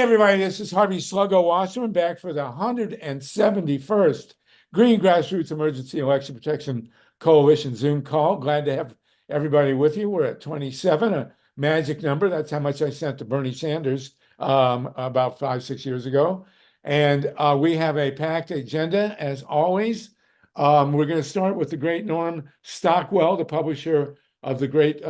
everybody, this is Harvey Sluggo Wasserman back for the 171st Green Grassroots Emergency Election Protection Coalition Zoom call. Glad to have everybody with you. We're at 27, a magic number. That's how much I sent to Bernie Sanders about 5-6 years ago. And we have a packed agenda as always. We're going to start with the great NORM STOCKWELL, the publisher of the great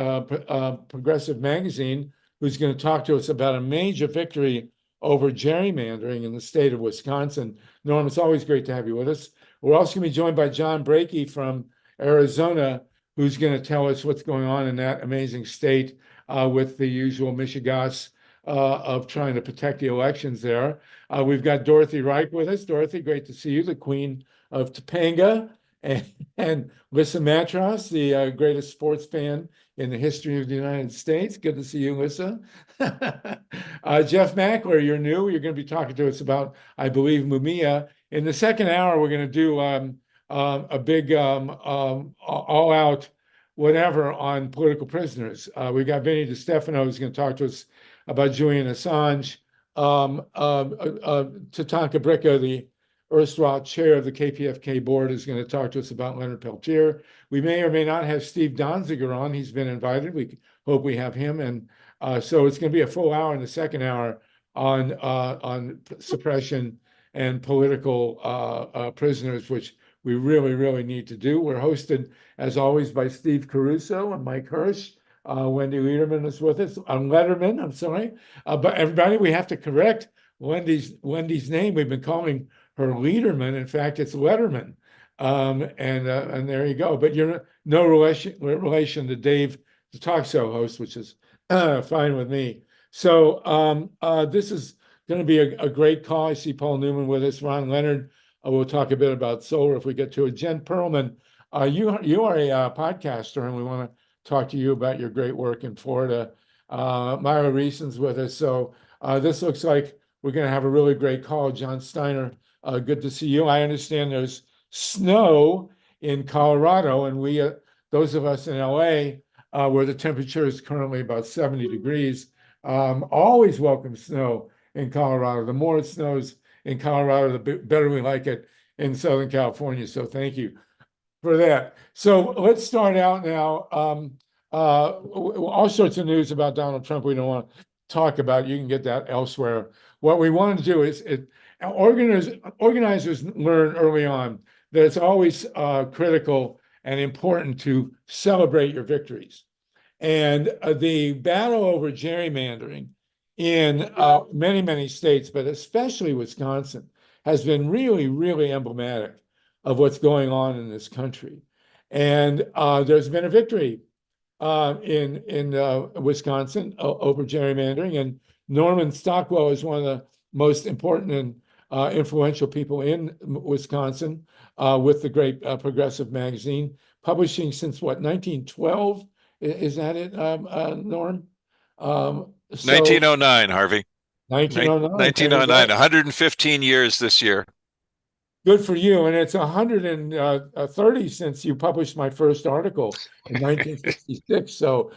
progressive magazine, who's going to talk to us about a major victory over gerrymandering in the state of Wisconsin. Norm, it's always great to have you with us. We're also going to be joined by JOHN BRAKEY from Arizona, who's going to tell us what's going on in that amazing state with the usual mishigas of trying to protect the elections there. We've got DOROTHY REIK with us. Dorothy, great to see you, the queen of Topanga, and Lissa Matros, the greatest sports fan in the history of the United States. Good to see you, Lissa. Jeff Mackler, you're new. You're going to be talking to us about, I believe, Mumia. In the second hour, we're going to do a big all-out whatever on political prisoners. We've got Vinny DiStefano who's going to talk to us about Julian Assange. Tatanka Bricca, the erstwhile chair of the KPFK board, is going to talk to us about Leonard Peltier. We may or may not have Steve Donziger on. He's been invited. We hope we have him. And so it's going to be a full hour in the second hour on suppression and political prisoners, which we really, really need to do. We're hosted, as always, by Steve Caruso and Mike Hirsch. Wendy Lederman is with us. Letterman, I'm sorry. But everybody, we have to correct Wendy's name. We've been calling her Lederman. In fact, it's Letterman. And there you go. But you're no relation to Dave, the talk show host, which is fine with me. So this is going to be a great call. I see Paul Newman with us, Ron Leonard. We'll talk a bit about solar if we get to it. Jen Perelman, you are a podcaster, and we want to talk to you about your great work in Florida. MYLA RESON's with us. So this looks like we're going to have a really great call. John Steiner, good to see you. I understand there's snow in Colorado, and we, those of us in LA, where the temperature is currently about 70 degrees, always welcome snow in Colorado. The more it snows in Colorado, the better we like it in Southern California. So thank you for that. So let's start out now. All sorts of news about Donald Trump we don't want to talk about. You can get that elsewhere. What we want to do is organizers learn early on that it's always critical and important to celebrate your victories. And the battle over gerrymandering in many, many states, but especially Wisconsin, has been really, really emblematic of what's going on in this country. And there's been a victory in Wisconsin over gerrymandering. And Norman Stockwell is one of the most important and influential people in Wisconsin with the great progressive magazine, publishing since what, 1912? Is that it, Norm? 1909, Harvey. 1909. 1909, 115 years this year. Good for you. And it's 130 since you published my first article in 1966. So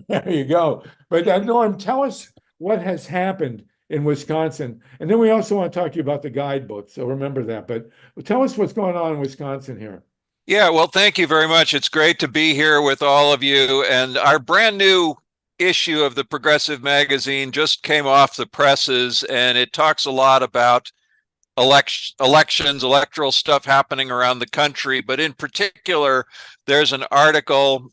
there you go. But Norm, tell us what has happened in Wisconsin. And then we also want to talk to you about the guidebook. So remember that. But tell us what's going on in Wisconsin here. Yeah, well, thank you very much. It's great to be here with all of you. And our brand new issue of the Progressive magazine just came off the presses, and it talks a lot about elections, electoral stuff happening around the country. But in particular, there's an article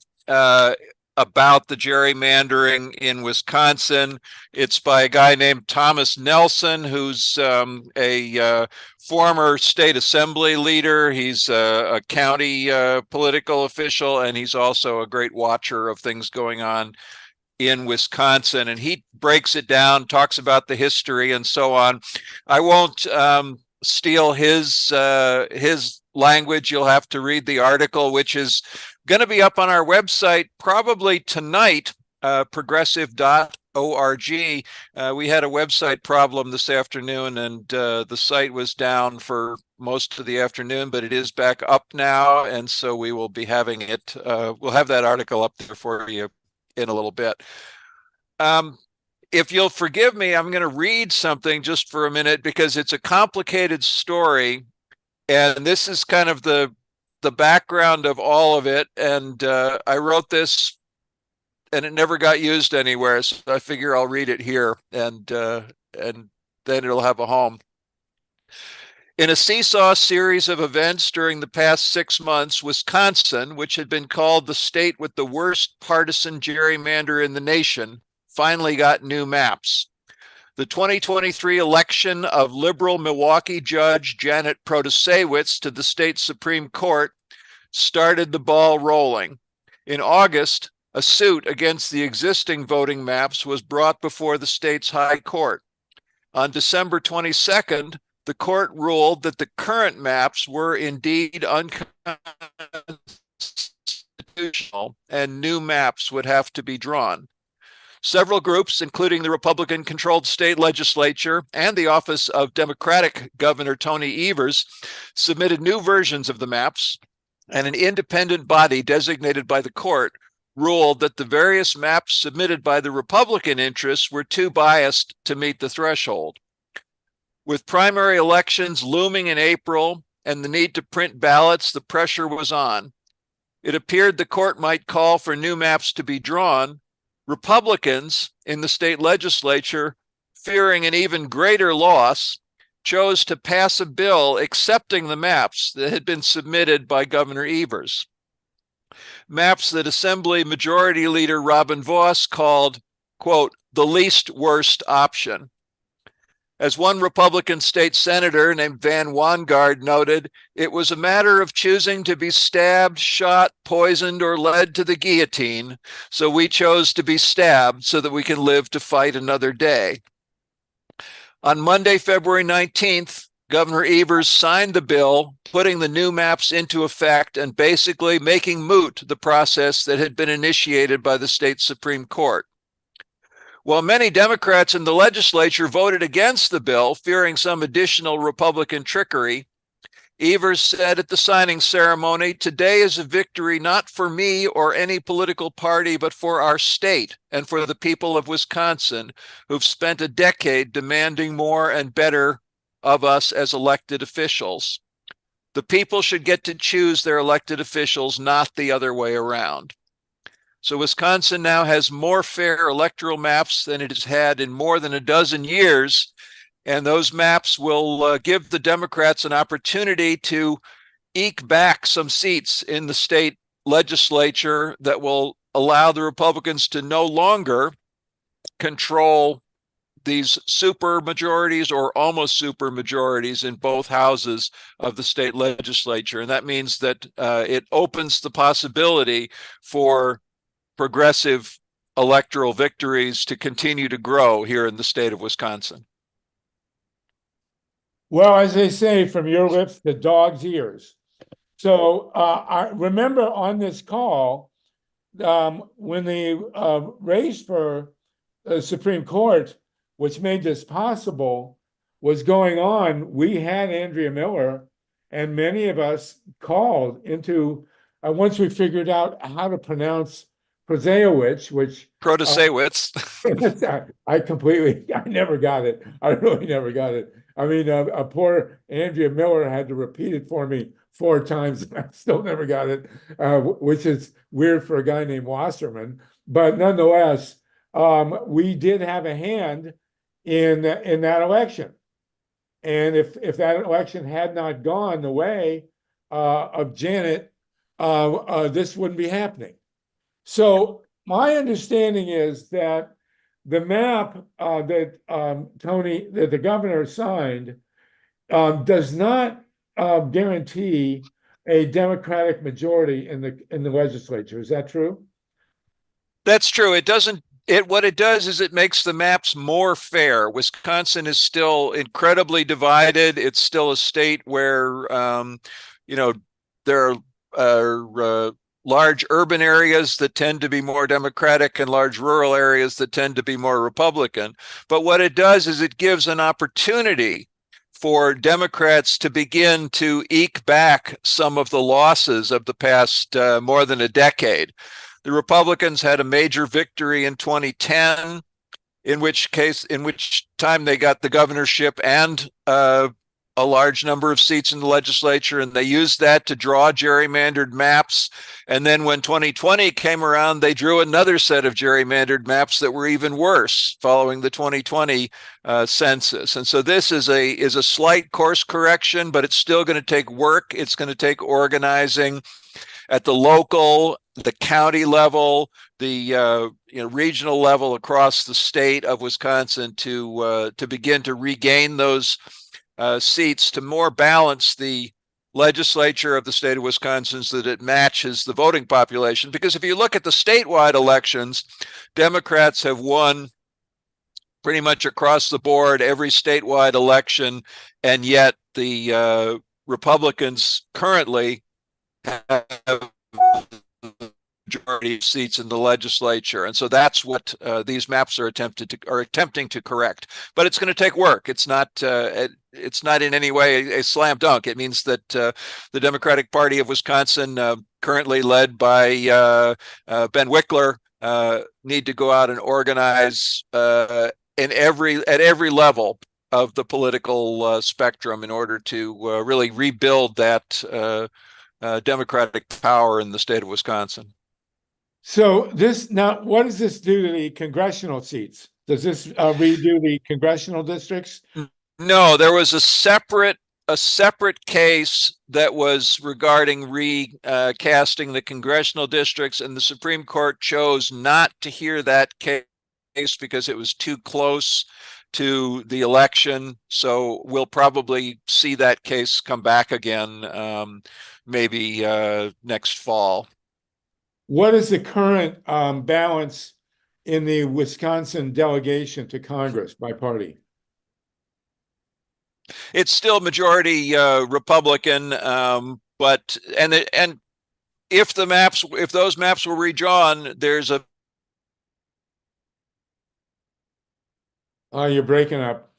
about the gerrymandering in Wisconsin. It's by a guy named Thomas Nelson, who's a former state assembly leader. He's a county political official, and he's also a great watcher of things going on in Wisconsin. And he breaks it down, talks about the history and so on. I won't steal his language. You'll have to read the article, which is going to be up on our website probably tonight, progressive.org. We had a website problem this afternoon, and the site was down for most of the afternoon, but it is back up now, and so we will be having it. We'll have that article up there for you in a little bit. if you'll forgive me, I'm going to read something just for a minute because it's a complicated story. And this is kind of the background of all of it. And I wrote this and it never got used anywhere. So I figure I'll read it here and then it'll have a home. In a seesaw series of events during the past 6 months, Wisconsin, which had been called the state with the worst partisan gerrymander in the nation, finally got new maps. The 2023 election of liberal Milwaukee judge Janet Protasewicz to the state Supreme Court started the ball rolling. In August, a suit against the existing voting maps was brought before the state's high court. On December 22nd, the court ruled that the current maps were indeed unconstitutional and new maps would have to be drawn. Several groups, including the Republican-controlled state legislature and the office of Democratic Governor Tony Evers, submitted new versions of the maps, and an independent body designated by the court ruled that the various maps submitted by the Republican interests were too biased to meet the threshold. With primary elections looming in April and the need to print ballots, the pressure was on. It appeared the court might call for new maps to be drawn. Republicans in the state legislature, fearing an even greater loss, chose to pass a bill accepting the maps that had been submitted by Governor Evers. Maps that Assembly Majority Leader Robin Vos called, quote, the least worst option. As one Republican state senator named Van Wangard noted, it was a matter of choosing to be stabbed, shot, poisoned, or led to the guillotine, so we chose to be stabbed so that we can live to fight another day. On Monday, February 19th, Governor Evers signed the bill, putting the new maps into effect and basically making moot the process that had been initiated by the state Supreme Court. While many Democrats in the legislature voted against the bill, fearing some additional Republican trickery, Evers said at the signing ceremony, "Today is a victory not for me or any political party, but for our state and for the people of Wisconsin, who've spent a decade demanding more and better of us as elected officials. The people should get to choose their elected officials, not the other way around." So Wisconsin now has more fair electoral maps than it has had in more than a dozen years. And those maps will give the Democrats an opportunity to eke back some seats in the state legislature that will allow the Republicans to no longer control these super majorities or almost super majorities in both houses of the state legislature. And that means that it opens the possibility for progressive electoral victories to continue to grow here in the state of Wisconsin. Well, as they say, from your lips to dog's ears. So I remember on this call, when the race for the Supreme Court, which made this possible, was going on, we had Andrea Miller, and many of us called into, once we figured out how to pronounce Protasewicz, which Protasewicz. I never got it. I really never got it. I mean, a poor Andrea Miller had to repeat it for me 4 times, and I still never got it, which is weird for a guy named Wasserman. But nonetheless, we did have a hand in that election. And if that election had not gone the way of Janet, this wouldn't be happening. So my understanding is that the map that the governor signed does not guarantee a Democratic majority in the legislature. Is that true? That's true. It doesn't. What it does is it makes the maps more fair. Wisconsin is still incredibly divided. It's still a state where there are large urban areas that tend to be more Democratic and large rural areas that tend to be more Republican. But what it does is it gives an opportunity for Democrats to begin to eke back some of the losses of the past more than a decade. The Republicans had a major victory in 2010. in which time they got the governorship and a large number of seats in the legislature, and they used that to draw gerrymandered maps. And then when 2020 came around, they drew another set of gerrymandered maps that were even worse following the 2020 census. And so this is a slight course correction, but it's still going to take work. It's going to take organizing at the local, the county level, the regional level across the state of Wisconsin to begin to regain those seats, to more balance the legislature of the state of Wisconsin so that it matches the voting population. Because if you look at the statewide elections, Democrats have won pretty much across the board every statewide election, and yet the Republicans currently have majority of seats in the legislature, and so that's what these maps are attempting to correct. But it's going to take work. It's not in any way a slam dunk. It means that the Democratic Party of Wisconsin, currently led by Ben Wickler, need to go out and organize at every level of the political spectrum in order to really rebuild that Democratic power in the state of Wisconsin. So now, what does this do to the congressional seats? Does this redo the congressional districts? No, there was a separate case that was regarding recasting the congressional districts, and the Supreme Court chose not to hear that case because it was too close to the election. So we'll probably see that case come back again, maybe next fall. What is the current balance in the Wisconsin delegation to Congress by party? It's still majority Republican, but if those maps were redrawn, there's a. Oh, you're breaking up.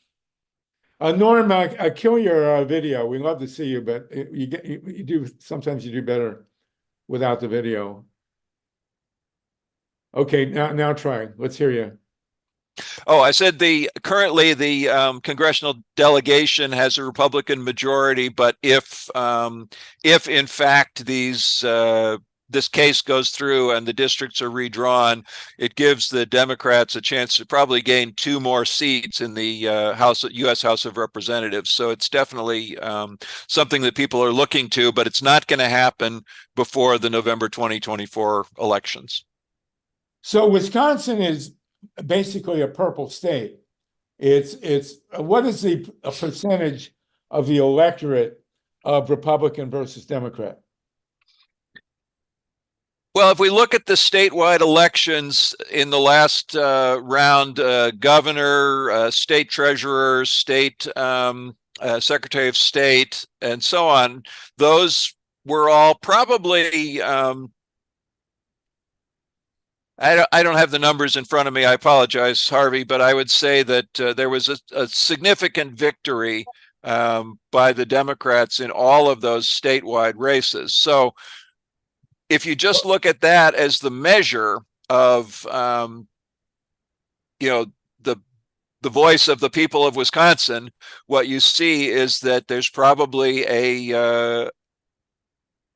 Norm, kill your video. We love to see you, but sometimes you do better without the video. Okay, now try. Let's hear you. Oh, I said currently the congressional delegation has a Republican majority, but if in fact this case goes through and the districts are redrawn, it gives the Democrats a chance to probably gain 2 more seats in the U.S. House of Representatives. So it's definitely something that people are looking to, but it's not going to happen before the November 2024 elections. So Wisconsin is basically a purple state. What is the percentage of the electorate of Republican versus Democrat? Well, if we look at the statewide elections in the last round, governor, state treasurer, state secretary of state, and so on, those were all probably I don't have the numbers in front of me. I apologize, Harvey, but I would say that there was a significant victory by the Democrats in all of those statewide races. So if you just look at that as the measure of, the voice of the people of Wisconsin, what you see is that there's probably a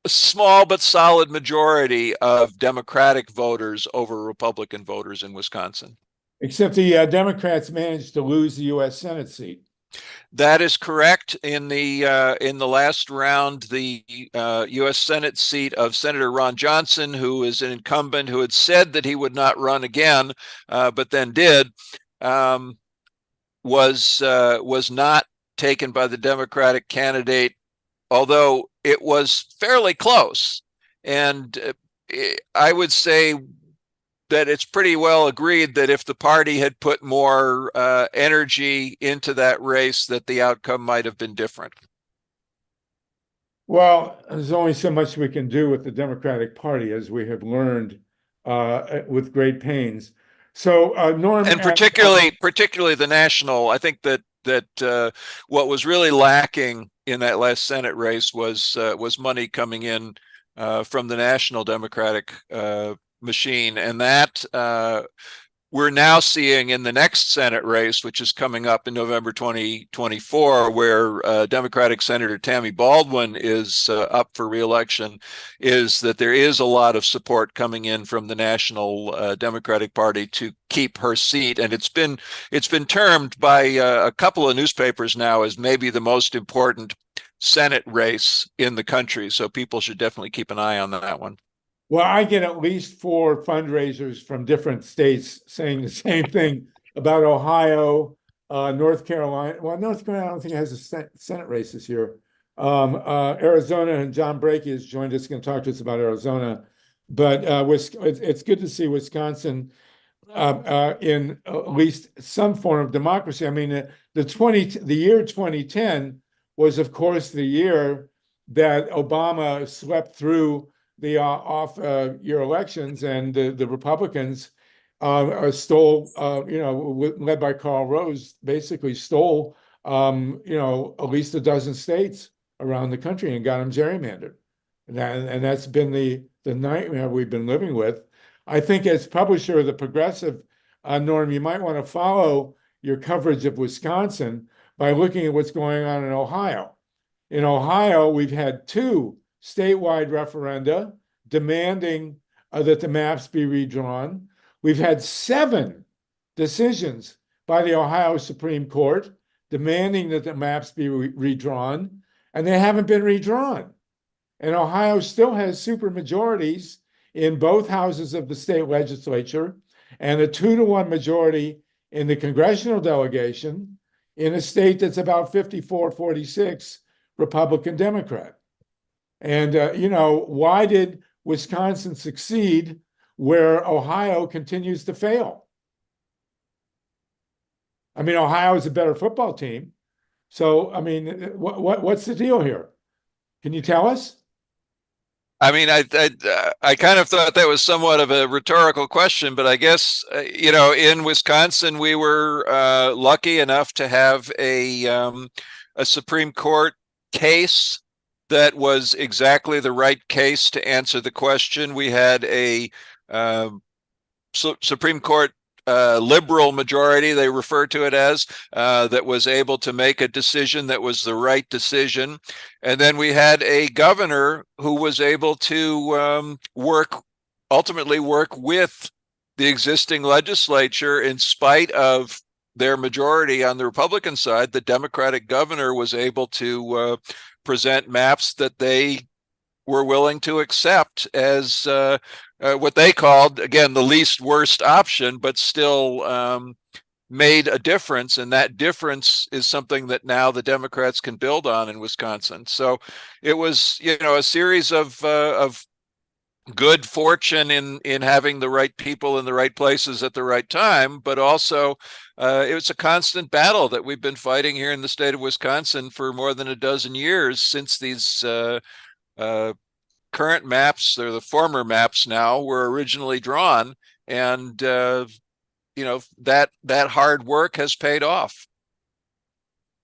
small but solid majority of Democratic voters over Republican voters in Wisconsin. Except the Democrats managed to lose the U.S. Senate seat. That is correct. In the last round, the U.S. Senate seat of Senator Ron Johnson, who is an incumbent who had said that he would not run again, but then did, was not taken by the Democratic candidate, although it was fairly close. And I would say that it's pretty well agreed that if the party had put more energy into that race, that the outcome might have been different. Well, there's only so much we can do with the Democratic Party, as we have learned with great pains. So, Norm, and particularly the national. I think that what was really lacking in that last Senate race was money coming in from the national Democratic machine, and that we're now seeing in the next Senate race, which is coming up in November 2024, where Democratic Senator Tammy Baldwin is up for re-election, is that there is a lot of support coming in from the National Democratic Party to keep her seat. And it's been termed by a couple of newspapers now as maybe the most important Senate race in the country. So people should definitely keep an eye on that one. Well, I get at least 4 fundraisers from different states saying the same thing about Ohio, North Carolina. Well, North Carolina, I don't think it has a Senate race this year. Arizona, and John Brakey has joined us, going to talk to us about Arizona. But it's good to see Wisconsin in at least some form of democracy. I mean, the year 2010 was, of course, the year that Obama swept through the off-year elections, and the Republicans stole, led by Karl Rove, basically stole, at least a dozen states around the country and got them gerrymandered. And that's been the nightmare we've been living with. I think as publisher of the Progressive, Norm, you might want to follow your coverage of Wisconsin by looking at what's going on in Ohio. In Ohio, we've had 2 statewide referenda demanding that the maps be redrawn. We've had 7 decisions by the Ohio Supreme Court demanding that the maps be redrawn, and they haven't been redrawn. And Ohio still has supermajorities in both houses of the state legislature and a 2-to-1 majority in the congressional delegation in a state that's about 54-46 Republican Democrat. And, why did Wisconsin succeed where Ohio continues to fail? I mean, Ohio is a better football team. So, I mean, what's the deal here? Can you tell us? I mean, I kind of thought that was somewhat of a rhetorical question, but I guess, in Wisconsin, we were lucky enough to have a Supreme Court case that was exactly the right case to answer the question. We had a Supreme Court liberal majority, they refer to it as, that was able to make a decision that was the right decision. And then we had a governor who was able to ultimately work with the existing legislature in spite of their majority on the Republican side. The Democratic governor was able to present maps that they were willing to accept as what they called, again, the least worst option, but still made a difference. And that difference is something that now the Democrats can build on in Wisconsin. So it was, a series of good fortune in having the right people in the right places at the right time, but also it was a constant battle that we've been fighting here in the state of Wisconsin for more than a dozen years since these current maps, or the former maps now, were originally drawn. And that hard work has paid off.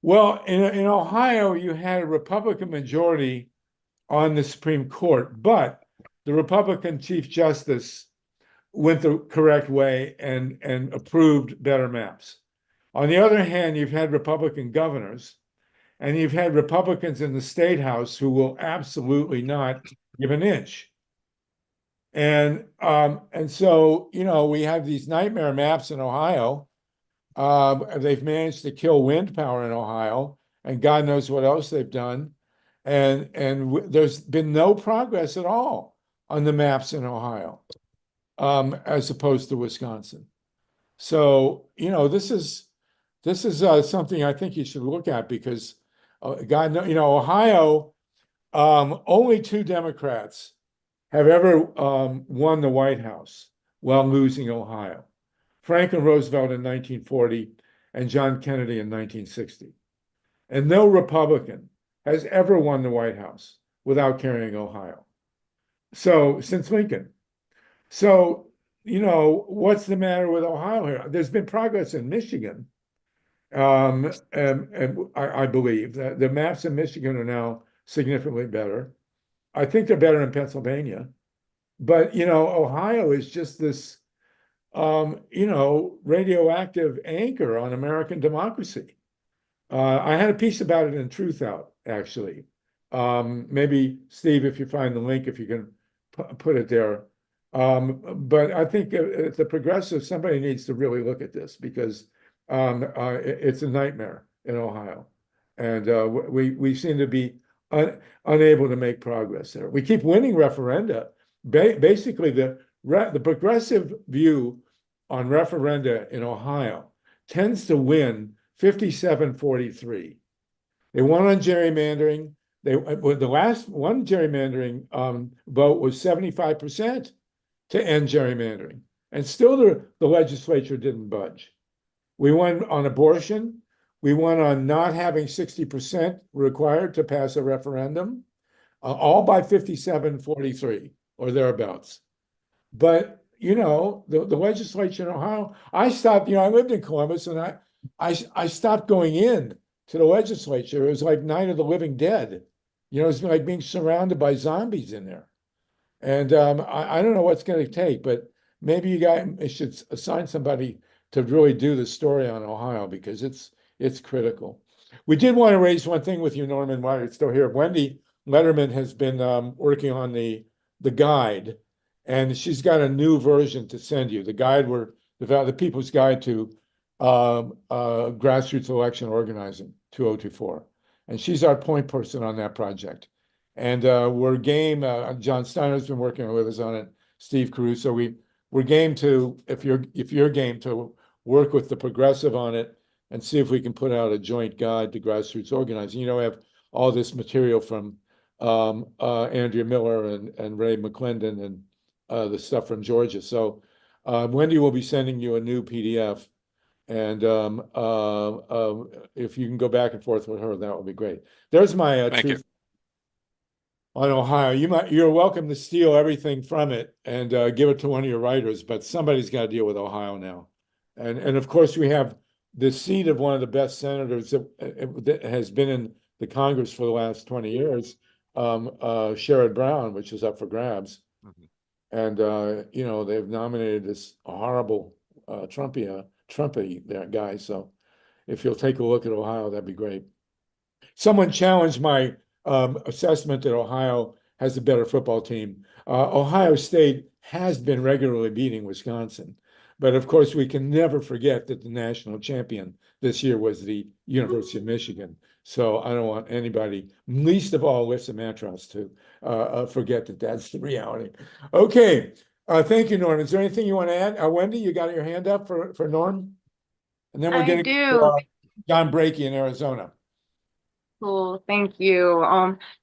Well, in Ohio, you had a Republican majority on the Supreme Court, but the Republican Chief Justice went the correct way and approved better maps. On the other hand, you've had Republican governors, and you've had Republicans in the state house who will absolutely not give an inch. And so, we have these nightmare maps in Ohio. They've managed to kill wind power in Ohio, and God knows what else they've done. And there's been no progress at all on the maps in Ohio, as opposed to Wisconsin. So, this is something I think you should look at, because God knows, Ohio, only 2 Democrats have ever won the White House while losing Ohio: Franklin Roosevelt in 1940 and John Kennedy in 1960. And no Republican has ever won the White House without carrying Ohio. So, since Lincoln. So, what's the matter with Ohio here? There's been progress in Michigan. And I believe that the maps in Michigan are now significantly better. I think they're better in Pennsylvania. But, Ohio is just this you know, radioactive anchor on American democracy. I had a piece about it in Truth Out, actually. Maybe Steve, if you find the link, if you can put it there. But I think if the progressive, somebody needs to really look at this because it's a nightmare in Ohio, and we seem to be unable to make progress there. We keep winning referenda. Basically, the progressive view on referenda in Ohio tends to win 57-43. They won on gerrymandering. The last one gerrymandering vote was 75% to end gerrymandering, and still the legislature didn't budge. We won on abortion. We won on not having 60% required to pass a referendum, all by 57-43 or thereabouts. But you know, the legislature in Ohio, I stopped. You know, I lived in Columbus, and I stopped going in to the legislature. It was like Night of the Living Dead. You know, it's like being surrounded by zombies in there. And I don't know what's going to take, but maybe you guys should assign somebody to really do the story on Ohio because it's critical. We did want to raise one thing with you, Norman, while you're still here. Wendy Letterman has been working on the guide, and she's got a new version to send you. The guide the People's Guide to Grassroots Election Organizing 2024. And she's our point person on that project. And we're game. John Steiner's been working with us on it. Steve Caruso. We're game to, if you're game to work with the progressive on it and see if we can put out a joint guide to grassroots organizing. You know, we have all this material from Andrea Miller and Ray McClendon and the stuff from Georgia. So Wendy will be sending you a new PDF. And if you can go back and forth with her, that would be great. There's my truth on Ohio. You're welcome to steal everything from it and give it to one of your writers, but somebody's got to deal with Ohio now. And of course, we have the seat of one of the best senators that has been in the Congress for the last 20 years, Sherrod Brown, which is up for grabs. Mm-hmm. And you know, they've nominated this horrible Trumpy that guy. So if you'll take a look at Ohio, that'd be great. Someone challenged my assessment that Ohio has a better football team. Ohio State has been regularly beating Wisconsin, but of course we can never forget that the national champion this year was the University of Michigan. So I don't want anybody, least of all Alyssa Matros, to forget that that's the reality. Okay. Thank you, Norm. Is there anything you want to add? Wendy, you got your hand up for Norm? And then we're getting to John Brakey in Arizona. Cool, thank you.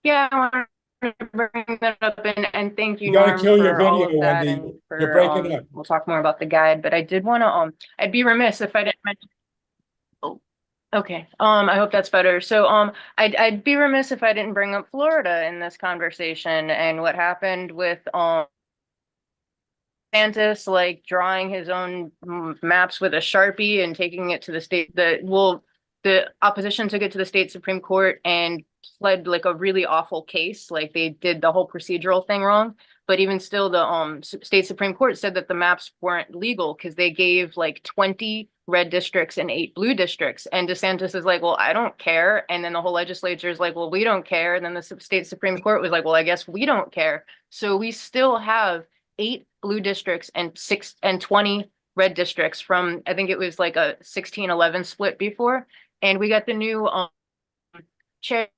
Yeah, I want to bring that up and thank you, You gotta Norm, kill your for all video, of that, Wendy. and You're for breaking up. we'll talk more about the guide, but I did want to I'd be remiss if I didn't mention. Oh, okay. I hope that's better. So I'd be remiss if I didn't bring up Florida in this conversation and what happened with DeSantis like drawing his own maps with a Sharpie and taking it to the state the opposition took it to the state Supreme Court and pled like a really awful case. Like they did the whole procedural thing wrong. But even still, the state Supreme Court said that the maps weren't legal because they gave like 20 red districts and 8 blue districts. And DeSantis is like, well, I don't care. And then the whole legislature is like, well, we don't care. And then the state Supreme Court was like, well, I guess we don't care. So we still have 8 blue districts and 20 red districts from, I think it was like a 16-11 split before. And we got the new chair,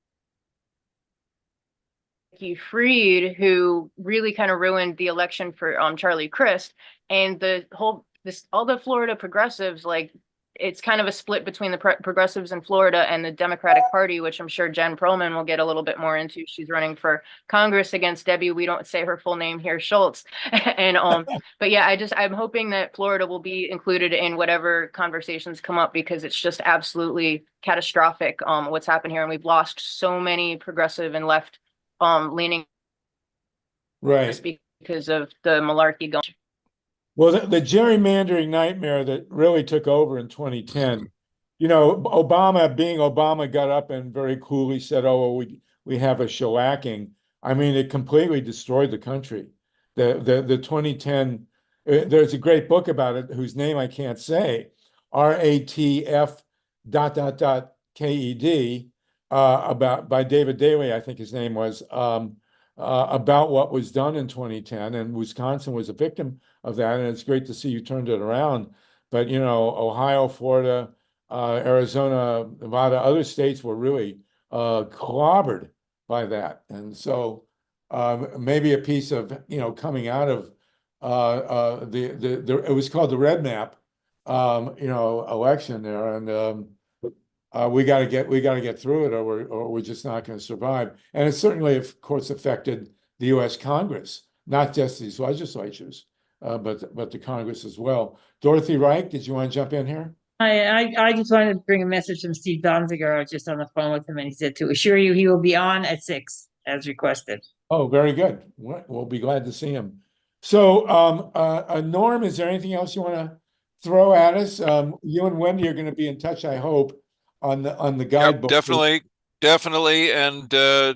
Freed, who really kind of ruined the election for Charlie Crist. And all the Florida progressives, like it's kind of a split between the progressives in Florida and the Democratic Party, which I'm sure Jen Perelman will get a little bit more into. She's running for Congress against Debbie. We don't say her full name here, Schultz. And but yeah, I'm hoping that Florida will be included in whatever conversations come up because it's just absolutely catastrophic what's happened here, and we've lost so many progressive and left leaning right because of the malarkey going. Well, the gerrymandering nightmare that really took over in 2010, you know, Obama got up and very coolly said, oh, well, we have a shellacking. I mean, it completely destroyed the country. The 2010 there's a great book about it whose name I can't say, RATF KED, about by David Daley, I think his name was, about what was done in 2010, and Wisconsin was a victim of that. And it's great to see you turned it around. But you know, Ohio, Florida, Arizona, Nevada, other states were really clobbered by that. And so maybe a piece of, you know, coming out of it was called the Red Map, you know, election there, and we got to get through it, or we're just not going to survive. And it certainly, of course, affected the U.S. Congress, not just these legislatures, but the Congress as well. Dorothy Reich, did you want to jump in here? I just wanted to bring a message from Steve Donziger. I was just on the phone with him, and he said to assure you he will be on at 6 as requested. Oh, very good. We'll be glad to see him. So, Norm, is there anything else you want to throw at us? You and Wendy are going to be in touch, I hope, on the guidebook. Yep, definitely, and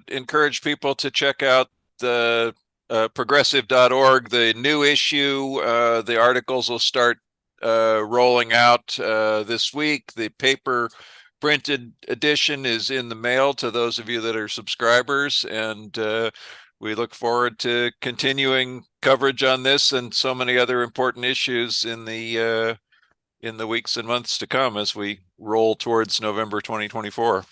encourage people to check out the progressive.org, the new issue. The articles will start rolling out this week. The paper printed edition is in the mail to those of you that are subscribers, and we look forward to continuing coverage on this and so many other important issues in the weeks and months to come as we roll towards November 2024.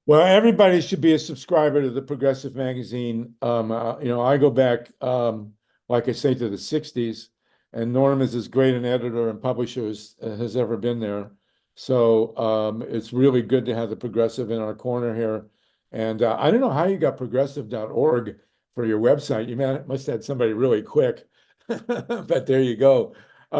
Well, everybody should be a subscriber to the Progressive Magazine. You know, I go back, like I say, to the 60s, and Norm is as great an editor and publisher as has ever been there. So it's really good to have the Progressive in our corner here. And I don't know how you got progressive.org for your website. You must have had somebody really quick, but there you go.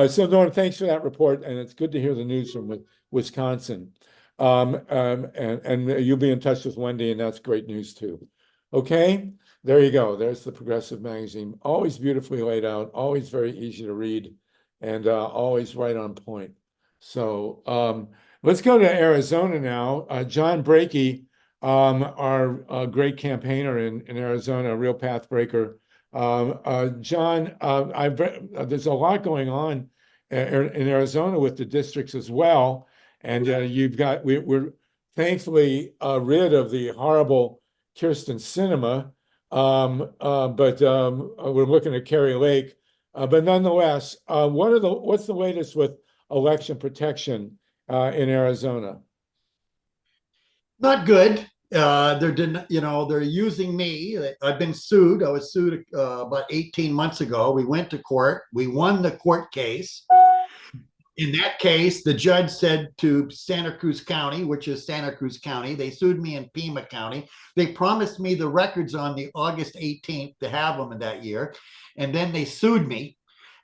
So Norm, thanks for that report, and it's good to hear the news from Wisconsin. And you'll be in touch with Wendy, and that's great news too. Okay, there you go. There's the Progressive Magazine. Always beautifully laid out, always very easy to read, and always right on point. So let's go to Arizona now. John Brakey, our great campaigner in Arizona, a real path breaker. John, there's a lot going on in Arizona with the districts as well. And we're thankfully rid of the horrible Kirsten Sinema, but we're looking at Kerry Lake. But nonetheless, what's the latest with election protection in Arizona? Not good. They're using me. I've been sued. I was sued about 18 months ago. We went to court. We won the court case. In that case, the judge said to Santa Cruz County, which is Santa Cruz County, they sued me in Pima County. They promised me the records on the August 18th to have them in that year. And then they sued me.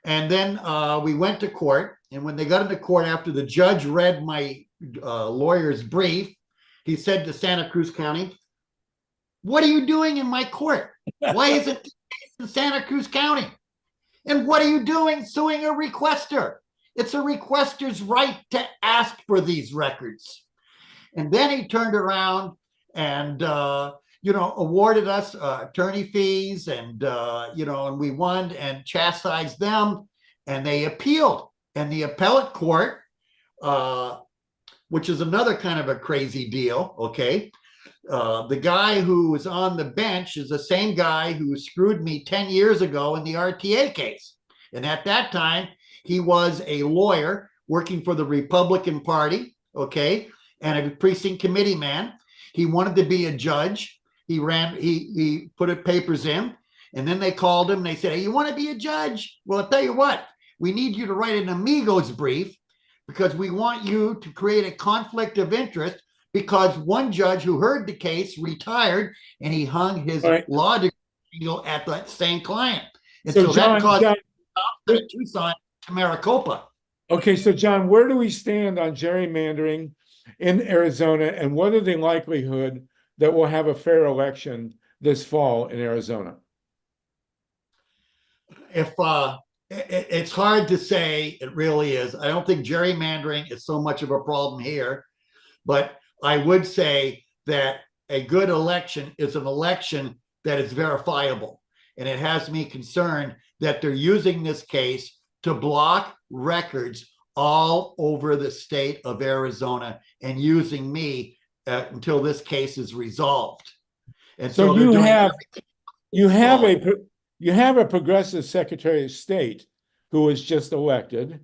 And then we went to court. And when they got into court, after the judge read my lawyer's brief, he said to Santa Cruz County, "What are you doing in my court? Why isn't this case in Santa Cruz County? And what are you doing suing a requester? It's a requester's right to ask for these records." And then he turned around and, awarded us attorney fees and, and we won and chastised them, and they appealed. And the appellate court, which is another kind of a crazy deal, okay? The guy who was on the bench is the same guy who screwed me 10 years ago in the RTA case. And at that time, he was a lawyer working for the Republican Party, okay, and a precinct committee man. He wanted to be a judge. He put papers in, and then they called him. And they said, "Hey, you want to be a judge? Well, I'll tell you what, we need you to write an amigos brief because we want you to create a conflict of interest because one judge who heard the case retired and he hung his law degree at that same client." And so that caused Tucson to Maricopa. Okay, so John, where do we stand on gerrymandering in Arizona, and what are the likelihood that we'll have a fair election this fall in Arizona? It's hard to say, it really is. I don't think gerrymandering is so much of a problem here, but I would say that a good election is an election that is verifiable, and it has me concerned that they're using this case to block records all over the state of Arizona and using me until this case is resolved. And So they're doing you have everything. you have a progressive Secretary of State who was just elected,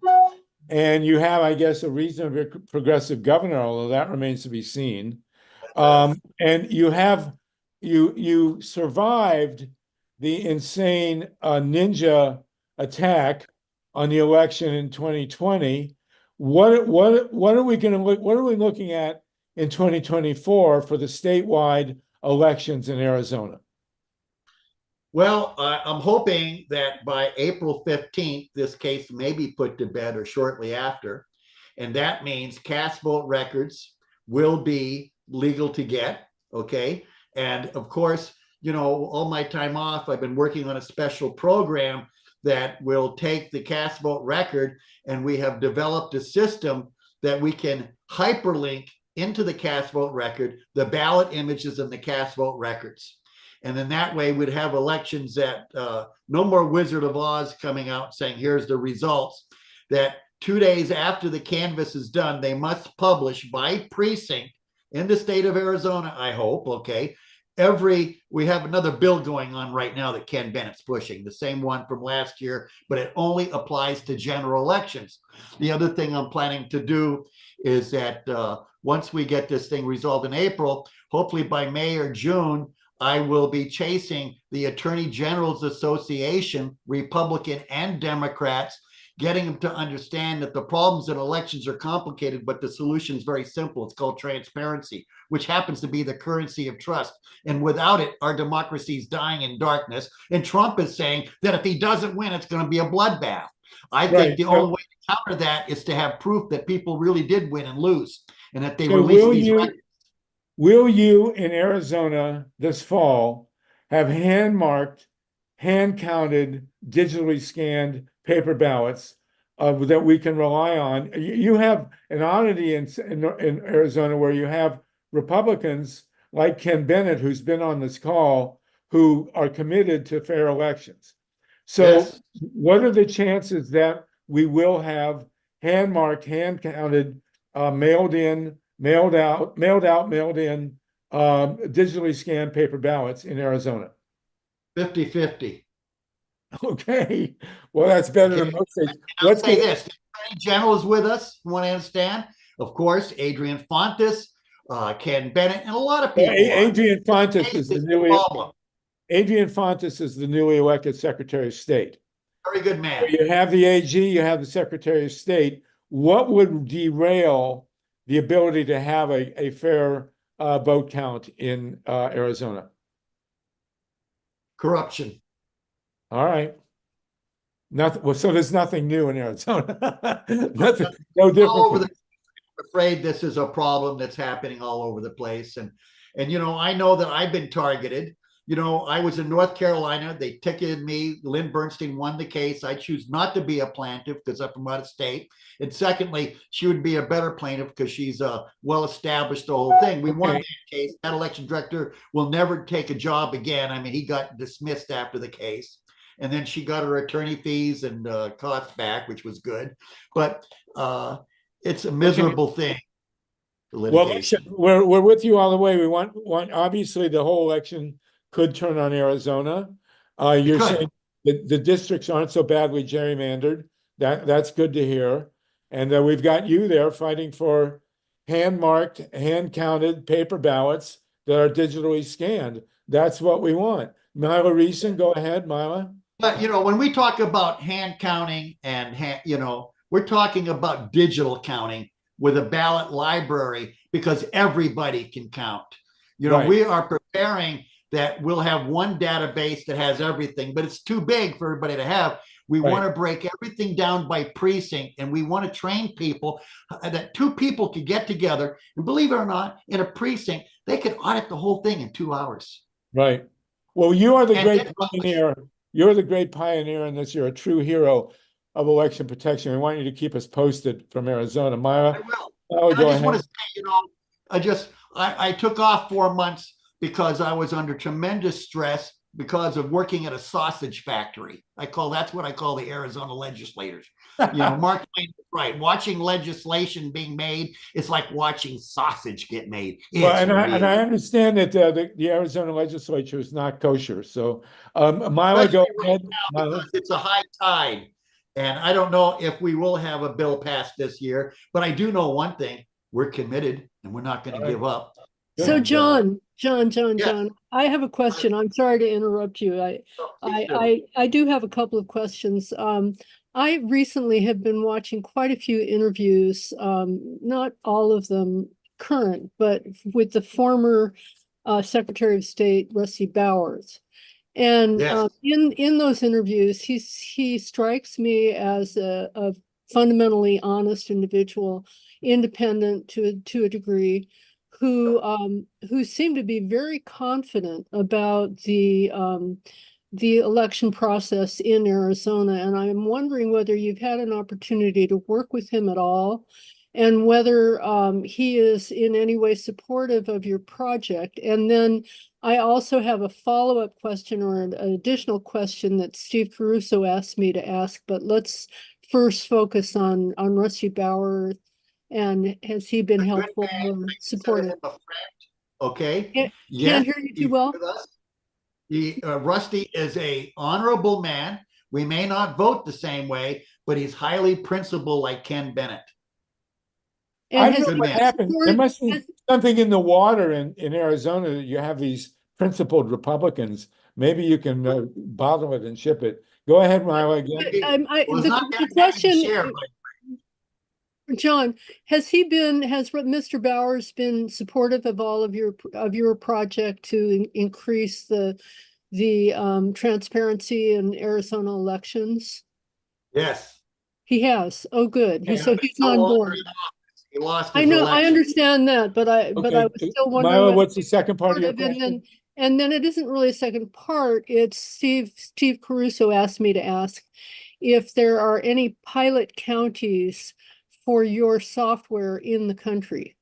and you have, I guess, a reasonably progressive governor, although that remains to be seen. And you survived the insane ninja attack on the election in 2020. What are we going to look? What are we looking at in 2024 for the statewide elections in Arizona? Well, I'm hoping that by April 15th, this case may be put to bed or shortly after. And that means cast vote records will be legal to get. Okay. And of course, you know, all my time off, I've been working on a special program that will take the cast vote record, and we have developed a system that we can hyperlink into the cast vote record, the ballot images and the cast vote records. And then that way we'd have elections that no more Wizard of Oz coming out saying, here's the results, that 2 days after the canvass is done, they must publish by precinct in the state of Arizona, I hope, okay. We have another bill going on right now that Ken Bennett's pushing, the same one from last year, but it only applies to general elections. The other thing I'm planning to do is that once we get this thing resolved in April, hopefully by May or June, I will be chasing the Attorney General's Association, Republican and Democrats, getting them to understand that the problems in elections are complicated, but the solution is very simple. It's called transparency, which happens to be the currency of trust. And without it, our democracy is dying in darkness. And Trump is saying that if he doesn't win, it's going to be a bloodbath. I think the only way to counter that is to have proof that people really did win and lose, and that they release these records. Will you in Arizona this fall have hand-marked, hand-counted, digitally scanned paper ballots that we can rely on? You have an oddity in Arizona where you have Republicans like Ken Bennett, who's been on this call, who are committed to fair elections. So yes. What are the chances that we will have hand-marked, hand-counted, mailed in, digitally scanned paper ballots in Arizona? 50-50. Okay. Well, that's better than most states. Let's say this. The Attorney General is with us, from what I understand. Of course, Adrian Fontes, Ken Bennett, and a lot of people. Adrian Fontes is the newly elected Secretary of State. Very good man. So you have the AG, you have the Secretary of State. What would derail the ability to have a fair vote count in Arizona? Corruption. All right. Nothing. Well, so there's nothing new in Arizona. Nothing. No different. I'm afraid this is a problem that's happening all over the place, and you know, I know that I've been targeted. You know, I was in North Carolina. They ticketed me. Lynn Bernstein won the case. I choose not to be a plaintiff because I'm from out of state. And secondly, she would be a better plaintiff because she's well established, the whole thing. We won that case. That election director will never take a job again. I mean, he got dismissed after the case. And then she got her attorney fees and costs back, which was good. But it's a miserable thing. Well, listen, we're with you all the way. We want obviously the whole election could turn on Arizona. You're saying that the districts aren't so badly gerrymandered. That's good to hear. And we've got you there fighting for hand-marked, hand-counted paper ballots that are digitally scanned. That's what we want. MYLA RESON, go ahead, MYLA. But, you know, when we talk about hand counting and, you know, we're talking about digital counting with a ballot library because everybody can count. You know, we are preparing that we'll have one database that has everything, but it's too big for everybody to have. We want to break everything down by precinct, and we want to train people that two people could get together, and believe it or not, in a precinct, they could audit the whole thing in 2 hours. Right. Well, you are the great pioneer. You're the great pioneer in this. You're a true hero of election protection. We want you to keep us posted from Arizona. MYLA, I will. I just want to say, you know, I took off 4 months because I was under tremendous stress because of working at a sausage factory. That's what I call the Arizona legislators. You know, Mark Twain is right. Watching legislation being made, it's like watching sausage get made. Well, and I understand that the Arizona legislature is not kosher. So, MYLA, go ahead. Because it's a high tide. And I don't know if we will have a bill passed this year, but I do know one thing: we're committed and we're not going to give up. So And, John, yeah. I have a question. I'm sorry to interrupt you. I do have a couple of questions. I recently have been watching quite a few interviews, not all of them current, but with the former Secretary of State, Rusty Bowers. And Yes. In those interviews, he strikes me as a fundamentally honest individual, independent to a degree, who seemed to be very confident about the election process in Arizona. And I'm wondering whether you've had an opportunity to work with him at all, and whether he is in any way supportive of your project. And then I also have a follow-up question, or an additional question that Steve Caruso asked me to ask, but let's first focus on Rusty Bowers. And has he been helpful or supportive? Okay. Can't hear you too well. Rusty is a honorable man. We may not vote the same way, but he's highly principled, like Ken Bennett. I And don't know what happened. There must be something in the water in Arizona that you have these principled Republicans. Maybe you can bottle it and ship it. Go ahead, MYLA, again. The question, John, has Mr. Bowers been supportive of all of your project to increase the transparency in Arizona elections? Yes. He has. Oh, good. So he's on board. He lost his I know, election. I understand that, but I was still wondering. MYLA, what's the second part of your question? And then it isn't really a second part. It's Steve Caruso asked me to ask if there are any pilot counties for your software in the country.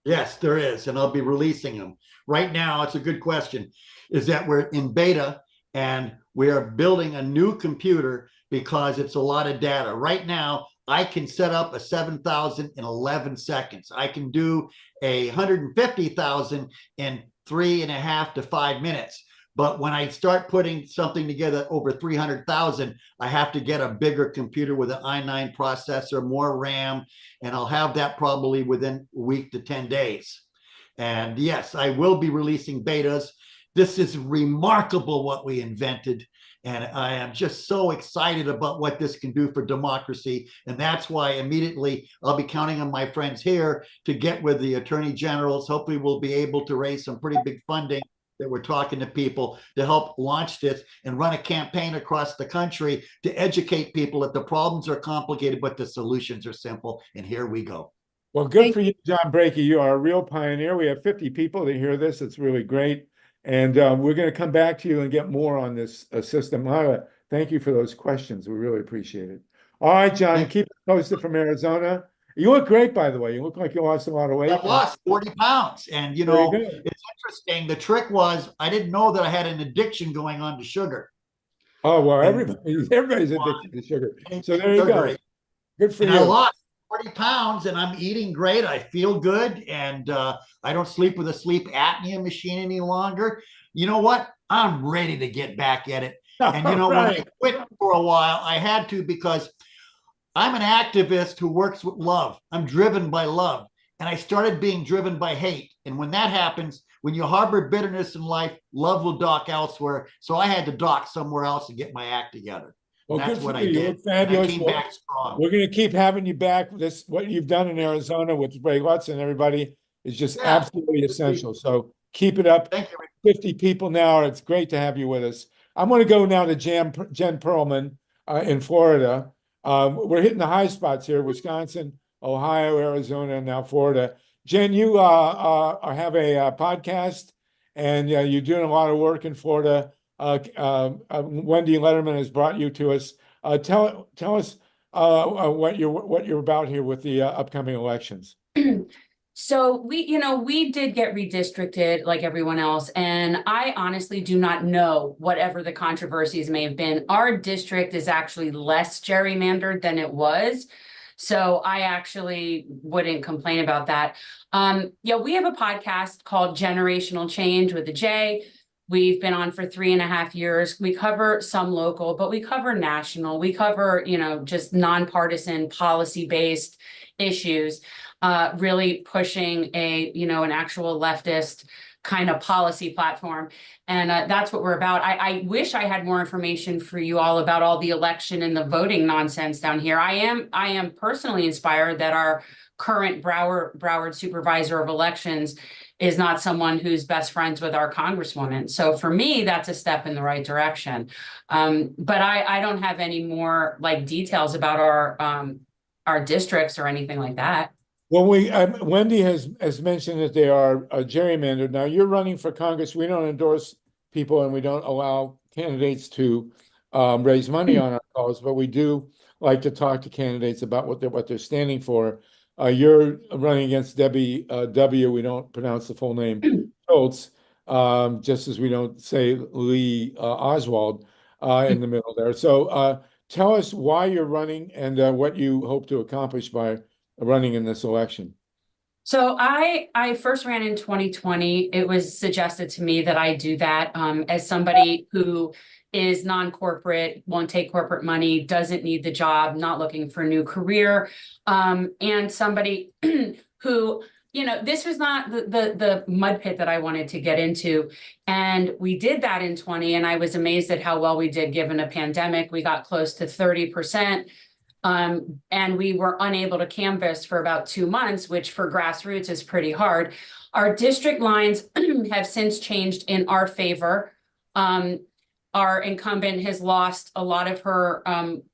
Yes, there is, and I'll be releasing them. Right now, it's a good question, is that we're in beta and we are building a new computer because it's a lot of data. Right now, I can set up a 7,000 in 11 seconds. I can do 150,000 in 3.5 to 5 minutes. But when I start putting something together over 300,000, I have to get a bigger computer with an i9 processor, more RAM, and I'll have that probably within a week to 10 days. And yes, I will be releasing betas. This is remarkable what we invented. And I am just so excited about what this can do for democracy. And that's why immediately I'll be counting on my friends here to get with the attorney generals. Hopefully we'll be able to raise some pretty big funding that we're talking to people to help launch this and run a campaign across the country to educate people that the problems are complicated, but the solutions are simple. And here we go. Well, good for you, John Brakey. You are a real pioneer. We have 50 people that hear this. It's really great. And we're going to come back to you and get more on this system. MYLA, thank you for those questions. We really appreciate it. All right, John, keep it posted from Arizona. You look great, by the way. You look like you lost a lot of weight. I lost 40 pounds. And, you know, it's interesting. The trick was I didn't know that I had an addiction going on to sugar. Oh, well, everybody's addicted to sugar. So there you go. Good for you. I lost 40 pounds and I'm eating great. I feel good. And I don't sleep with a sleep apnea machine any longer. You know what? I'm ready to get back at it. And, you know, when I quit for a while, I had to, because I'm an activist who works with love. I'm driven by love. And I started being driven by hate. And when that happens, when you harbor bitterness in life, love will dock elsewhere. So I had to dock somewhere else and get my act together. Well, that's good what for I you. did. Fabulous. I came back strong. We're going to keep having you back. What you've done in Arizona with Ray Lutz and everybody is just absolutely essential. So keep it up. Thank you. 50 people now. It's great to have you with us. I'm going to go now to Jen Perelman in Florida. We're hitting the high spots here: Wisconsin, Ohio, Arizona, and now Florida. Jen, you have a podcast, and you're doing a lot of work in Florida. Wendy Letterman has brought you to us. Tell us what you're about here with the upcoming elections. So we did get redistricted like everyone else, and I honestly do not know whatever the controversies may have been. Our district is actually less gerrymandered than it was. So I actually wouldn't complain about that. Yeah, we have a podcast called Generational Change with a J. We've been on for 3.5 years. We cover some local, but we cover national. We cover, just nonpartisan, policy-based issues, really pushing an actual leftist kind of policy platform. And that's what we're about. I wish I had more information for you all about all the election and the voting nonsense down here. I am personally inspired that our current Broward supervisor of elections is not someone who's best friends with our congresswoman. So for me, that's a step in the right direction. But I don't have any more details about our districts or anything like that. Well, Wendy has mentioned that they are gerrymandered. Now, you're running for Congress. We don't endorse people and we don't allow candidates to raise money on our calls, but we do like to talk to candidates about what they're standing for. You're running against Debbie W. We don't pronounce the full name, Schultz, just as we don't say Lee Oswald in the middle there. So tell us why you're running and what you hope to accomplish by running in this election. So I first ran in 2020. It was suggested to me that I do that as somebody who is non-corporate, won't take corporate money, doesn't need the job, not looking for a new career, and somebody who, this was not the mud pit that I wanted to get into. And we did that in 20, and I was amazed at how well we did given a pandemic. We got close to 30%. And we were unable to canvass for about 2 months, which for Grassroots is pretty hard. Our district lines have since changed in our favor. Our incumbent has lost a lot of her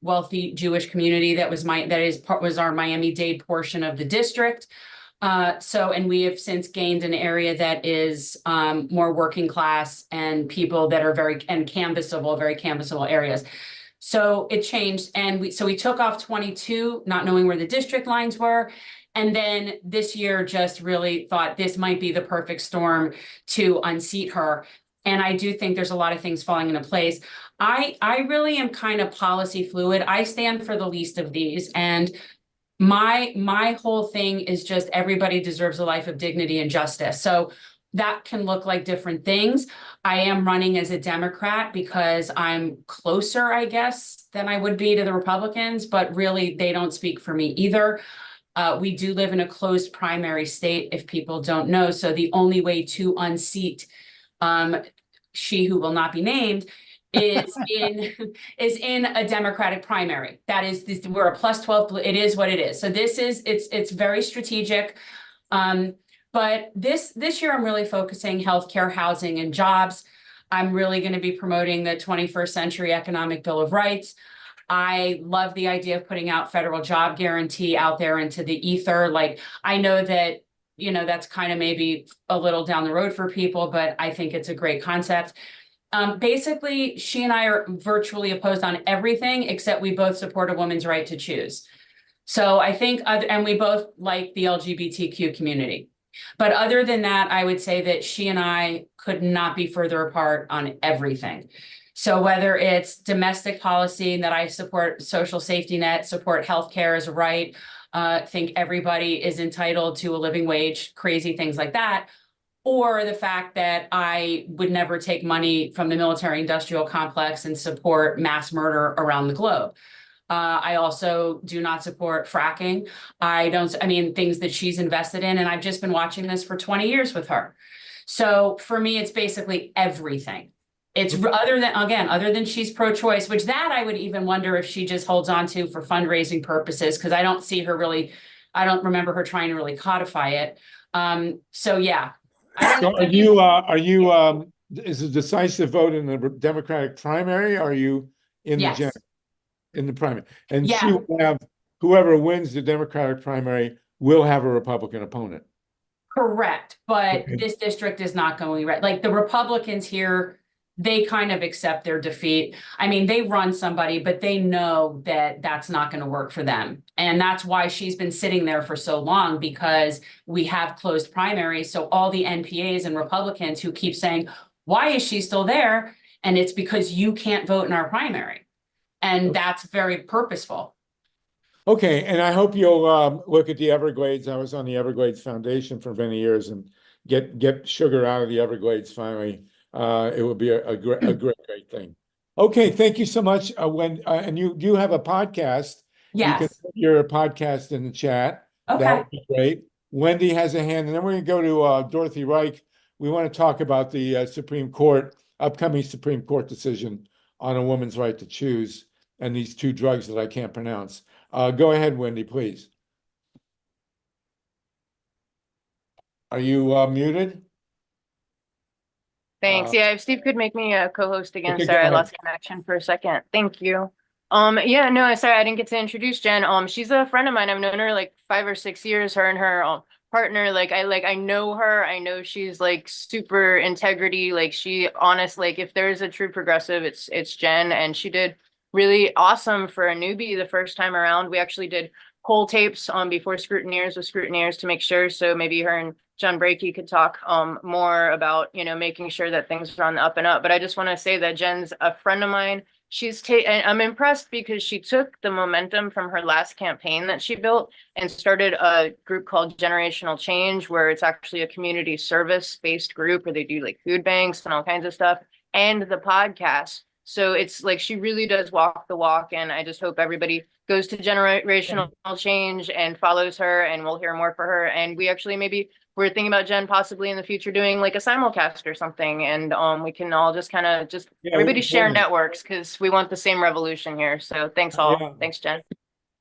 wealthy Jewish community that was our Miami-Dade portion of the district. And we have since gained an area that is more working class and people that are very canvassable areas. So it changed, and we took off 22, not knowing where the district lines were. And then this year just really thought this might be the perfect storm to unseat her. And I do think there's a lot of things falling into place. I really am kind of policy fluid. I stand for the least of these. And my whole thing is just everybody deserves a life of dignity and justice. So that can look like different things. I am running as a Democrat because I'm closer, I guess, than I would be to the Republicans, but really they don't speak for me either. We do live in a closed primary state, if people don't know. So the only way to unseat she who will not be named is in a Democratic primary. That is, we're a +12. It is what it is. So it's very strategic. But this year, I'm really focusing healthcare, housing, and jobs. I'm really going to be promoting the 21st Century Economic Bill of Rights. I love the idea of putting out federal job guarantee out there into the ether. I know that, that's kind of maybe a little down the road for people, but I think it's a great concept. Basically, she and I are virtually opposed on everything, except we both support a woman's right to choose. So I think, and we both like the LGBTQ community. But other than that, I would say that she and I could not be further apart on everything. So whether it's domestic policy, that I support social safety net, support healthcare as a right, think everybody is entitled to a living wage, crazy things like that, or the fact that I would never take money from the military industrial complex and support mass murder around the globe. I also do not support fracking. Things that she's invested in, and I've just been watching this for 20 years with her. So for me, it's basically everything. It's other than she's pro-choice, which that I would even wonder if she just holds on to for fundraising purposes, because I don't see her really, I don't remember her trying to really codify it. So yeah. Is a decisive vote in the Democratic primary? Are you in Yes. in the primary? And Yeah. she will have, whoever wins the Democratic primary will have a Republican opponent. Correct. But this district is not going right. The Republicans here, they kind of accept their defeat. I mean, they run somebody, but they know that that's not going to work for them. And that's why she's been sitting there for so long, because we have closed primaries. So all the NPAs and Republicans who keep saying, why is she still there? And it's because you can't vote in our primary. And that's very purposeful. Okay, and I hope you'll look at the Everglades. I was on the Everglades Foundation for many years and get sugar out of the Everglades finally. It would be a great thing. Okay, thank you so much. And you do have a podcast. You can Yes. put your podcast in the chat. That Okay. would be great. Wendy has a hand, and then we're going to go to Dorothy Reich. We want to talk about the upcoming Supreme Court decision on a woman's right to choose and these two drugs that I can't pronounce. Go ahead, Wendy, please. Are you muted? Thanks. Yeah, if Steve could make me a co-host again. Okay, Sorry, go I ahead. lost connection for a second. Thank you. Yeah, no, sorry, I didn't get to introduce Jen. She's a friend of mine. I've known her like 5 or 6 years. Her and her partner, I know her. I know she's like super integrity. Like she honest, like if there's a true progressive, it's Jen, and she did really awesome for a newbie the first time around. We actually did poll tapes before scrutineers with scrutineers to make sure. So maybe her and John Brakey could talk more about, making sure that things are on the up and up. But I just want to say that Jen's a friend of mine. And I'm impressed because she took the momentum from her last campaign that she built and started a group called Generational Change, where it's actually a community service based group where they do like food banks and all kinds of stuff, and the podcast. So it's like she really does walk the walk, and I just hope everybody goes to Generational Change and follows her, and we'll hear more for her. And we actually we're thinking about Jen possibly in the future doing like a simulcast or something, and we can all just kind of everybody share networks, because we want the same revolution here. So thanks all. Yeah. Thanks, Jen.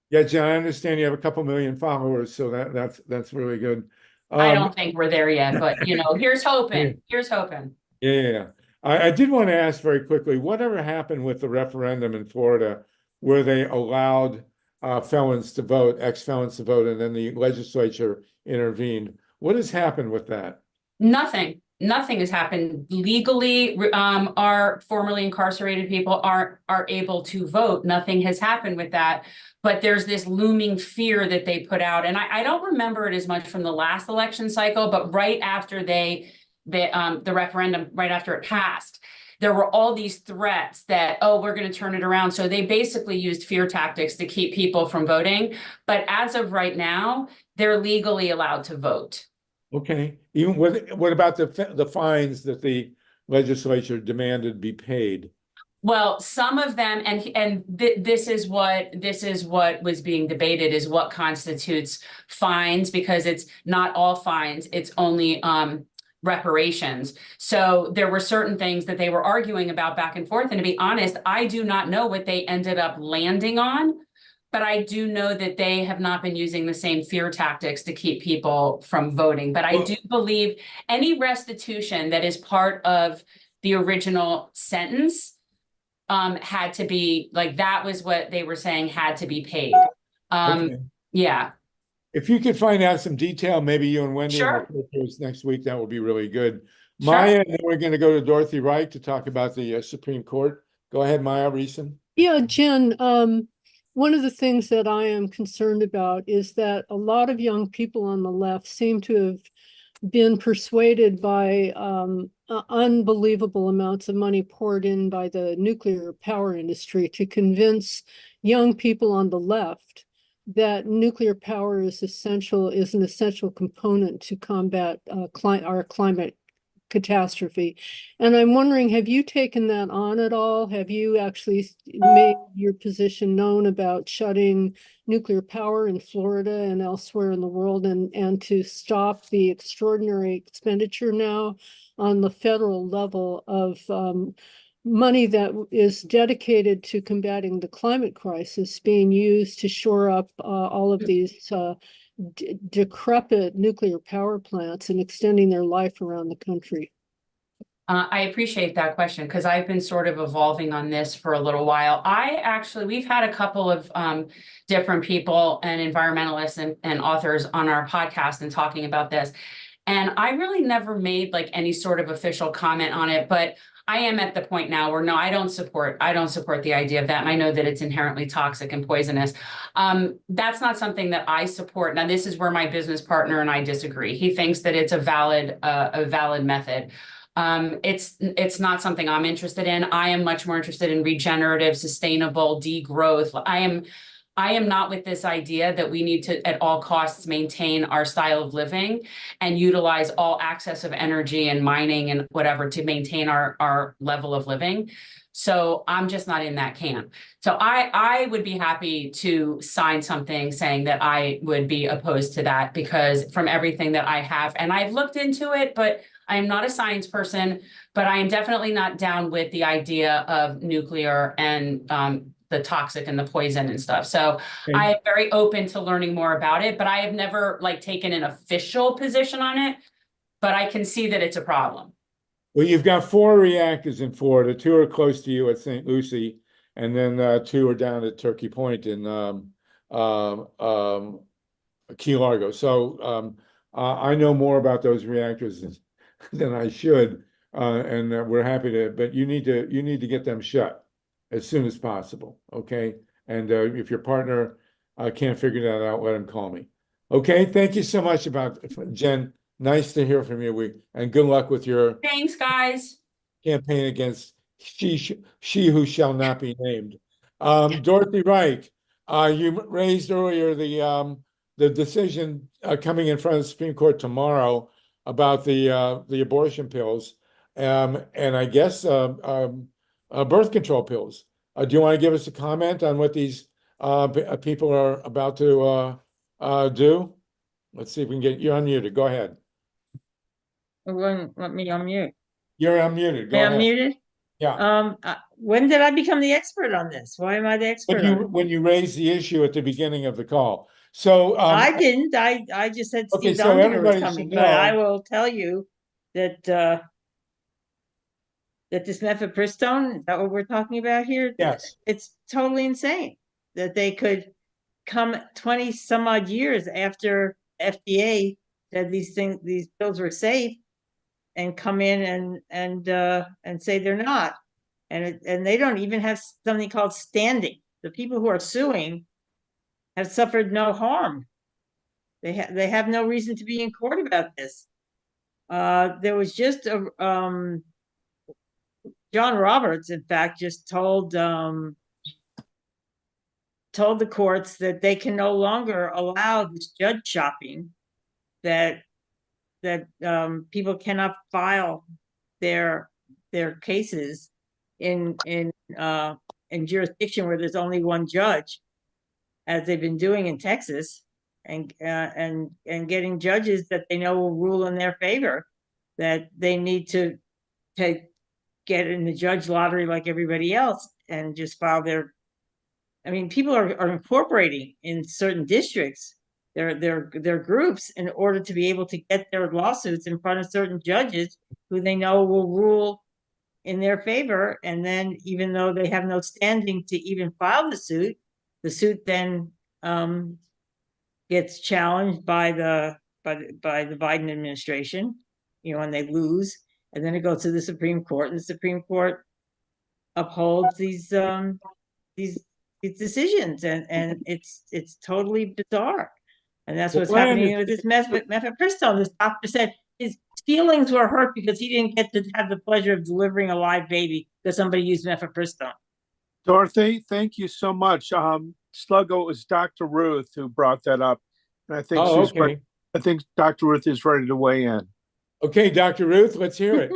Yeah, Jen, I understand you have a couple million followers, so that's really good. I don't think we're there yet, but here's hoping. Here's hoping. Yeah. I did want to ask very quickly, whatever happened with the referendum in Florida where they allowed ex-felons to vote, and then the legislature intervened? What has happened with that? Nothing has happened legally. Our formerly incarcerated people are able to vote. Nothing has happened with that. But there's this looming fear that they put out. And I don't remember it as much from the last election cycle, but right after the referendum, right after it passed, there were all these threats that, oh, we're going to turn it around. So they basically used fear tactics to keep people from voting. But as of right now, they're legally allowed to vote. Okay. Even what about the fines that the legislature demanded be paid? Well, some of them, this is what was being debated, is what constitutes fines, because it's not all fines, it's only reparations. So there were certain things that they were arguing about back and forth. And to be honest, I do not know what they ended up landing on. But I do know that they have not been using the same fear tactics to keep people from voting. But I do believe any restitution that is part of the original sentence had to be, like, that was what they were saying had to be paid. Okay. Yeah. If you could find out some detail, maybe you and Wendy Sure. next week, that would be really good. Sure. Maya, and then we're going to go to Dorothy Reich to talk about the Supreme Court. Go ahead, Maya Reson. Yeah, Jen, one of the things that I am concerned about is that a lot of young people on the left seem to have been persuaded by unbelievable amounts of money poured in by the nuclear power industry to convince young people on the left that nuclear power is an essential component to combat our climate catastrophe. And I'm wondering, have you taken that on at all? Have you actually made your position known about shutting nuclear power in Florida and elsewhere in the world, and to stop the extraordinary expenditure now on the federal level of money that is dedicated to combating the climate crisis being used to shore up all of these decrepit nuclear power plants and extending their life around the country? I appreciate that question, because I've been sort of evolving on this for a little while. We've had a couple of different people and environmentalists and authors on our podcast and talking about this. And I really never made like any sort of official comment on it, but I am at the point now where no, I don't support the idea of that. And I know that it's inherently toxic and poisonous. That's not something that I support. Now, this is where my business partner and I disagree. He thinks that it's a valid method. It's not something I'm interested in. I am much more interested in regenerative, sustainable degrowth. I am not with this idea that we need to, at all costs, maintain our style of living and utilize all access of energy and mining and whatever to maintain our level of living. So I'm just not in that camp. So I would be happy to sign something saying that I would be opposed to that, because from everything that I have, and I've looked into it, but I am not a science person, but I am definitely not down with the idea of nuclear and the toxic and the poison and stuff. So Okay. I am very open to learning more about it, but I have never like taken an official position on it, but I can see that it's a problem. Well, you've got 4 reactors in Florida. 2 are close to you at St. Lucie, and then 2 are down at Turkey Point in Key Largo. So I know more about those reactors than I should, and we're happy to. But you need to get them shut as soon as possible, okay? And if your partner can't figure that out, let him call me. Okay, thank you so much Jen. Nice to hear from you. And good luck with your Thanks, guys. campaign against she who shall not be named. Dorothy Reich, you raised earlier the decision coming in front of the Supreme Court tomorrow about the abortion pills, and I guess birth control pills. Do you want to give us a comment on what these people are about to do? Let's see if we can get you unmuted. Go ahead. Let me unmute. You're unmuted. Go Am I ahead. unmuted? Yeah. When did I become the expert on this? Why am I the expert on it? When you raised the issue at the beginning of the call. So I didn't. I just said Okay, Steve so Donziger everybody was coming, should but I know- will tell you that that this mifepristone, is that what we're talking about here? Yes. It's totally insane that they could come 20 some odd years after FDA said these pills were safe, and come in and say they're not, and they don't even have something called standing. The people who are suing have suffered no harm. They have no reason to be in court about this. There was just a John Roberts, in fact, just told the courts that they can no longer allow this judge shopping, that people cannot file their cases in jurisdiction where there's only one judge, as they've been doing in Texas, and getting judges that they know will rule in their favor, that they need to get in the judge lottery like everybody else and just file their. I mean, people are incorporating in certain districts their groups in order to be able to get their lawsuits in front of certain judges who they know will rule in their favor. And then, even though they have no standing to even file the suit then gets challenged by the Biden administration, and they lose, and then it goes to the Supreme Court, and the Supreme Court upholds these decisions, and it's totally bizarre. And that's what's happening with this mifepristone. This doctor said his feelings were hurt because he didn't get to have the pleasure of delivering a live baby because somebody used mifepristone. Dorothy, thank you so much. Sluggo, it was Dr. Ruth who brought that up, and I think I think Dr. Ruth is ready to weigh in. Okay, Dr. Ruth, let's hear it.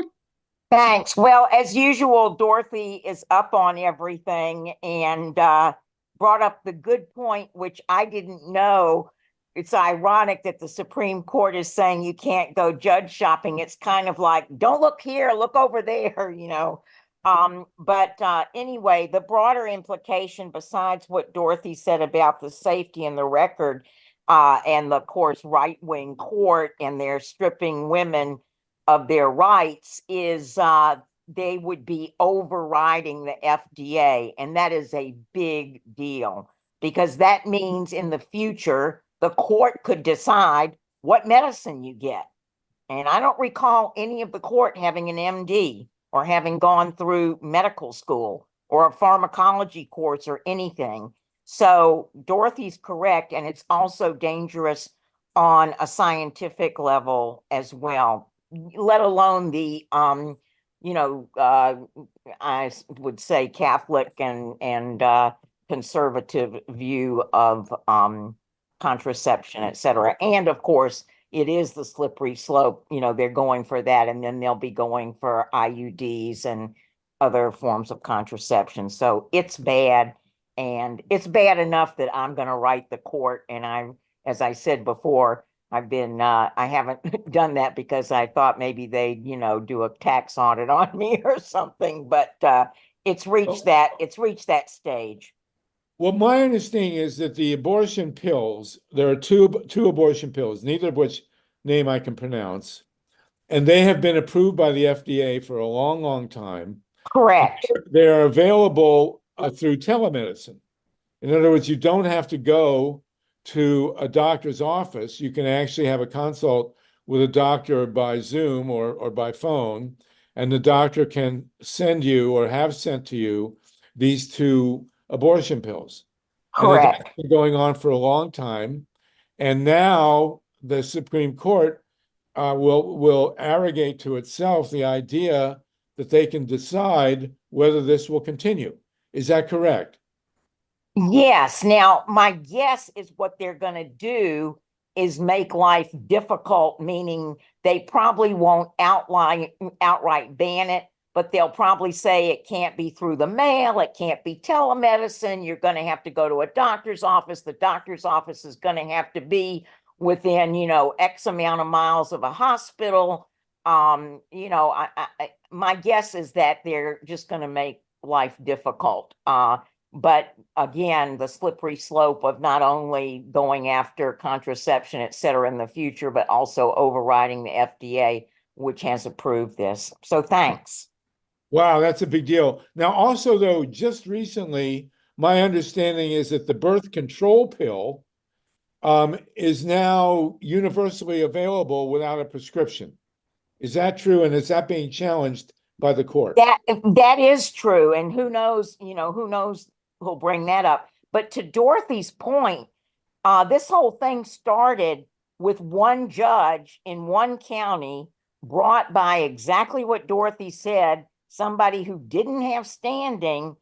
Thanks. Well, as usual, Dorothy is up on everything and brought up the good point, which I didn't know. It's ironic that the Supreme Court is saying you can't go judge shopping. It's kind of like, don't look here, look over there, But anyway, the broader implication, besides what Dorothy said about the safety and the record, and the, of course, right-wing court and their stripping women of their rights, is they would be overriding the FDA. And that is a big deal, because that means in the future, the court could decide what medicine you get. And I don't recall any of the court having an MD. or having gone through medical school or a pharmacology course or anything. So Dorothy's correct, and it's also dangerous on a scientific level as well, let alone the I would say Catholic and conservative view of contraception, et cetera. And of course, it is the slippery slope. They're going for that, and then they'll be going for IUDs and other forms of contraception. So it's bad, and it's bad enough that I'm going to write the court. And as I said before, I haven't done that because I thought maybe they'd, do a tax audit on me or something, but it's reached that stage. Well, my understanding is that the abortion pills, there are two abortion pills, neither of which name I can pronounce, and they have been approved by the FDA for a long, long time. Correct. They are available through telemedicine. In other words, you don't have to go to a doctor's office. You can actually have a consult with a doctor by Zoom or by phone, and the doctor can send you or have sent to you these two abortion pills. Correct. And that's been going on for a long time. And now the Supreme Court will arrogate to itself the idea that they can decide whether this will continue. Is that correct? Yes. Now, my guess is what they're going to do is make life difficult, meaning they probably won't outright ban it, but they'll probably say it can't be through the mail, it can't be telemedicine, you're going to have to go to a doctor's office, the doctor's office is going to have to be within, X amount of miles of a hospital. My guess is that they're just going to make life difficult. But again, the slippery slope of not only going after contraception, et cetera, in the future, but also overriding the FDA, which has approved this. So thanks. Wow, that's a big deal. Now, also, though, just recently, my understanding is that the birth control pill is now universally available without a prescription. Is that true? And is that being challenged by the court? That is true. And who knows who'll bring that up. But to Dorothy's point, this whole thing started with one judge in one county brought by exactly what Dorothy said, somebody who didn't have standing,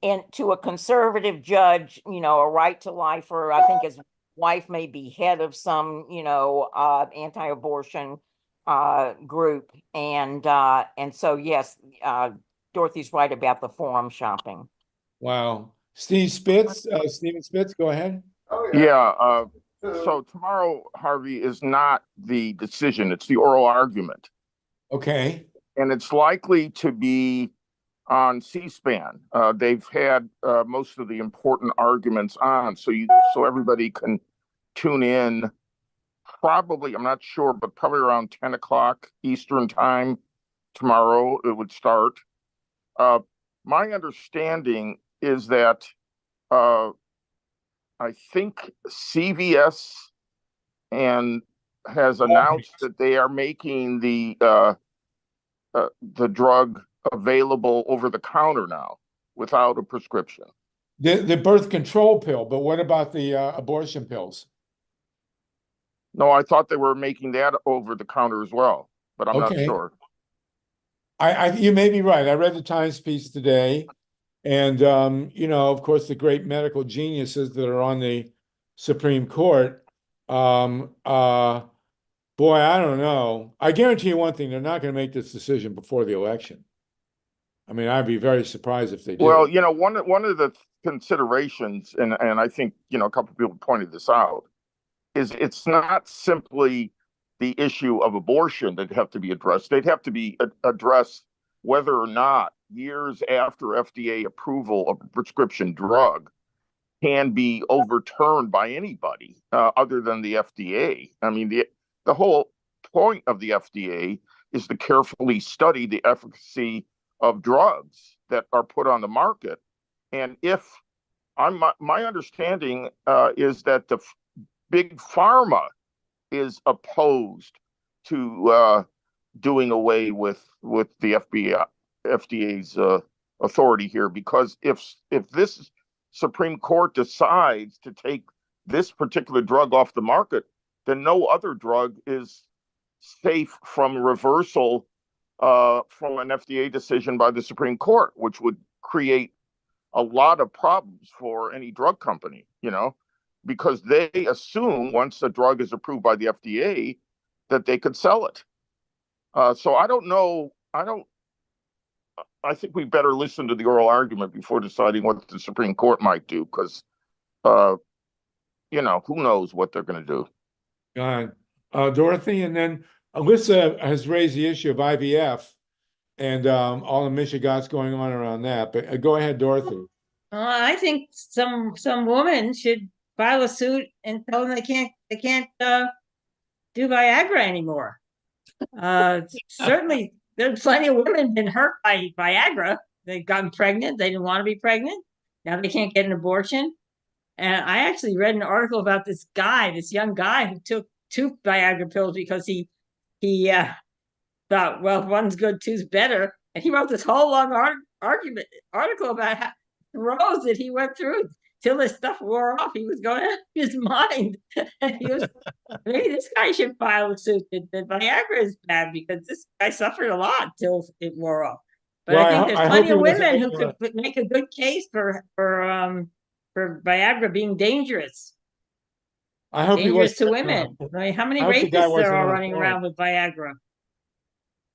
into a conservative judge, a right to life, or I think his wife may be head of some, anti-abortion group. And so, yes, Dorothy's right about the forum shopping. Wow. Steve Spitz, Stephen Spitz, go ahead. Yeah. So tomorrow, Harvey, is not the decision. It's the oral argument. Okay. And it's likely to be on C-SPAN. They've had most of the important arguments on, so everybody can tune in. Probably, I'm not sure, but probably around 10 o'clock Eastern time tomorrow it would start. My understanding is that I think CVS has announced that they are making the drug available over the counter now without a prescription. The birth control pill, but what about the abortion pills? No, I thought they were making that over the counter as well, but I'm not sure. You may be right. I read the Times piece today, and of course, the great medical geniuses that are on the Supreme Court. Boy, I don't know. I guarantee you one thing: they're not going to make this decision before the election. I mean, I'd be very surprised if they do. Well, one of the considerations, and I think a couple of people pointed this out, is it's not simply the issue of abortion that have to be addressed. They'd have to be addressed whether or not years after FDA approval of a prescription drug can be overturned by anybody other than the FDA. I mean, the whole point of the FDA is to carefully study the efficacy of drugs that are put on the market. And my understanding is that the big pharma is opposed to doing away with the FDA's authority here, because if this Supreme Court decides to take this particular drug off the market, then no other drug is safe from reversal from an FDA decision by the Supreme Court, which would create a lot of problems for any drug company, because they assume once a drug is approved by the FDA that they could sell it. So I don't know. I think we better listen to the oral argument before deciding what the Supreme Court might do, because, who knows what they're going to do. Dorothy, and then Alyssa has raised the issue of IVF and all the mishigas going on around that. But go ahead, Dorothy. I think some woman should file a suit and tell them they can't do Viagra anymore. Certainly, there's plenty of women been hurt by Viagra. They've gotten pregnant. They didn't want to be pregnant. Now they can't get an abortion. And I actually read an article about this young guy who took 2 Viagra pills because he thought, well, if one's good, two's better. And he wrote this whole long article about how rows that he went through till this stuff wore off. He was going out of his mind. And he was, maybe this guy should file a suit that Viagra is bad, because this guy suffered a lot till it wore off. But I think there's plenty of women who could make a good case for Viagra being dangerous. I hope dangerous to women. I mean, how many rapists there are running around with Viagra?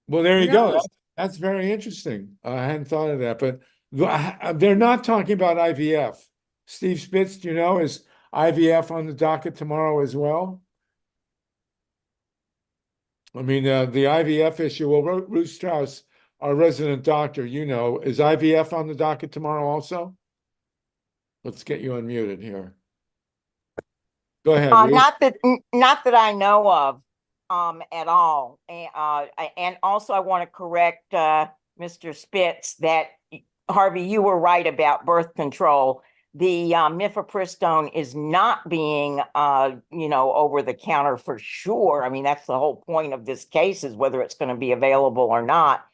Well, there you go. That's very interesting. I hadn't thought of that, but they're not talking about IVF. Steve Spitz, do you know, is IVF on the docket tomorrow as well? I mean, the IVF issue, well, Ruth Strauss, our resident doctor, is IVF on the docket tomorrow also? Let's get you unmuted here. Go ahead. Not that I know of at all. And also I want to correct Mr. Spitz that, Harvey, you were right about birth control. The mifepristone is not being, over the counter for sure. I mean, that's the whole point of this case, is whether it's going to be available or not,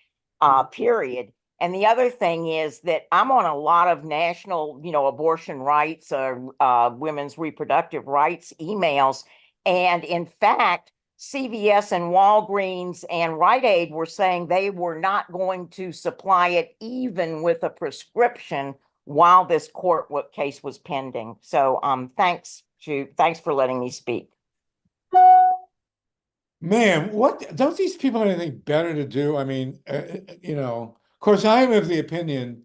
period. And the other thing is that I'm on a lot of national, abortion rights or women's reproductive rights emails. And in fact, CVS and Walgreens and Rite Aid were saying they were not going to supply it even with a prescription while this court case was pending. So thanks for letting me speak. Man, don't these people have anything better to do? I mean, of course, I am of the opinion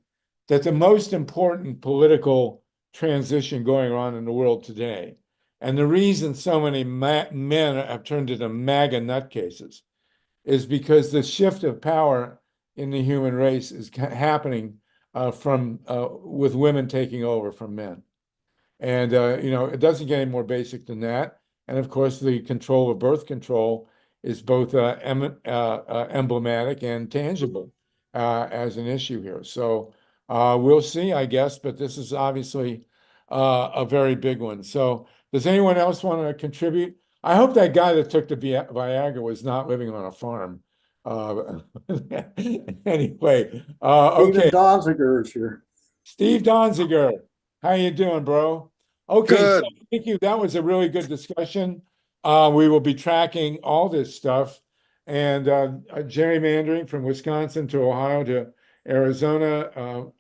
that the most important political transition going on in the world today, and the reason so many men have turned into MAGA nutcases, is because the shift of power in the human race is happening with women taking over from men. And, it doesn't get any more basic than that. And of course, the control of birth control is both emblematic and tangible as an issue here. So we'll see, I guess, but this is obviously a very big one. So does anyone else want to contribute? I hope that guy that took the Viagra was not living on a farm. Anyway, okay. Steve Donziger is here. Steve Donziger, how you doing, bro? Okay, Good. so thank you. That was a really good discussion. We will be tracking all this stuff, and gerrymandering from Wisconsin to Ohio to Arizona,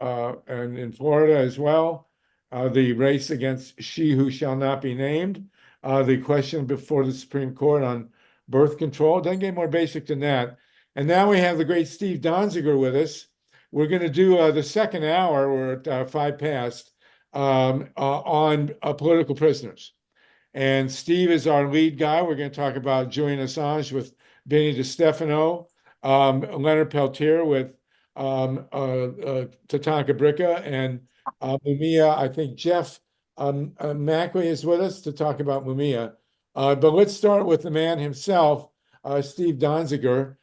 and in Florida as well. The race against she who shall not be named. The question before the Supreme Court on birth control. Doesn't get more basic than that. And now we have the great Steve Donziger with us. We're going to do the second hour, we're at 5 past, on political prisoners. And Steve is our lead guy. We're going to talk about Julian Assange with Benny DiStefano, Leonard Peltier with Tatanka Bricca, and Mumia. I think Jeff Mackley is with us to talk about Mumia. But let's start with the man himself, Steve Donziger.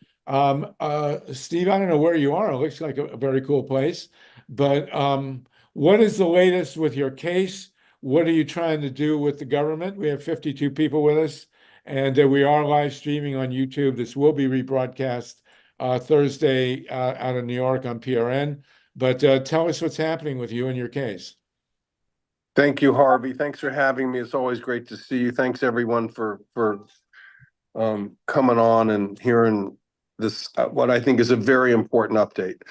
Steve, I don't know where you are. It looks like a very cool place. But what is the latest with your case? What are you trying to do with the government? We have 52 people with us, and we are live streaming on YouTube. This will be rebroadcast Thursday out of New York on PRN. But tell us what's happening with you and your case. Thank you, Harvey. Thanks for having me. It's always great to see you. Thanks everyone for coming on and hearing this, what I think is a very important update.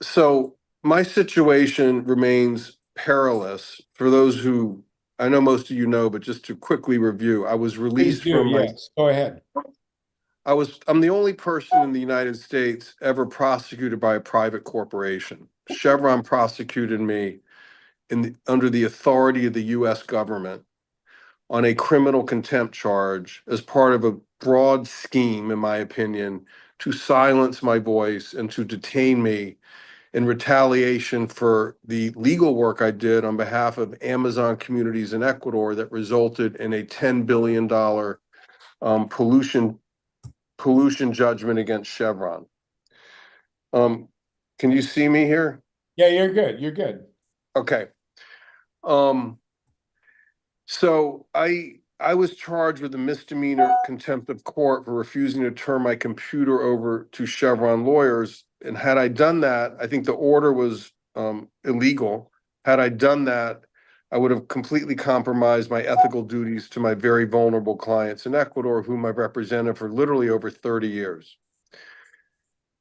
So my situation remains perilous. For those who, I know most of you know, but just to quickly review, I was released from my, yes, go ahead. I'm the only person in the United States ever prosecuted by a private corporation. Chevron prosecuted me under the authority of the US government on a criminal contempt charge as part of a broad scheme, in my opinion, to silence my voice and to detain me in retaliation for the legal work I did on behalf of Amazon communities in Ecuador that resulted in a $10 billion pollution judgment against Chevron. Can you see me here? Yeah, you're good. You're good. Okay. So I was charged with a misdemeanor contempt of court for refusing to turn my computer over to Chevron lawyers. And had I done that, I think the order was illegal. Had I done that, I would have completely compromised my ethical duties to my very vulnerable clients in Ecuador, whom I've represented for literally over 30 years.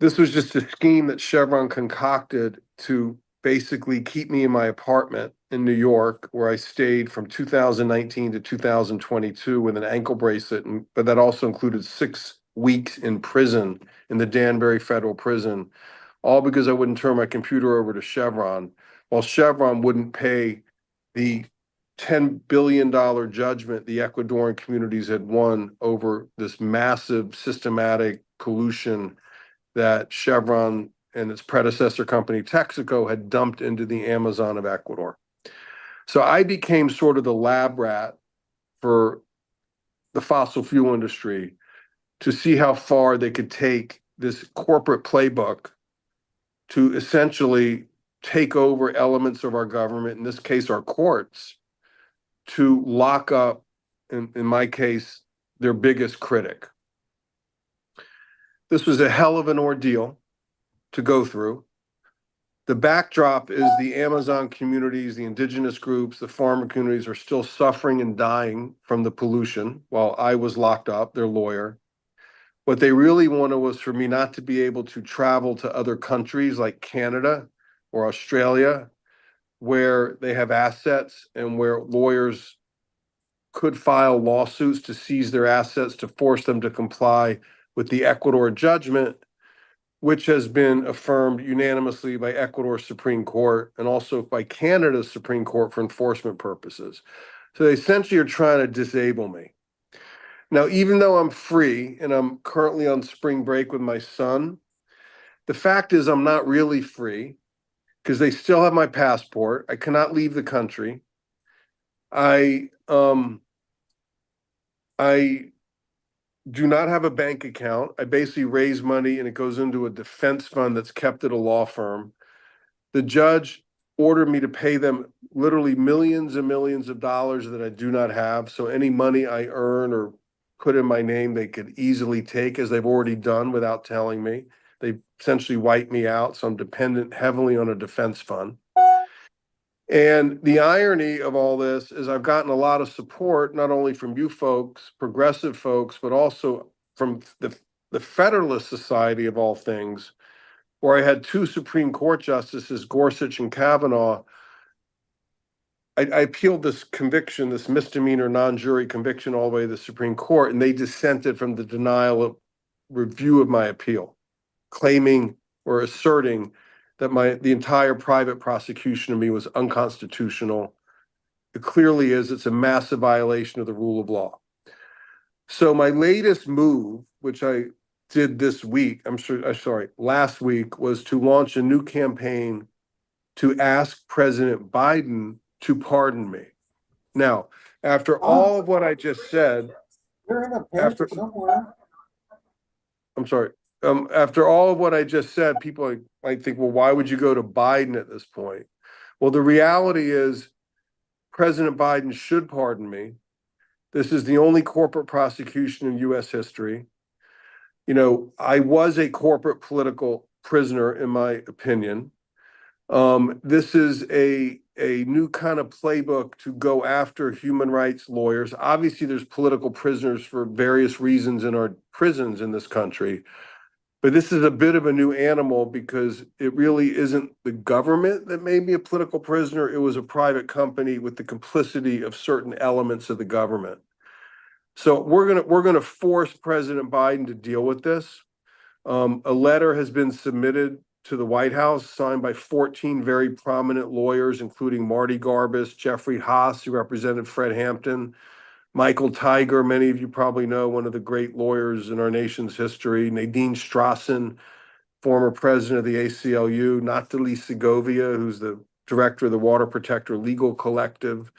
This was just a scheme that Chevron concocted to basically keep me in my apartment in New York, where I stayed from 2019 to 2022 with an ankle bracelet, but that also included 6 weeks in prison in the Danbury Federal Prison, all because I wouldn't turn my computer over to Chevron, while Chevron wouldn't pay the $10 billion judgment the Ecuadorian communities had won over this massive systematic pollution that Chevron and its predecessor company, Texaco, had dumped into the Amazon of Ecuador. So I became sort of the lab rat for the fossil fuel industry to see how far they could take this corporate playbook to essentially take over elements of our government, in this case, our courts, to lock up, in my case, their biggest critic. This was a hell of an ordeal to go through. The backdrop is the Amazon communities, the indigenous groups, the farmer communities are still suffering and dying from the pollution while I was locked up, their lawyer. What they really wanted was for me not to be able to travel to other countries like Canada or Australia, where they have assets and where lawyers could file lawsuits to seize their assets to force them to comply with the Ecuador judgment, which has been affirmed unanimously by Ecuador's Supreme Court and also by Canada's Supreme Court for enforcement purposes. So they essentially are trying to disable me. Now, even though I'm free and I'm currently on spring break with my son, the fact is I'm not really free because they still have my passport. I cannot leave the country. I do not have a bank account. I basically raise money and it goes into a defense fund that's kept at a law firm. The judge ordered me to pay them literally millions and millions of dollars that I do not have. So any money I earn or put in my name, they could easily take, as they've already done without telling me. They essentially wiped me out. So I'm dependent heavily on a defense fund. And the irony of all this is I've gotten a lot of support, not only from you folks, progressive folks, but also from the Federalist Society of all things, where I had 2 Supreme Court justices, Gorsuch and Kavanaugh. I appealed this conviction, this misdemeanor non-jury conviction, all the way to the Supreme Court, and they dissented from the denial of review of my appeal, claiming or asserting that the entire private prosecution of me was unconstitutional. It clearly is. It's a massive violation of the rule of law. So my latest move, which I did this week, last week, was to launch a new campaign to ask President Biden to pardon me. Now, after all of what I just said, after all of what I just said, people might think, well, why would you go to Biden at this point? Well, the reality is President Biden should pardon me. This is the only corporate prosecution in U.S. history. You know, I was a corporate political prisoner, in my opinion. This is a new kind of playbook to go after human rights lawyers. Obviously, there's political prisoners for various reasons in our prisons in this country. But this is a bit of a new animal because it really isn't the government that made me a political prisoner. It was a private company with the complicity of certain elements of the government. So we're gonna force President Biden to deal with this. A letter has been submitted to the White House, signed by 14 very prominent lawyers, including Marty Garbus, Jeffrey Haas, who represented Fred Hampton, Michael Tiger, many of you probably know, one of the great lawyers in our nation's history, Nadine Strossen, former president of the ACLU, Nathalie Segovia, who's the director of the Water Protector Legal Collective,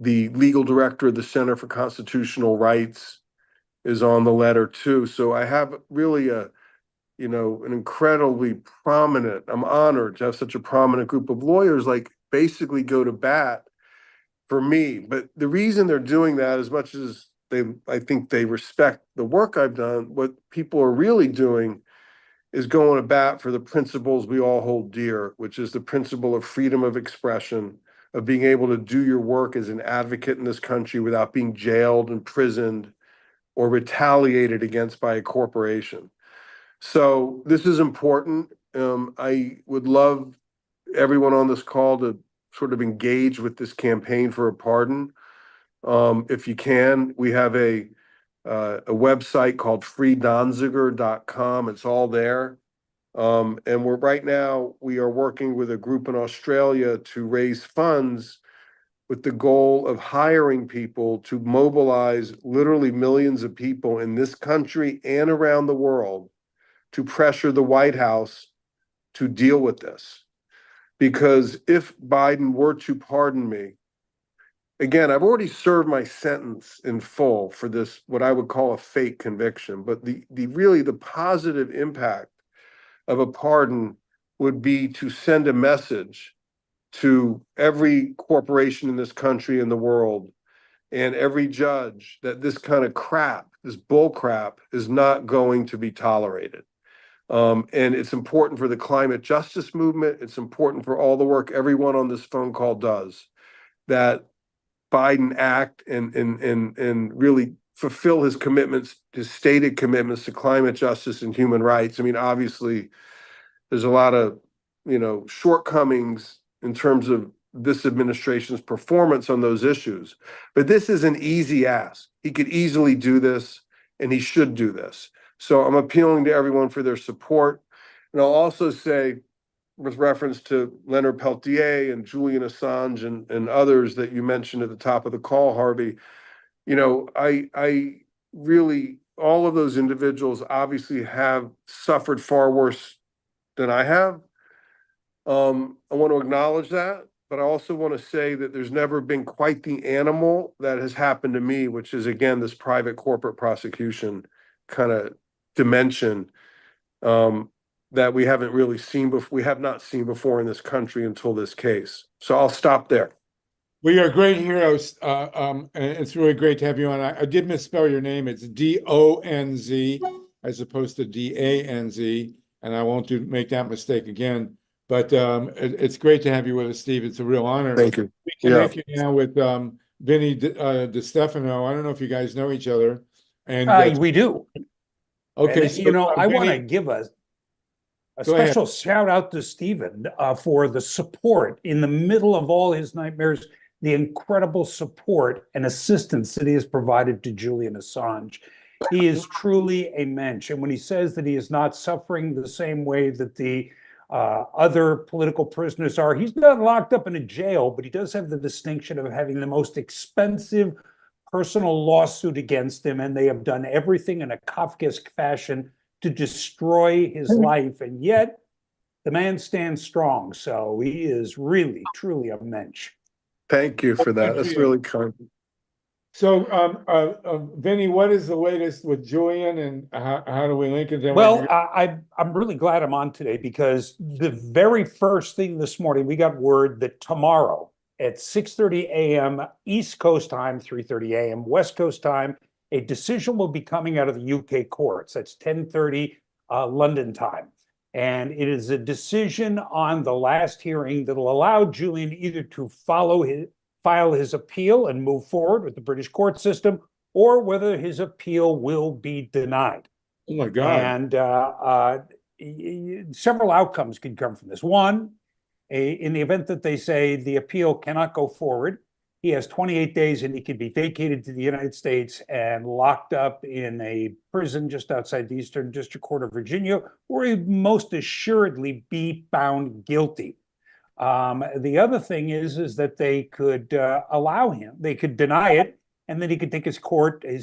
the legal director of the Center for Constitutional Rights is on the letter too. So I have really an incredibly prominent, I'm honored to have such a prominent group of lawyers, like basically go to bat for me. But the reason they're doing that, as much as I think they respect the work I've done, what people are really doing is going to bat for the principles we all hold dear, which is the principle of freedom of expression, of being able to do your work as an advocate in this country without being jailed, imprisoned, or retaliated against by a corporation. So this is important. I would love everyone on this call to sort of engage with this campaign for a pardon. If you can, we have a website called freedonziger.com. It's all there. And right now we are working with a group in Australia to raise funds with the goal of hiring people to mobilize literally millions of people in this country and around the world to pressure the White House to deal with this. Because if Biden were to pardon me, again, I've already served my sentence in full for this, what I would call a fake conviction, but the positive impact of a pardon would be to send a message to every corporation in this country and the world and every judge that this kind of crap, this bull crap, is not going to be tolerated. And it's important for the climate justice movement. It's important for all the work everyone on this phone call does, that Biden act and really fulfill his commitments, his stated commitments to climate justice and human rights. I mean, obviously, there's a lot of, shortcomings in terms of this administration's performance on those issues. But this is an easy ask. He could easily do this, and he should do this. So I'm appealing to everyone for their support. And I'll also say, with reference to Leonard Peltier and Julian Assange and others that you mentioned at the top of the call, Harvey, I really, all of those individuals obviously have suffered far worse than I have. I want to acknowledge that, but I also want to say that there's never been quite the animal that has happened to me, which is, again, this private corporate prosecution kind of dimension that we haven't really seen before. We have not seen before in this country until this case. So I'll stop there. Well, you're great heroes. And it's really great to have you on. I did misspell your name. It's D-O-N-Z as opposed to D-A-N-Z, and I won't make that mistake again. But it's great to have you with us, Steve. It's a real honor. Thank you. We connect you now with Vinny DiStefano. I don't know if you guys know each other. And we do. Okay, and, so I want to Vinny, give a go ahead. special shout out to Stephen for the support in the middle of all his nightmares, the incredible support and assistance that he has provided to Julian Assange. He is truly a mensch. And when he says that he is not suffering the same way that the other political prisoners are, he's not locked up in a jail, but he does have the distinction of having the most expensive personal lawsuit against him, and they have done everything in a Kafkaesque fashion to destroy his life, and yet the man stands strong. So he is really, truly a mensch. Thank you for that. That's really kind. So, Vinny, what is the latest with Julian, and how do we link it? Well, I'm really glad I'm on today, because the very first thing this morning, we got word that tomorrow at 6:30 a.m. East Coast time, 3:30 a.m. West Coast time, A decision will be coming out of the UK courts. That's 10:30 London time. And it is a decision on the last hearing that will allow Julian either to file his appeal and move forward with the British court system, or whether his appeal will be denied. Oh my God. And several outcomes could come from this. One, in the event that they say the appeal cannot go forward, he has 28 days and he can be vacated to the United States and locked up in a prison just outside the Eastern District Court of Virginia, where he'd most assuredly be found guilty. The other thing is that they could allow him, they could deny it, and then he could take his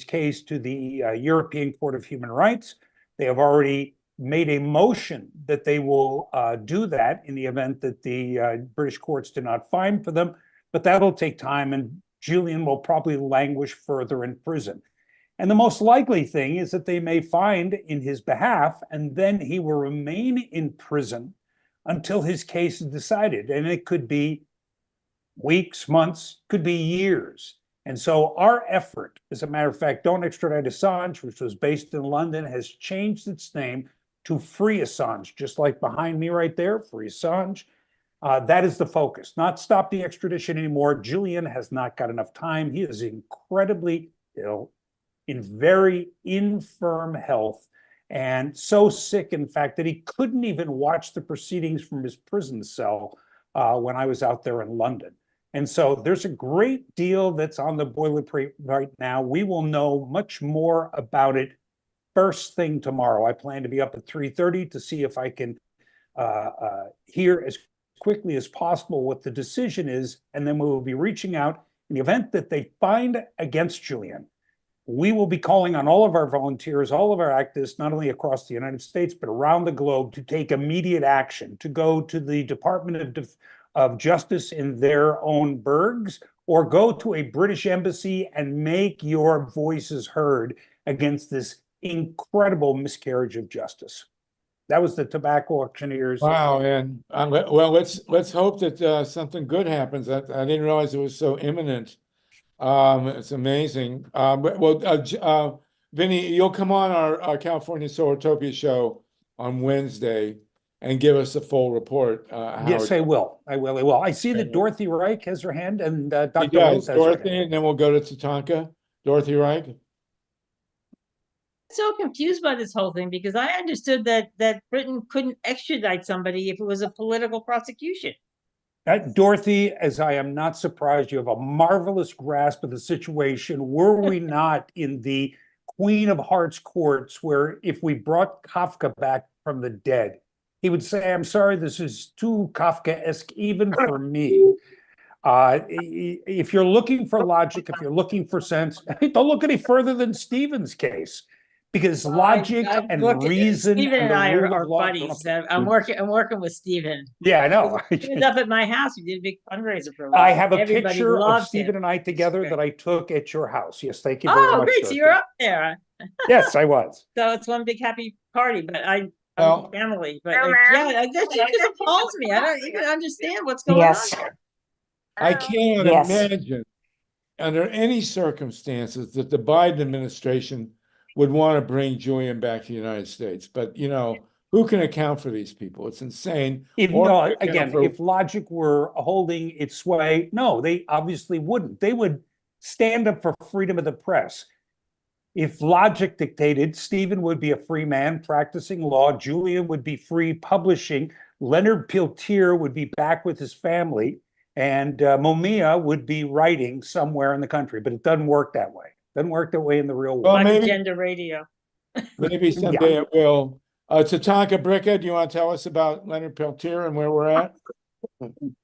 case to the European Court of Human Rights. They have already made a motion that they will do that in the event that the British courts do not fine for them. But that'll take time, and Julian will probably languish further in prison. And the most likely thing is that they may find in his behalf, and then he will remain in prison until his case is decided. And it could be weeks, months, could be years. And so our effort, as a matter of fact, Don't Extradite Assange, which was based in London, has changed its name to Free Assange, just like behind me right there, Free Assange. That is the focus, not stop the extradition anymore. Julian has not got enough time. He is incredibly ill, in very infirm health, and so sick, in fact, that he couldn't even watch the proceedings from his prison cell when I was out there in London. And so there's a great deal that's on the boilerplate right now. We will know much more about it first thing tomorrow. I plan to be up at 3:30 to see if I can hear as quickly as possible what the decision is, and then we will be reaching out in the event that they find against Julian. We will be calling on all of our volunteers, all of our activists, not only across the United States, but around the globe, to take immediate action, to go to the Department of Justice in their own burgs, or go to a British embassy and make your voices heard against this incredible miscarriage of justice. That was the tobacco auctioneers. Wow, and well, let's hope that something good happens. I didn't realize it was so imminent. It's amazing. Vinny, you'll come on our California Solartopia show on Wednesday and give us a full report. Yes, I will. I will. I see that Dorothy Reich has her hand, and Dr. Yes, Dorothy, and then we'll go to Tatanka. Dorothy Reich. So confused by this whole thing, because I understood that Britain couldn't extradite somebody if it was a political prosecution. Dorothy, as I am not surprised, you have a marvelous grasp of the situation. Were we not in the Queen of Hearts courts, where if we brought Kafka back from the dead, he would say, "I'm sorry, this is too Kafkaesque even for me." If you're looking for logic, if you're looking for sense, don't look any further than Stephen's case. Because logic and reason. Stephen and I are buddies. I'm working with Stephen. Yeah, I know. He was up at my house. We did a big fundraiser for him. I have a picture of Stephen and I together that I took at your house. Yes, thank you very much. Oh, great. So you're up there. Yes, I was. So it's one big happy party, but I'm family. But yeah, that just appalls me. I don't even understand what's going on. I can't imagine under any circumstances that the Biden administration would want to bring Julian back to the United States. But, you know, who can account for these people? It's insane. If logic were holding its sway, no, they obviously wouldn't. They would stand up for freedom of the press. If logic dictated, Stephen would be a free man practicing law. Julian would be free publishing. Leonard Peltier would be back with his family. And Mumia would be writing somewhere in the country. But it doesn't work that way. Doesn't work that way in the real world. Well, maybe Agenda radio. Maybe someday it will. Tatanka Bricka, do you want to tell us about Leonard Peltier and where we're at?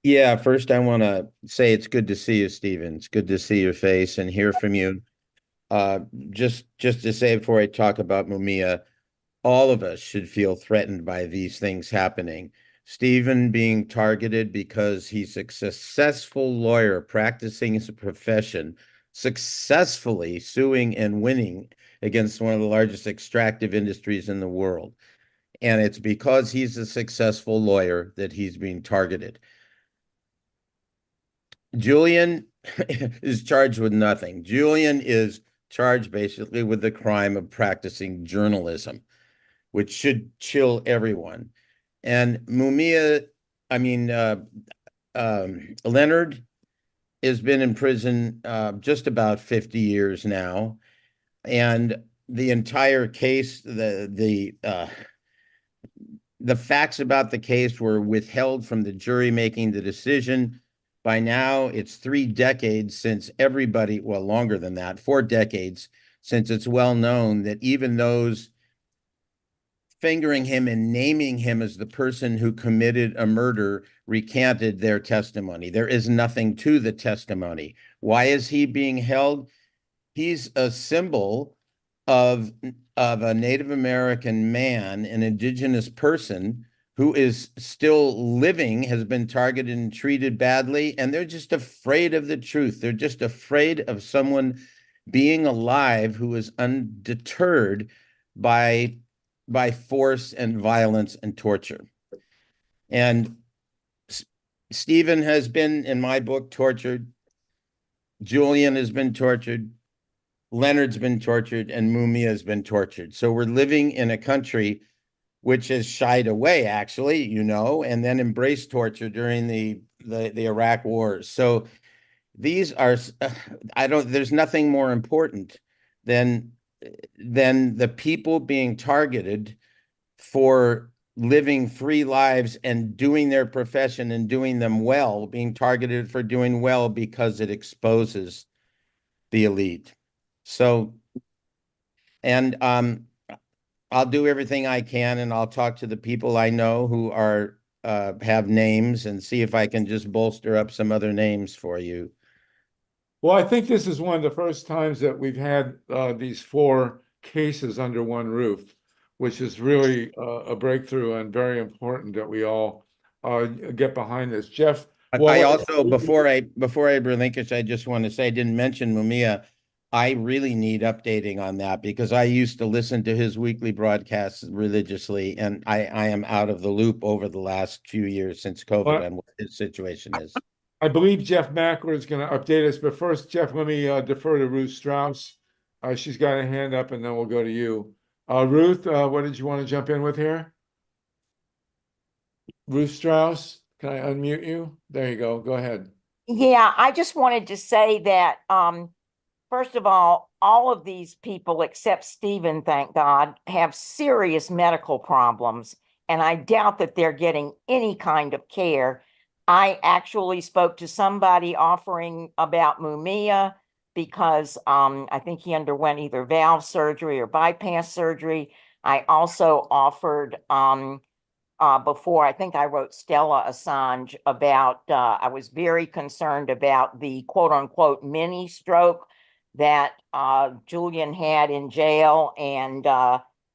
Yeah, first I want to say it's good to see you, Stephen. It's good to see your face and hear from you. Just to say before I talk about Mumia, all of us should feel threatened by these things happening. Stephen being targeted because he's a successful lawyer practicing his profession, successfully suing and winning against one of the largest extractive industries in the world. And it's because he's a successful lawyer that he's being targeted. Julian is charged with nothing. Julian is charged basically with the crime of practicing journalism, which should chill everyone. And Leonard has been in prison just about 50 years now. And the entire case, the facts about the case were withheld from the jury making the decision. By now, it's 3 decades since everybody, well, longer than that, 4 decades since it's well known that even those fingering him and naming him as the person who committed a murder recanted their testimony. There is nothing to the testimony. Why is he being held? He's a symbol of a Native American man, an indigenous person who is still living, has been targeted and treated badly, and they're just afraid of the truth. They're just afraid of someone being alive who is undeterred by force and violence and torture. And Stephen has been, in my book, tortured. Julian has been tortured. Leonard's been tortured, and Mumia has been tortured. So we're living in a country which has shied away, actually, and then embraced torture during the Iraq wars. So these are, there's nothing more important than the people being targeted for living free lives and doing their profession and doing them well, being targeted for doing well because it exposes the elite. So, and I'll do everything I can, and I'll talk to the people I know who are have names and see if I can just bolster up some other names for you. Well, I think this is one of the first times that we've had these 4 cases under one roof, which is really a breakthrough and very important that we all get behind this. Jeff, I also, before I relinquish, I just want to say, I didn't mention Mumia. I really need updating on that because I used to listen to his weekly broadcasts religiously, and I am out of the loop over the last few years since COVID and what his situation is. I believe Jeff Mackler is going to update us, but first, Jeff, let me defer to Ruth Strauss. She's got a hand up, and then we'll go to you. Ruth, what did you want to jump in with here? Ruth Strauss, can I unmute you? There you go. Go ahead. Yeah, I just wanted to say that, first of all of these people, except Stephen, thank God, have serious medical problems, and I doubt that they're getting any kind of care. I actually spoke to somebody offering about Mumia because I think he underwent either valve surgery or bypass surgery. I also offered before, I think I wrote Stella Assange about, I was very concerned about the quote unquote mini stroke that Julian had in jail. And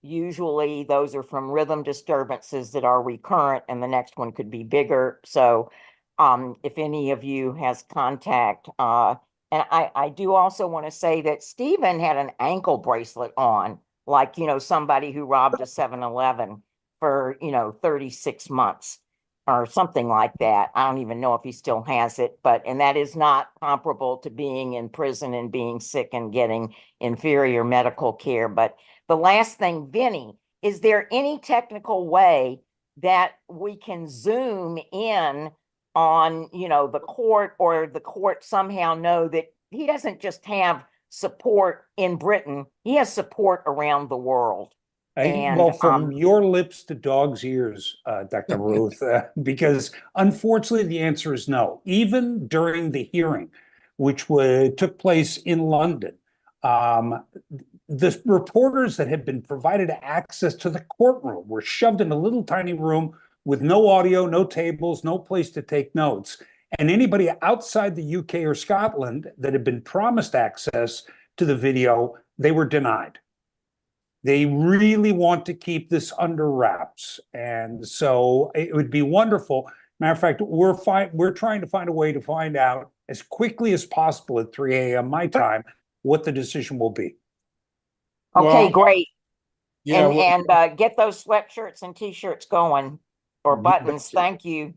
usually those are from rhythm disturbances that are recurrent, and the next one could be bigger. So if any of you has contact, and I do also want to say that Stephen had an ankle bracelet on, like, somebody who robbed a 7-Eleven for, 36 months or something like that. I don't even know if he still has it, and that is not comparable to being in prison and being sick and getting inferior medical care. But the last thing, Vinny, is there any technical way that we can zoom in on, the court, or the court somehow know that he doesn't just have support in Britain, he has support around the world? Well, from your lips to dog's ears, Dr. Ruth, because unfortunately the answer is no. Even during the hearing, which took place in London, the reporters that had been provided access to the courtroom were shoved in a little tiny room with no audio, no tables, no place to take notes. And anybody outside the UK or Scotland that had been promised access to the video, they were denied. They really want to keep this under wraps. And so it would be wonderful. Matter of fact, we're trying to find a way to find out as quickly as possible at 3 a.m. my time what the decision will be. Okay, great. Yeah, and get those sweatshirts and t-shirts going, or buttons. Thank you.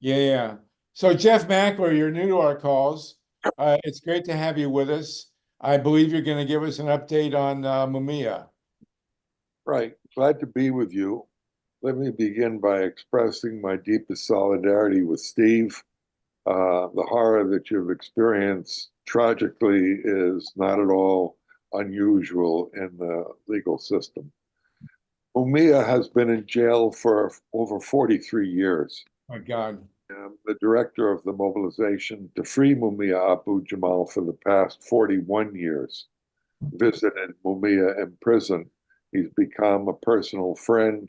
Yeah. So Jeff Mackler, you're new to our calls. It's great to have you with us. I believe you're going to give us an update on Mumia. Right. Glad to be with you. Let me begin by expressing my deepest solidarity with Steve. The horror that you've experienced tragically is not at all unusual in the legal system. Mumia has been in jail for over 43 years. My God. I'm the director of the mobilization to free Mumia Abu Jamal for the past 41 years. Visited Mumia in prison. He's become a personal friend,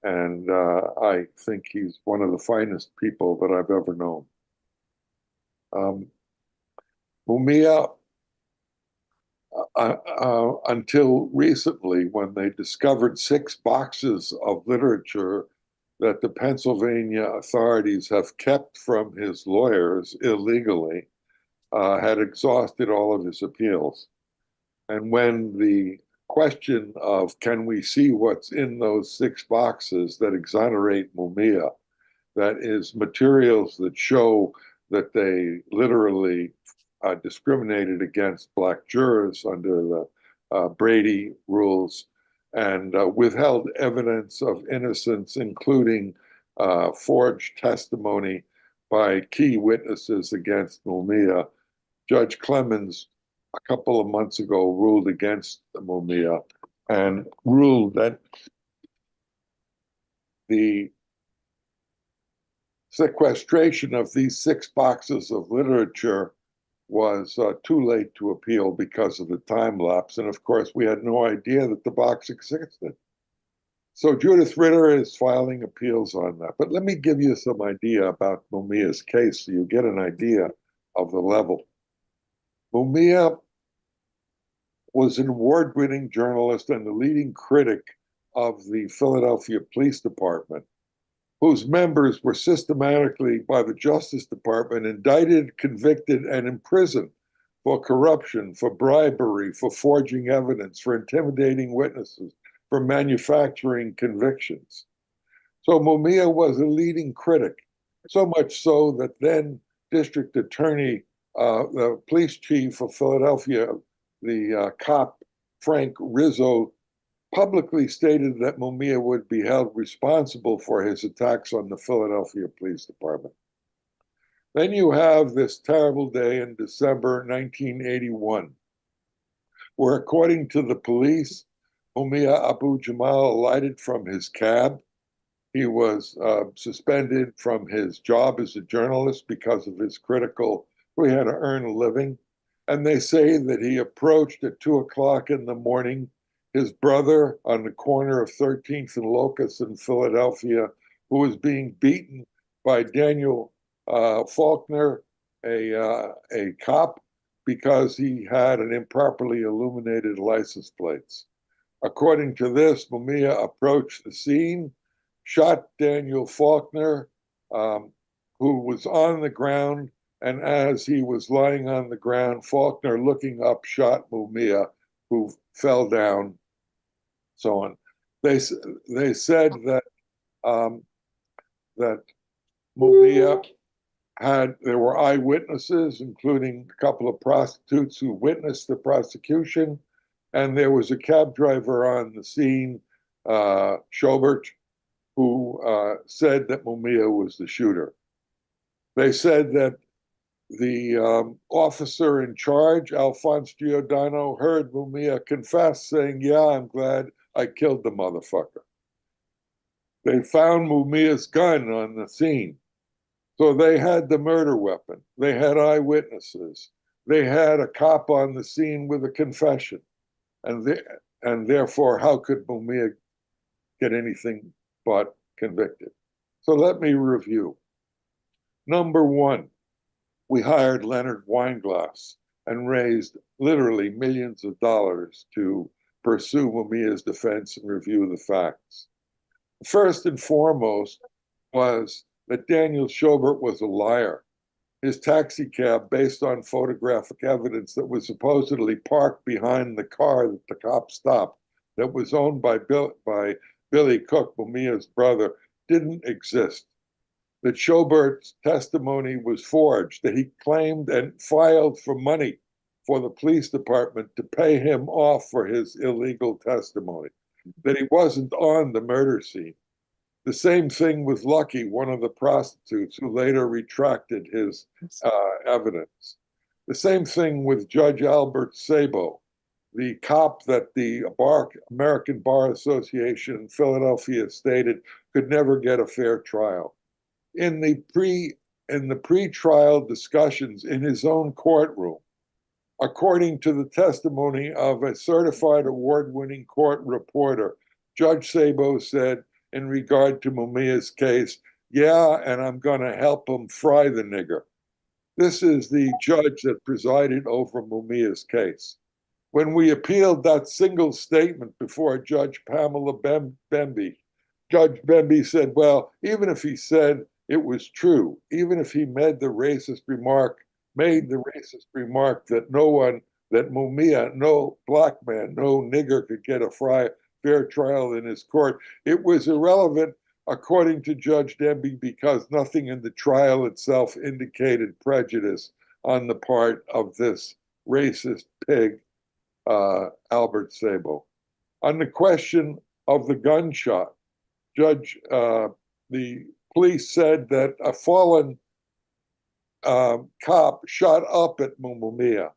and I think he's one of the finest people that I've ever known. Mumia, until recently, when they discovered 6 boxes of literature that the Pennsylvania authorities have kept from his lawyers illegally, had exhausted all of his appeals. And when the question of can we see what's in those 6 boxes that exonerate Mumia, that is materials that show that they literally discriminated against Black jurors under the Brady rules and withheld evidence of innocence, including forged testimony by key witnesses against Mumia. Judge Clemens, a couple of months ago, ruled against Mumia and ruled that the sequestration of these 6 boxes of literature was too late to appeal because of the time lapse. And of course, we had no idea that the box existed. So Judith Ritter is filing appeals on that. But let me give you some idea about Mumia's case so you get an idea of the level. Mumia was an award-winning journalist and the leading critic of the Philadelphia Police Department, whose members were systematically by the Justice Department indicted, convicted, and imprisoned for corruption, for bribery, for forging evidence, for intimidating witnesses, for manufacturing convictions. So Mumia was a leading critic, so much so that then District Attorney, the police chief of Philadelphia, the cop Frank Rizzo, publicly stated that Mumia would be held responsible for his attacks on the Philadelphia Police Department. Then you have this terrible day in December 1981, where according to the police, Mumia Abu Jamal alighted from his cab. He was suspended from his job as a journalist because of his critical, he had to earn a living. And they say that he approached at 2 o'clock in the morning his brother on the corner of 13th and Locust in Philadelphia, who was being beaten by Daniel Faulkner, a cop, because he had an improperly illuminated license plates. According to this, Mumia approached the scene, shot Daniel Faulkner, who was on the ground, and as he was lying on the ground, Faulkner, looking up, shot Mumia, who fell down, so on. They said that that Mumia there were eyewitnesses, including a couple of prostitutes who witnessed the prosecution, and there was a cab driver on the scene, Schobert, who said that Mumia was the shooter. They said that the officer in charge, Alphonse Giordano, heard Mumia confess, saying, "Yeah, I'm glad I killed the motherfucker." They found Mumia's gun on the scene. So they had the murder weapon. They had eyewitnesses. They had a cop on the scene with a confession. And therefore, how could Mumia get anything but convicted? So let me review. Number one, we hired Leonard Weinglass and raised literally millions of dollars to pursue Mumia's defense and review the facts. First and foremost was that Daniel Schobert was a liar. His taxi cab, based on photographic evidence that was supposedly parked behind the car that the cop stopped, that was owned by Billy Cook, Mumia's brother, didn't exist. That Schobert's testimony was forged, that he claimed and filed for money for the police department to pay him off for his illegal testimony, that he wasn't on the murder scene. The same thing with Lucky, one of the prostitutes who later retracted his evidence. The same thing with Judge Albert Sabo, the cop that the American Bar Association in Philadelphia stated could never get a fair trial. In the pre-trial discussions in his own courtroom, according to the testimony of a certified award-winning court reporter, Judge Sabo said in regard to Mumia's case, yeah, and I'm going to help him fry the nigger. This is the judge that presided over Mumia's case. When we appealed that single statement before Judge Pamela Bemby, Judge Bemby said, well, even if he said it was true, even if he made the racist remark that that Mumia, no black man, no nigger could get a fair trial in his court, it was irrelevant according to Judge Bemby because nothing in the trial itself indicated prejudice on the part of this racist pig, Albert Sabo. On the question of the gunshot, the police said that a fallen cop shot up at Mumia.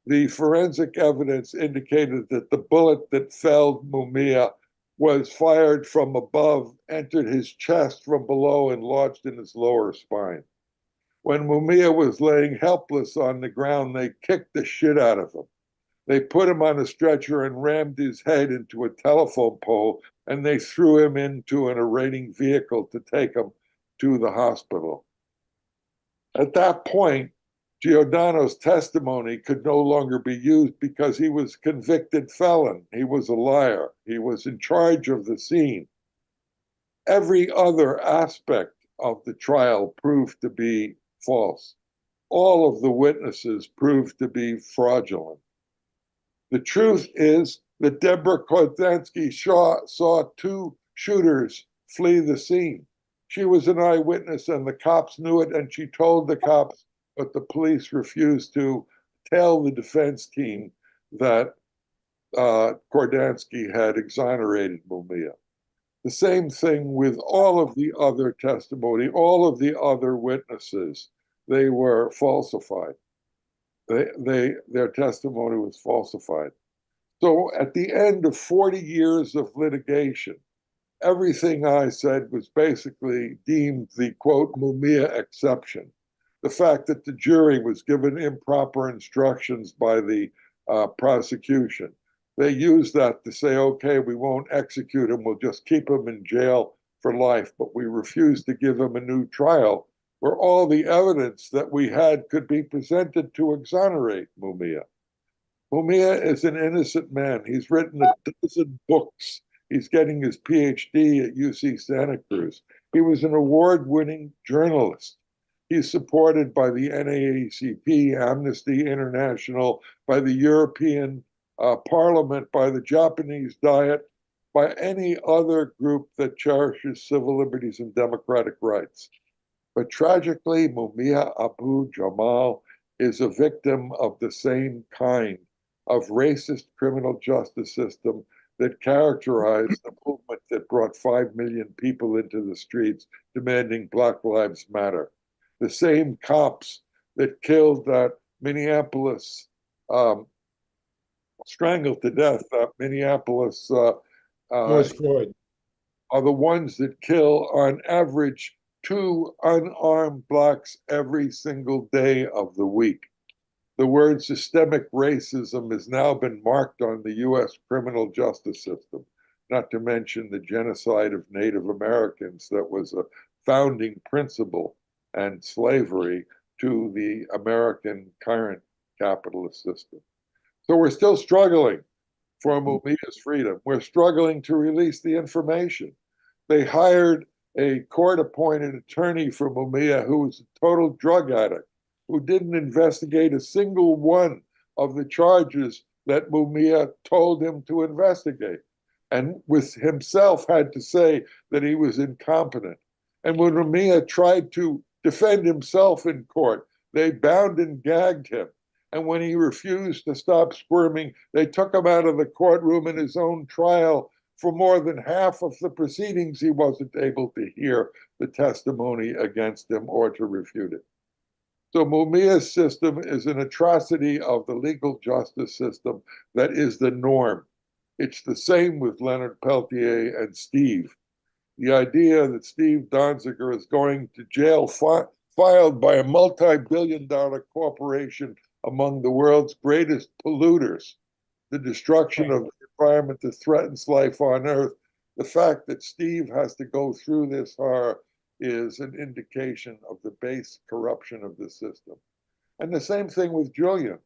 The forensic evidence indicated that the bullet that felled Mumia was fired from above, entered his chest from below, and lodged in his lower spine. When Mumia was laying helpless on the ground, they kicked the shit out of him. They put him on a stretcher and rammed his head into a telephone pole, and they threw him into an awaiting vehicle to take him to the hospital. At that point, Giordano's testimony could no longer be used because he was a convicted felon. He was a liar. He was in charge of the scene. Every other aspect of the trial proved to be false. All of the witnesses proved to be fraudulent. The truth is that Deborah Kordansky saw two shooters flee the scene. She was an eyewitness and the cops knew it, and she told the cops, but the police refused to tell the defense team that Kordansky had exonerated Mumia. The same thing with all of the other testimony, all of the other witnesses, they were falsified. Their testimony was falsified. So at the end of 40 years of litigation, everything I said was basically deemed the, quote, Mumia exception. The fact that the jury was given improper instructions by the prosecution. They used that to say, okay, we won't execute him, we'll just keep him in jail for life, but we refused to give him a new trial where all the evidence that we had could be presented to exonerate Mumia. Mumia is an innocent man. He's written a dozen books. He's getting his PhD at UC Santa Cruz. He was an award-winning journalist. He's supported by the NAACP, Amnesty International, by the European Parliament, by the Japanese Diet, by any other group that cherishes civil liberties and democratic rights. But tragically, Mumia Abu Jamal is a victim of the same kind of racist criminal justice system that characterized the movement that brought 5 million people into the streets demanding Black Lives Matter. The same cops that killed that Minneapolis, strangled to death, Minneapolis George Floyd, are the ones that kill on average 2 unarmed blacks every single day of the week. The word systemic racism has now been marked on the U.S. criminal justice system, not to mention the genocide of Native Americans that was a founding principle and slavery to the American current capitalist system. So we're still struggling for Mumia's freedom. We're struggling to release the information. They hired a court-appointed attorney for Mumia who was a total drug addict, who didn't investigate a single one of the charges that Mumia told him to investigate, and with himself had to say that he was incompetent. And when Mumia tried to defend himself in court, they bound and gagged him. And when he refused to stop squirming, they took him out of the courtroom in his own trial. For more than half of the proceedings, he wasn't able to hear the testimony against him or to refute it. So Mumia's system is an atrocity of the legal justice system that is the norm. It's the same with Leonard Peltier and Steve. The idea that Steve Donziger is going to jail filed by a multi-billion-dollar corporation among the world's greatest polluters, the destruction of the environment that threatens life on Earth, the fact that Steve has to go through this horror is an indication of the base corruption of the system. And the same thing with Julian.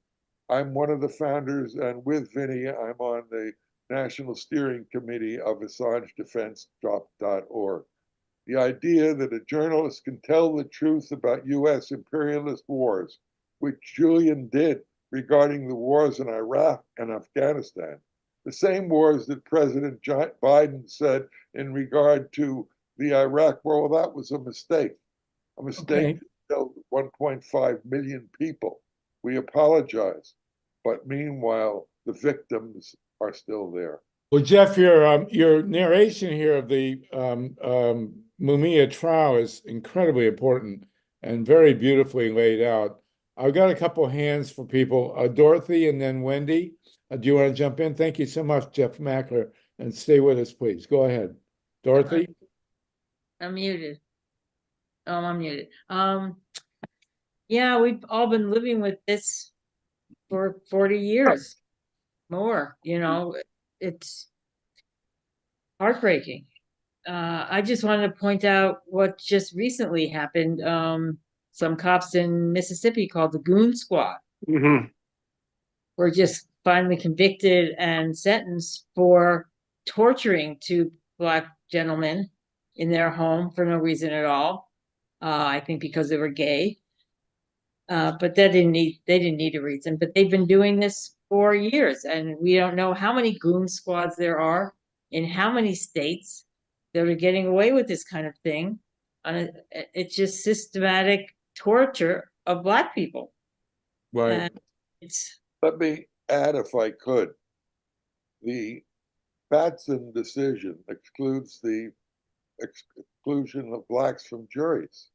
I'm one of the founders, and with Vinny, I'm on the National Steering Committee of AssangeDefense.org. The idea that a journalist can tell the truth about US imperialist wars, which Julian did regarding the wars in Iraq and Afghanistan, the same wars that President Biden said in regard to the Iraq war, well, that was a mistake that killed 1.5 million people. We apologize. But meanwhile, the victims are still there. Well, Jeff, your narration here of the Mumia trial is incredibly important and very beautifully laid out. I've got a couple of hands for people, Dorothy and then Wendy. Do you want to jump in? Thank you so much, Jeff Mackler, and stay with us, please. Go ahead. Dorothy? I'm muted. Oh, I'm muted. Yeah, we've all been living with this for 40 years more, you know, it's heartbreaking. I just wanted to point out what just recently happened. Some cops in Mississippi called the Goon Squad were just finally convicted and sentenced for torturing two Black gentlemen in their home for no reason at all. I think because they were gay. But they didn't need a reason. But they've been doing this for years, and we don't know how many goon squads there are in how many states that are getting away with this kind of thing. And it's just systematic torture of Black people. Right. Let me add, if I could, the Batson decision excludes the exclusion of Blacks from juries.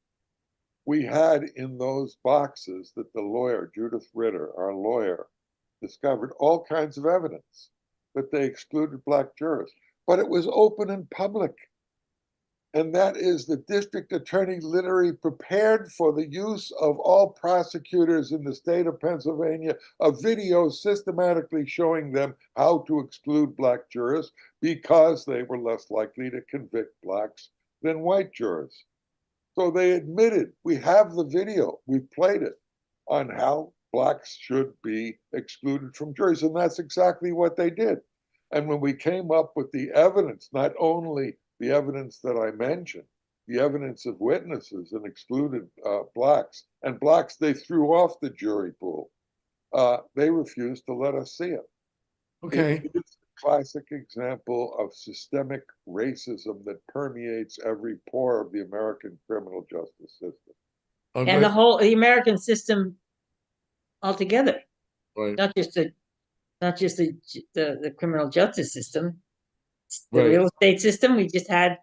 We had in those boxes that the lawyer, Judith Ritter, our lawyer, discovered all kinds of evidence that they excluded Black jurors, but it was open and public. And that is the district attorney literally prepared for the use of all prosecutors in the state of Pennsylvania a video systematically showing them how to exclude Black jurors because they were less likely to convict Blacks than white jurors. So they admitted, we have the video, we played it, on how Blacks should be excluded from juries. And that's exactly what they did. And when we came up with the evidence, not only the evidence that I mentioned, the evidence of witnesses and excluded Blacks, and Blacks they threw off the jury pool, they refused to let us see it. Okay. It's a classic example of systemic racism that permeates every pore of the American criminal justice system. Okay. And the American system altogether, Right. not just the criminal justice system, the Right. real estate system. We just had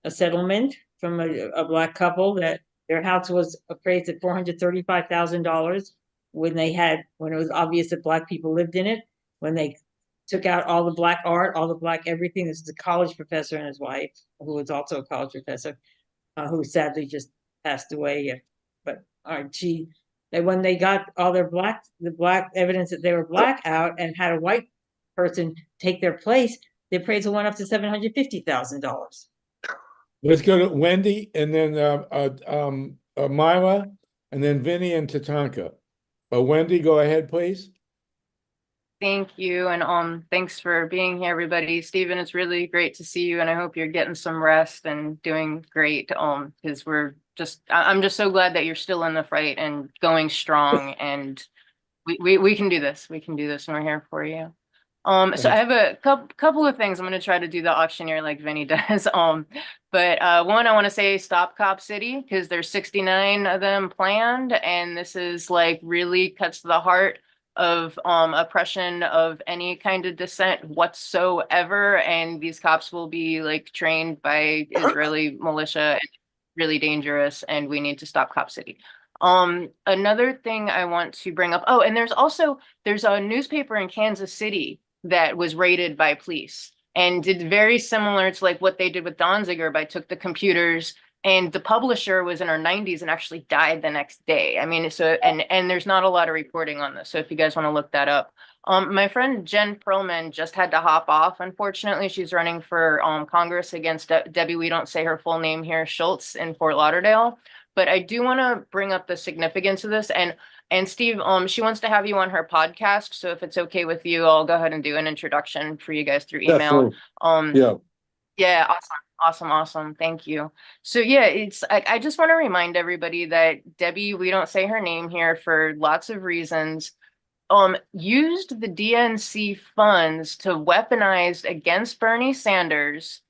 a settlement from a Black couple that their house was appraised at $435,000 when it was obvious that Black people lived in it. When they took out all the Black art, all the Black everything. This is a college professor and his wife, who was also a college professor, who sadly just passed away. But when they got all their the Black evidence that they were Black out and had a white person take their place, the appraisal went up to $750,000. Let's go to Wendy and then MYLA and then Vinny and Tatanka. Wendy, go ahead, please. Thank you, and thanks for being here, everybody. Stephen, it's really great to see you, and I hope you're getting some rest and doing great. Because I'm just so glad that you're still in the fight and going strong, and we can do this. We can do this, and we're here for you. So I have a couple of things. I'm going to try to do the auctioneer like Vinny does. But one, I want to say stop Cop City, because there's 69 of them planned, and this is like really cuts to the heart of oppression of any kind of dissent whatsoever. And these cops will be like trained by Israeli militia, and really dangerous, and we need to stop Cop City. Another thing I want to bring up. Oh, and there's a newspaper in Kansas City that was raided by police and did very similar to like what they did with Donziger, by took the computers, and the publisher was in her 90s and actually died the next day. I mean, so, and there's not a lot of reporting on this. So if you guys want to look that up. My friend Jen Perelman just had to hop off. Unfortunately, she's running for Congress against Debbie, we don't say her full name here, Schultz in Fort Lauderdale. But I do want to bring up the significance of this. And Steve, she wants to have you on her podcast. So if it's okay with you, I'll go ahead and do an introduction for you guys through email. Yeah, awesome. Thank you. So yeah, I just want to remind everybody that Debbie, we don't say her name here for lots of reasons, used the DNC funds to weaponize against Bernie Sanders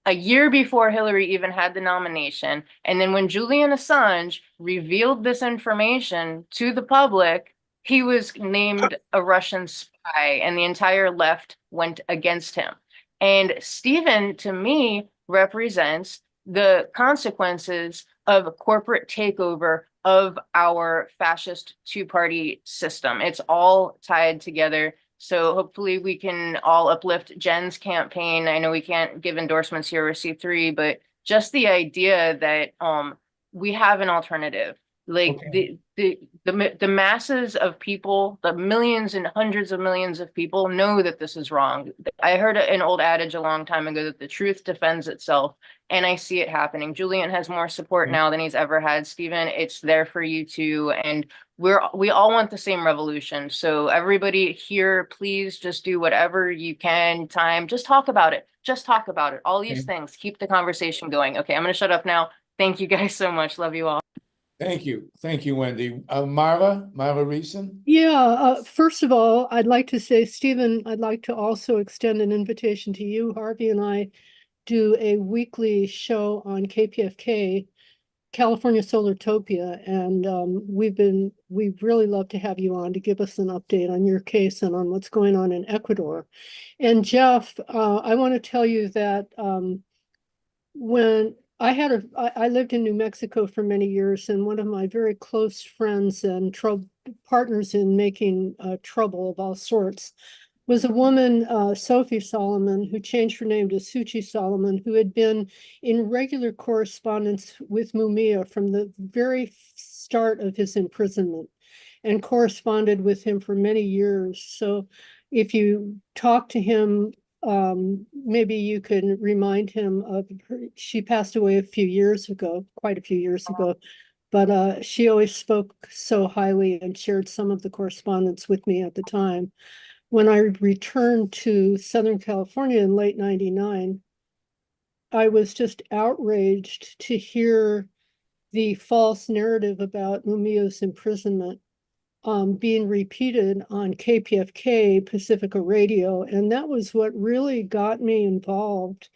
a year before Hillary even had the nomination. And then when Julian Assange revealed this information to the public, he was named a Russian spy, and the entire left went against him. And Stephen, to me, represents the consequences of corporate takeover of our fascist two-party system. It's all tied together. So hopefully we can all uplift Jen's campaign. I know we can't give endorsements here or C3, but just the idea that we have an alternative. Like the masses of people, the millions and hundreds of millions of people know that this is wrong. I heard an old adage a long time ago that the truth defends itself, and I see it happening. Julian has more support now than he's ever had. Stephen, it's there for you too, and we all want the same revolution. So everybody here, please just do whatever you can. Just talk about it. Just talk about it. All these things. Keep the conversation going. Okay, I'm going to shut up now. Thank you guys so much. Love you all. Thank you, Wendy. MYLA RESON. Yeah, first of all, I'd like to say, Stephen, I'd like to also extend an invitation to you. Harvey and I do a weekly show on KPFK, California Solartopia, and we'd really love to have you on to give us an update on your case and on what's going on in Ecuador. And Jeff, I want to tell you that when I lived in New Mexico for many years, and one of my very close friends and partners in making trouble of all sorts was a woman, Sophie Solomon, who changed her name to Suchi Solomon, who had been in regular correspondence with Mumia from the very start of his imprisonment and corresponded with him for many years. So if you talk to him, maybe you can remind him of her. She passed away a few years ago, quite a few years ago, but she always spoke so highly and shared some of the correspondence with me at the time. When I returned to Southern California in late '99, I was just outraged to hear the false narrative about Mumia's imprisonment being repeated on KPFK Pacifica Radio. And that was what really got me involved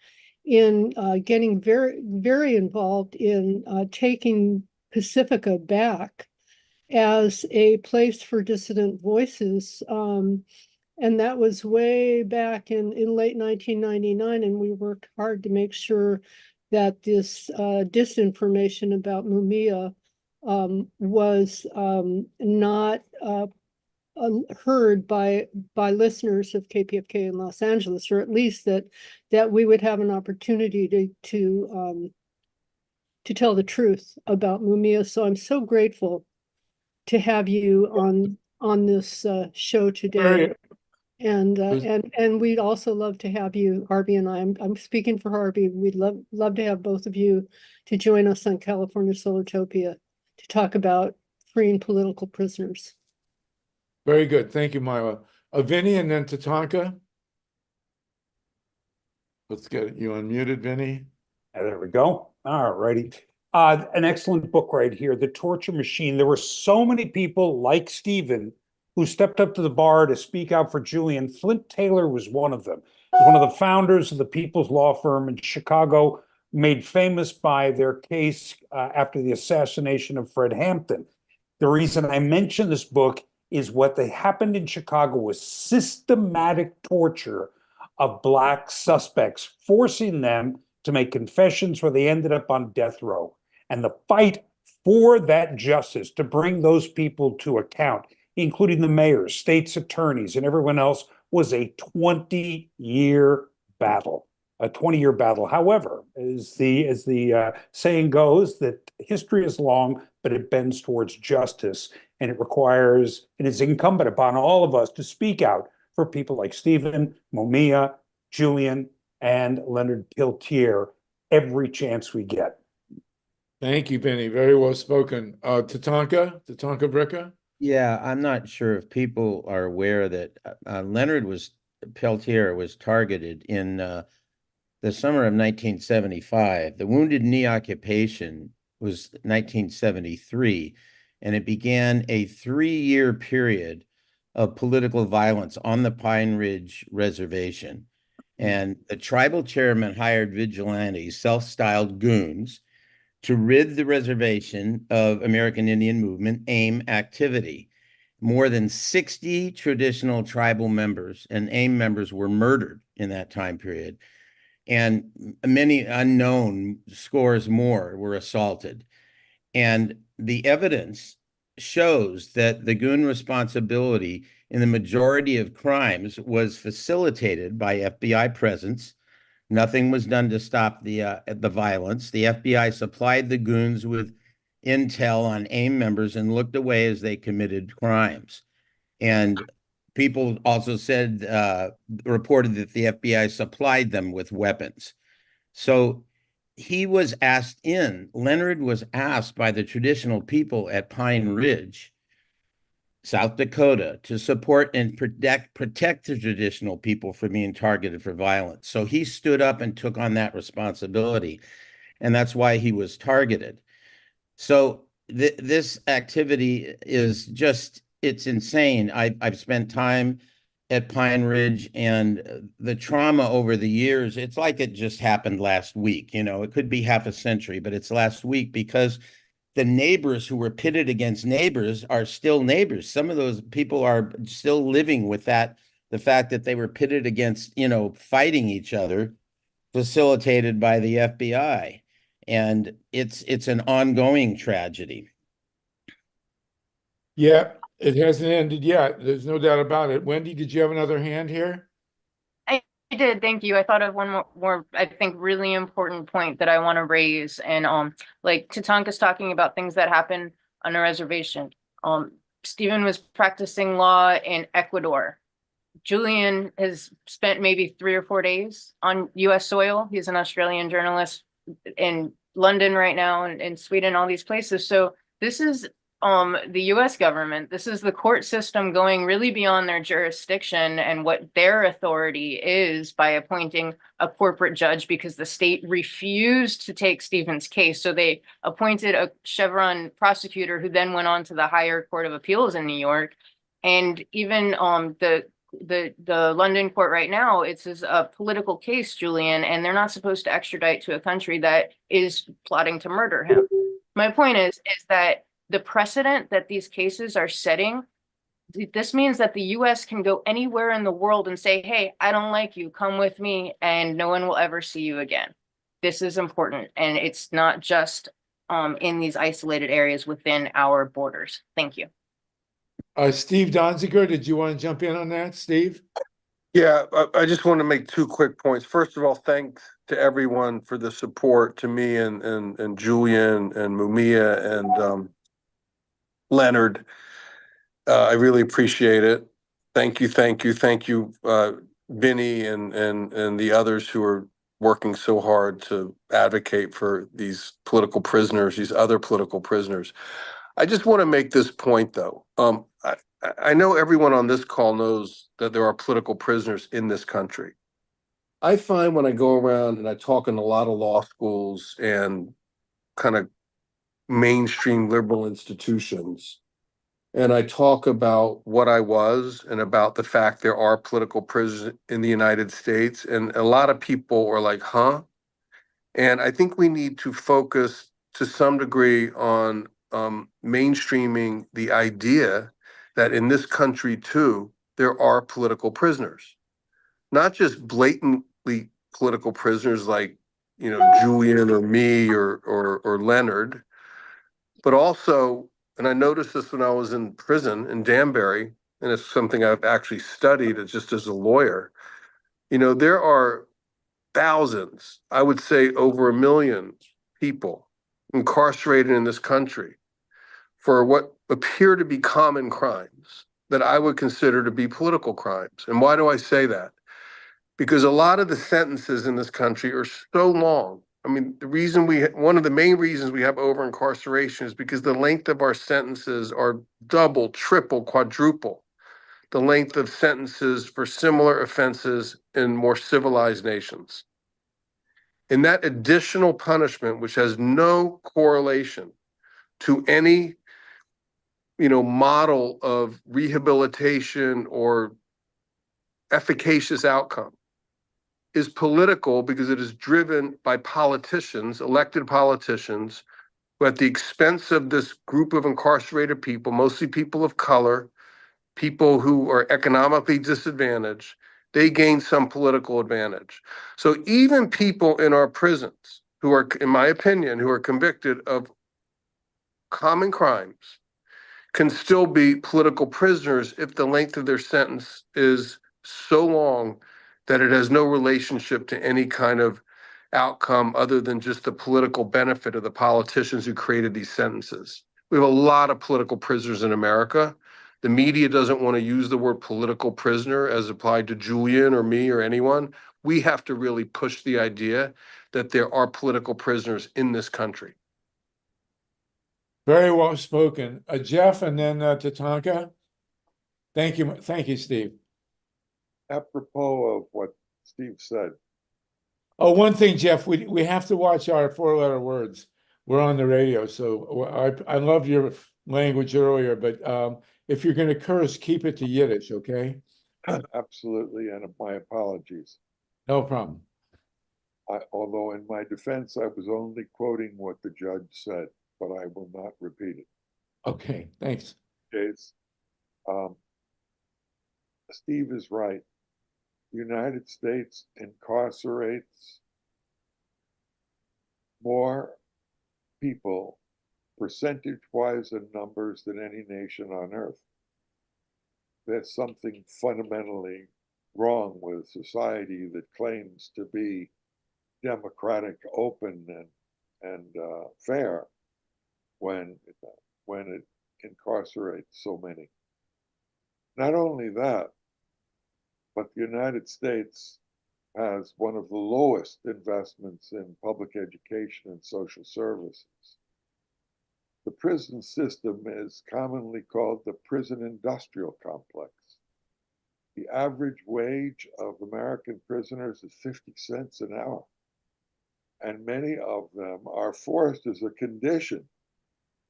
in getting very, very involved in taking Pacifica back as a place for dissident voices. And that was way back in late 1999. And we worked hard to make sure that this disinformation about Mumia was not heard by listeners of KPFK in Los Angeles, or at least that we would have an opportunity to tell the truth about Mumia. So I'm so grateful to have you on this show today. And we'd also love to have you, Harvey and I. I'm speaking for Harvey. We'd love to have both of you to join us on California Solartopia to talk about freeing political prisoners. Very good. Thank you, MYLA. Vinny, and then Tatanka. Let's get you unmuted, Vinny. There we go. All righty. An excellent book right here, The Torture Machine. There were so many people like Stephen who stepped up to the bar to speak out for Julian. Flint Taylor was one of them. He's one of the founders of the People's Law Firm in Chicago, made famous by their case after the assassination of Fred Hampton. The reason I mention this book is what they happened in Chicago was systematic torture of Black suspects, forcing them to make confessions where they ended up on death row. And the fight for that justice, to bring those people to account, including the mayors, state's attorneys, and everyone else, was a 20-year battle. A 20-year battle. However, as the saying goes, that history is long, but it bends towards justice, and it requires, it is incumbent upon all of us to speak out for people like Stephen, Mumia, Julian, and Leonard Peltier every chance we get. Thank you, Benny. Very well spoken. Tatanka Bricka? Yeah, I'm not sure if people are aware that Leonard Peltier was targeted in the summer of 1975. The Wounded Knee occupation was 1973, and it began a 3-year period of political violence on the Pine Ridge Reservation. And the tribal chairman hired vigilantes, self-styled goons, to rid the reservation of American Indian Movement AIM activity. More than 60 traditional tribal members and AIM members were murdered in that time period, and many unknown scores more were assaulted. And the evidence shows that the goon responsibility in the majority of crimes was facilitated by FBI presence. Nothing was done to stop the violence. The FBI supplied the goons with intel on AIM members and looked away as they committed crimes. And people also said, reported that the FBI supplied them with weapons. So he was asked in, Leonard was asked by the traditional people at Pine Ridge, South Dakota, to support and protect the traditional people from being targeted for violence. So he stood up and took on that responsibility, and that's why he was targeted. So this activity is just, it's insane. I've spent time at Pine Ridge, and the trauma over the years, it's like it just happened last week. You know, it could be half a century, but it's last week, because the neighbors who were pitted against neighbors are still neighbors. Some of those people are still living with that, the fact that they were pitted against, you know, fighting each other, facilitated by the FBI. And it's an ongoing tragedy. Yeah, it hasn't ended yet. There's no doubt about it. Wendy, did you have another hand here? I did, thank you. I thought of one more, I think, really important point that I want to raise. And like Tatanka's talking about things that happen on a reservation. Stephen was practicing law in Ecuador. Julian has spent maybe 3 or 4 days on US soil. He's an Australian journalist in London right now, and in Sweden, all these places. So this is the US government. This is the court system going really beyond their jurisdiction and what their authority is by appointing a corporate judge, because the state refused to take Stephen's case. So they appointed a Chevron prosecutor who then went on to the higher court of appeals in New York. And even the London court right now, it's a political case, Julian, and they're not supposed to extradite to a country that is plotting to murder him. My point is that the precedent that these cases are setting, this means that the US can go anywhere in the world and say, hey, I don't like you, come with me, and no one will ever see you again. This is important, and it's not just in these isolated areas within our borders. Thank you. Steve Donziger, did you want to jump in on that, Steve? Yeah, I just want to make 2 quick points. First of all, thanks to everyone for the support, to me and Julian and Mumia and Leonard. I really appreciate it. Thank you, Vinny and the others who are working so hard to advocate for these political prisoners, these other political prisoners. I just want to make this point, though. I know everyone on this call knows that there are political prisoners in this country. I find when I go around and I talk in a lot of law schools and kind of mainstream liberal institutions, and I talk about what I was and about the fact there are political prisoners in the United States. And a lot of people are like, huh? And I think we need to focus to some degree on mainstreaming the idea that in this country too, there are political prisoners, not just blatantly political prisoners like, you know, Julian or me or Leonard, but also, and I noticed this when I was in prison in Danbury, and it's something I've actually studied just as a lawyer. You know, there are thousands, I would say over 1 million people incarcerated in this country for what appear to be common crimes that I would consider to be political crimes. And why do I say that? Because a lot of the sentences in this country are so long. I mean, one of the main reasons we have over incarceration is because the length of our sentences are double, triple, quadruple the length of sentences for similar offenses in more civilized nations. And that additional punishment, which has no correlation to any, you know, model of rehabilitation or efficacious outcome, is political because it is driven by politicians, elected politicians, who at the expense of this group of incarcerated people, mostly people of color, people who are economically disadvantaged, they gain some political advantage. So even people in our prisons who are, in my opinion, who are convicted of common crimes can still be political prisoners if the length of their sentence is so long that it has no relationship to any kind of outcome other than just the political benefit of the politicians who created these sentences. We have a lot of political prisoners in America. The media doesn't want to use the word political prisoner as applied to Julian or me or anyone. We have to really push the idea that there are political prisoners in this country. Very well spoken. Jeff, and then Tatanka. Thank you, Steve. Apropos of what Steve said. Oh, one thing, Jeff, we have to watch our 4-letter words. We're on the radio, so I love your language earlier, but if you're going to curse, keep it to Yiddish, okay? Absolutely, and my apologies. No problem. Although in my defense, I was only quoting what the judge said, but I will not repeat it. Okay, thanks. Case. Steve is right. The United States incarcerates more people percentage-wise in numbers than any nation on earth. There's something fundamentally wrong with society that claims to be democratic, open, and fair when it incarcerates so many. Not only that, but the United States has one of the lowest investments in public education and social services. The prison system is commonly called the prison industrial complex. The average wage of American prisoners is 50 cents an hour. And many of them are forced as a condition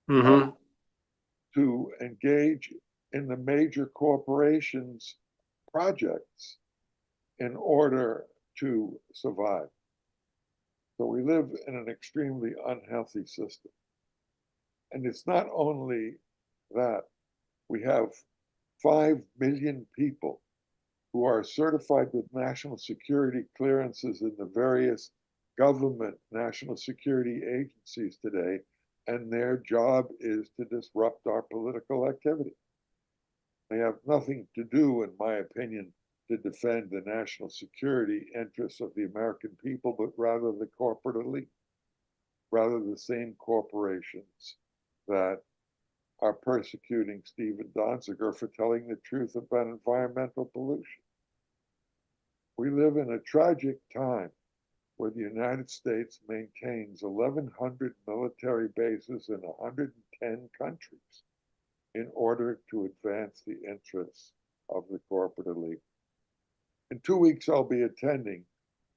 to engage in the major corporations' projects in order to survive. So we live in an extremely unhealthy system. And it's not only that, we have 5 million people who are certified with national security clearances in the various government national security agencies today, and their job is to disrupt our political activity. They have nothing to do, in my opinion, to defend the national security interests of the American people, but rather the corporate elite, rather the same corporations that are persecuting Stephen Donziger for telling the truth about environmental pollution. We live in a tragic time where the United States maintains 1,100 military bases in 110 countries in order to advance the interests of the corporate elite. In 2 weeks, I'll be attending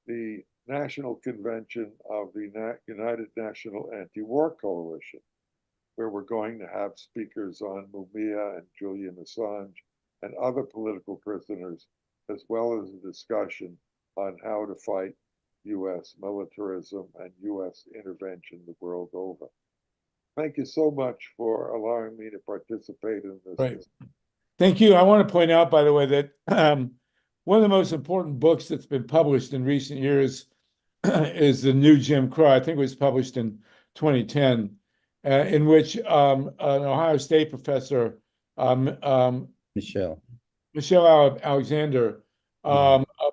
the National Convention of the United National Anti-War Coalition. where we're going to have speakers on Mumia and Julian Assange and other political prisoners, as well as a discussion on how to fight U.S. militarism and U.S. intervention the world over. Thank you so much for allowing me to participate in this. Right. Thank you. I want to point out, by the way, that one of the most important books that's been published in recent years is The New Jim Crow. I think it was published in 2010, in which an Ohio State professor, Michelle Alexander,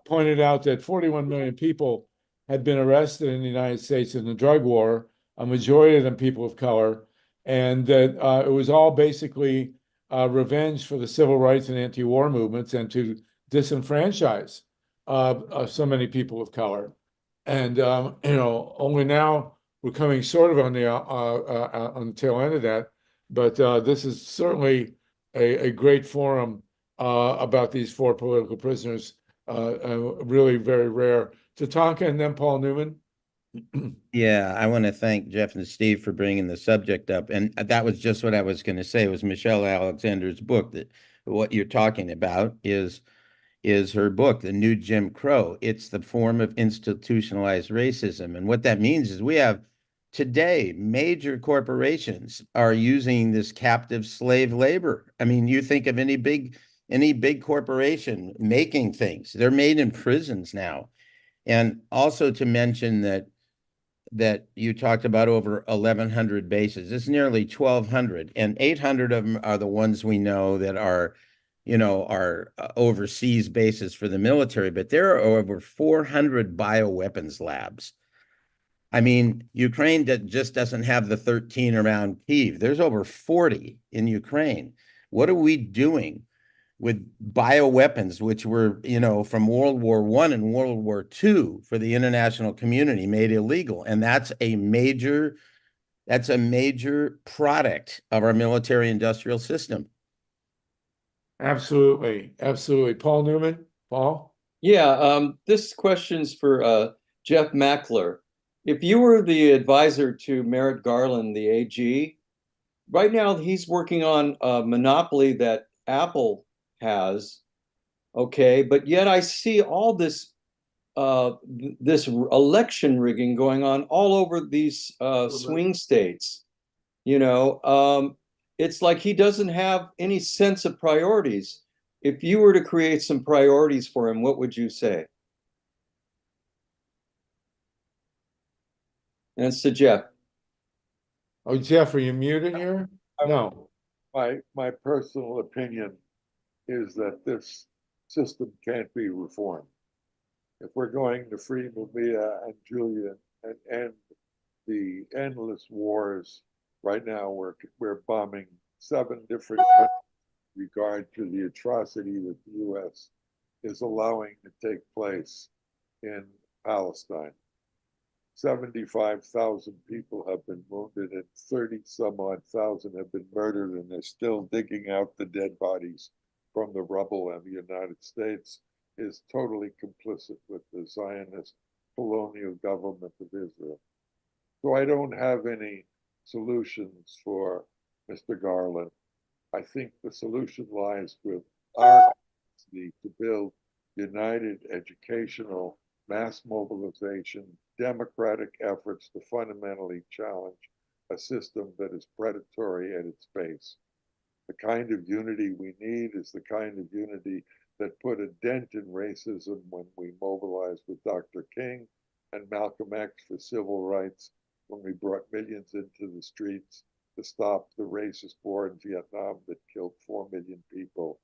pointed out that 41 million people had been arrested in the United States in the drug war, a majority of them people of color, and that it was all basically revenge for the civil rights and anti-war movements and to disenfranchise so many people of color. And only now we're coming sort of on the tail end of that. But this is certainly a great forum about these 4 political prisoners. Really very rare. Tatanka and then Paul Newman. Yeah, I want to thank Jeff and Steve for bringing the subject up. And that was just what I was going to say. It was Michelle Alexander's book. That what you're talking about is her book, The New Jim Crow. It's the form of institutionalized racism. And what that means is we have today major corporations are using this captive slave labor. I mean, you think of any big corporation making things, they're made in prisons now. And also to mention that you talked about over 1,100 bases. It's nearly 1,200, and 800 of them are the ones we know that are overseas bases for the military, but there are over 400 bioweapons labs. I mean, Ukraine just doesn't have the 13 around Kyiv. There's over 40 in Ukraine. What are we doing with bioweapons, which were, from World War I and World War II for the international community made illegal? And that's a major product of our military industrial system. Absolutely. Absolutely. Paul Newman. Paul? Yeah, this question's for Jeff Mackler. If you were the advisor to Merrick Garland, the AG, right now he's working on a monopoly that Apple has, okay, but yet I see all this this election rigging going on all over these swing states. It's like he doesn't have any sense of priorities. If you were to create some priorities for him, what would you say? And it's to Jeff. Oh, Jeff, are you muted here? No. My personal opinion is that this system can't be reformed. If we're going to free Mumia and Julian and end the endless wars, right now we're bombing 7 different countries in regard to the atrocity that the U.S. is allowing to take place in Palestine. 75,000 people have been wounded and 30-some-odd thousand have been murdered, and they're still digging out the dead bodies from the rubble, and the United States is totally complicit with the Zionist colonial government of Israel. So I don't have any solutions for Mr. Garland. I think the solution lies with our capacity to build united educational, mass mobilization, democratic efforts to fundamentally challenge a system that is predatory at its base. The kind of unity we need is the kind of unity that put a dent in racism when we mobilized with Dr. King and Malcolm X for civil rights, when we brought millions into the streets to stop the racist war in Vietnam that killed 4 million people.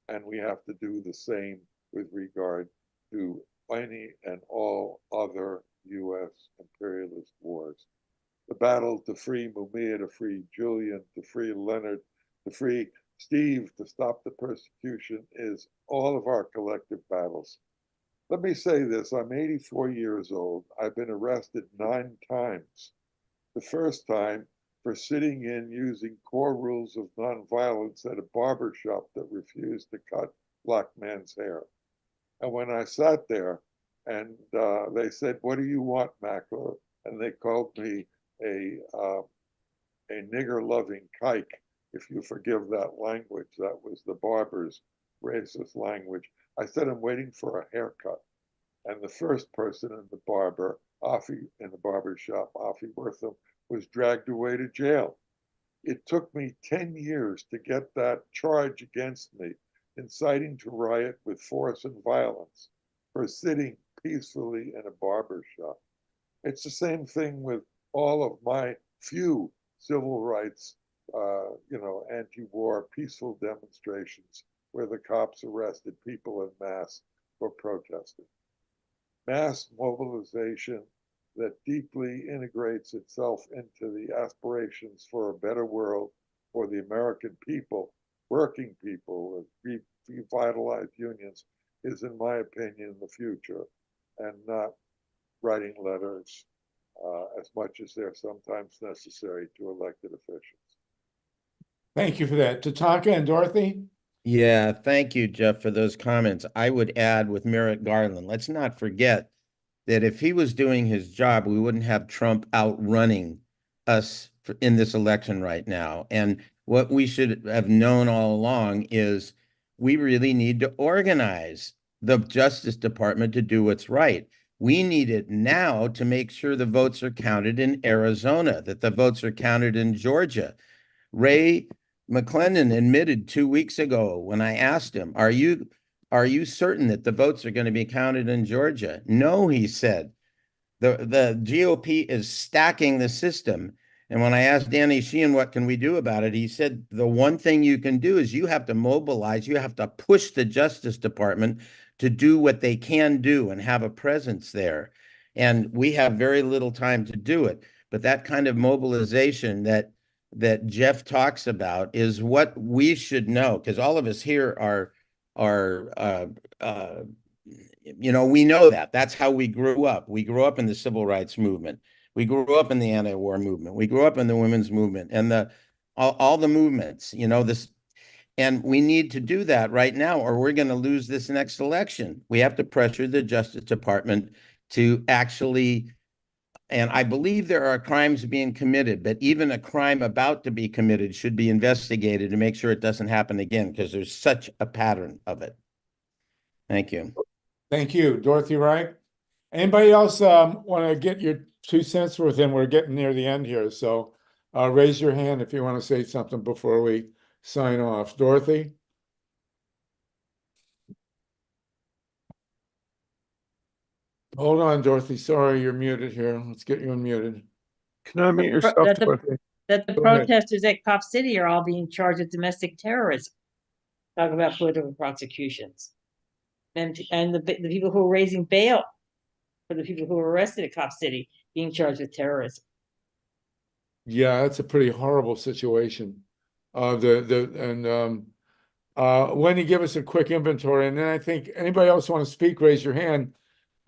And we have to do the same with regard to any and all other U.S. imperialist wars. The battle to free Mumia, to free Julian, to free Leonard, to free Steve, to stop the persecution is all of our collective battles. Let me say this, I'm 84 years old. I've been arrested 9 times. The first time for sitting in using core rules of nonviolence at a barber shop that refused to cut black man's hair. And when I sat there and they said, "What do you want, Mackler?" And they called me a a nigger-loving kike, if you forgive that language. That was the barber's racist language. I said, I'm waiting for a haircut. And the first person in the barber shop, Afi Wortham, was dragged away to jail. It took me 10 years to get that charge against me, inciting to riot with force and violence for sitting peacefully in a barber shop. It's the same thing with all of my few civil rights, anti-war peaceful demonstrations where the cops arrested people en masse for protesting. Mass mobilization that deeply integrates itself into the aspirations for a better world for the American people, working people, revitalized unions is, in my opinion, the future, and not writing letters as much as they're sometimes necessary to elected officials. Thank you for that. Tatanka and Dorothy? Yeah, thank you, Jeff, for those comments. I would add with Merrick Garland, let's not forget that if he was doing his job, we wouldn't have Trump outrunning us in this election right now. And what we should have known all along is we really need to organize the Justice Department to do what's right. We need it now to make sure the votes are counted in Arizona, that the votes are counted in Georgia. Ray McClendon admitted 2 weeks ago when I asked him, are you certain that the votes are going to be counted in Georgia? No, he said. The GOP is stacking the system. And when I asked Danny Sheehan, what can we do about it? He said, the one thing you can do is you have to mobilize, you have to push the Justice Department to do what they can do and have a presence there. And we have very little time to do it. But that kind of mobilization that Jeff talks about is what we should know, because all of us here we know that. That's how we grew up. We grew up in the civil rights movement. We grew up in the anti-war movement. We grew up in the women's movement and all the movements, and we need to do that right now, or we're going to lose this next election. We have to pressure the Justice Department to actually, and I believe there are crimes being committed, but even a crime about to be committed should be investigated to make sure it doesn't happen again, because there's such a pattern of it. Thank you. Thank you. Dorothy Reich? Anybody else want to get your 2 cents worth in? We're getting near the end here, so raise your hand if you want to say something before we sign off. Dorothy? Hold on, Dorothy. Sorry, you're muted here. Let's get you unmuted. Can I mute yourself, Dorothy? That the Go ahead. protesters at Cop City are all being charged with domestic terrorism. Talk about political prosecutions. And the people who are raising bail for the people who were arrested at Cop City being charged with terrorism. Yeah, that's a pretty horrible situation. Wendy, give us a quick inventory, and then I think anybody else want to speak, raise your hand,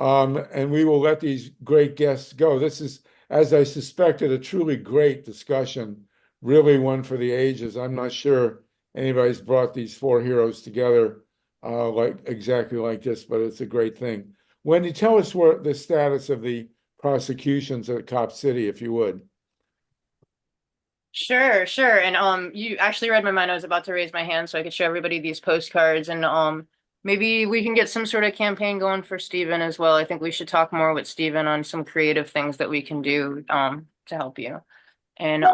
and we will let these great guests go. This is, as I suspected, a truly great discussion, really one for the ages. I'm not sure anybody's brought these four heroes together exactly like this, but it's a great thing. Wendy, tell us what the status of the prosecutions at Cop City, if you would. Sure. And you actually read my mind. I was about to raise my hand so I could show everybody these postcards, and maybe we can get some sort of campaign going for Stephen as well. I think we should talk more with Stephen on some creative things that we can do to help you. And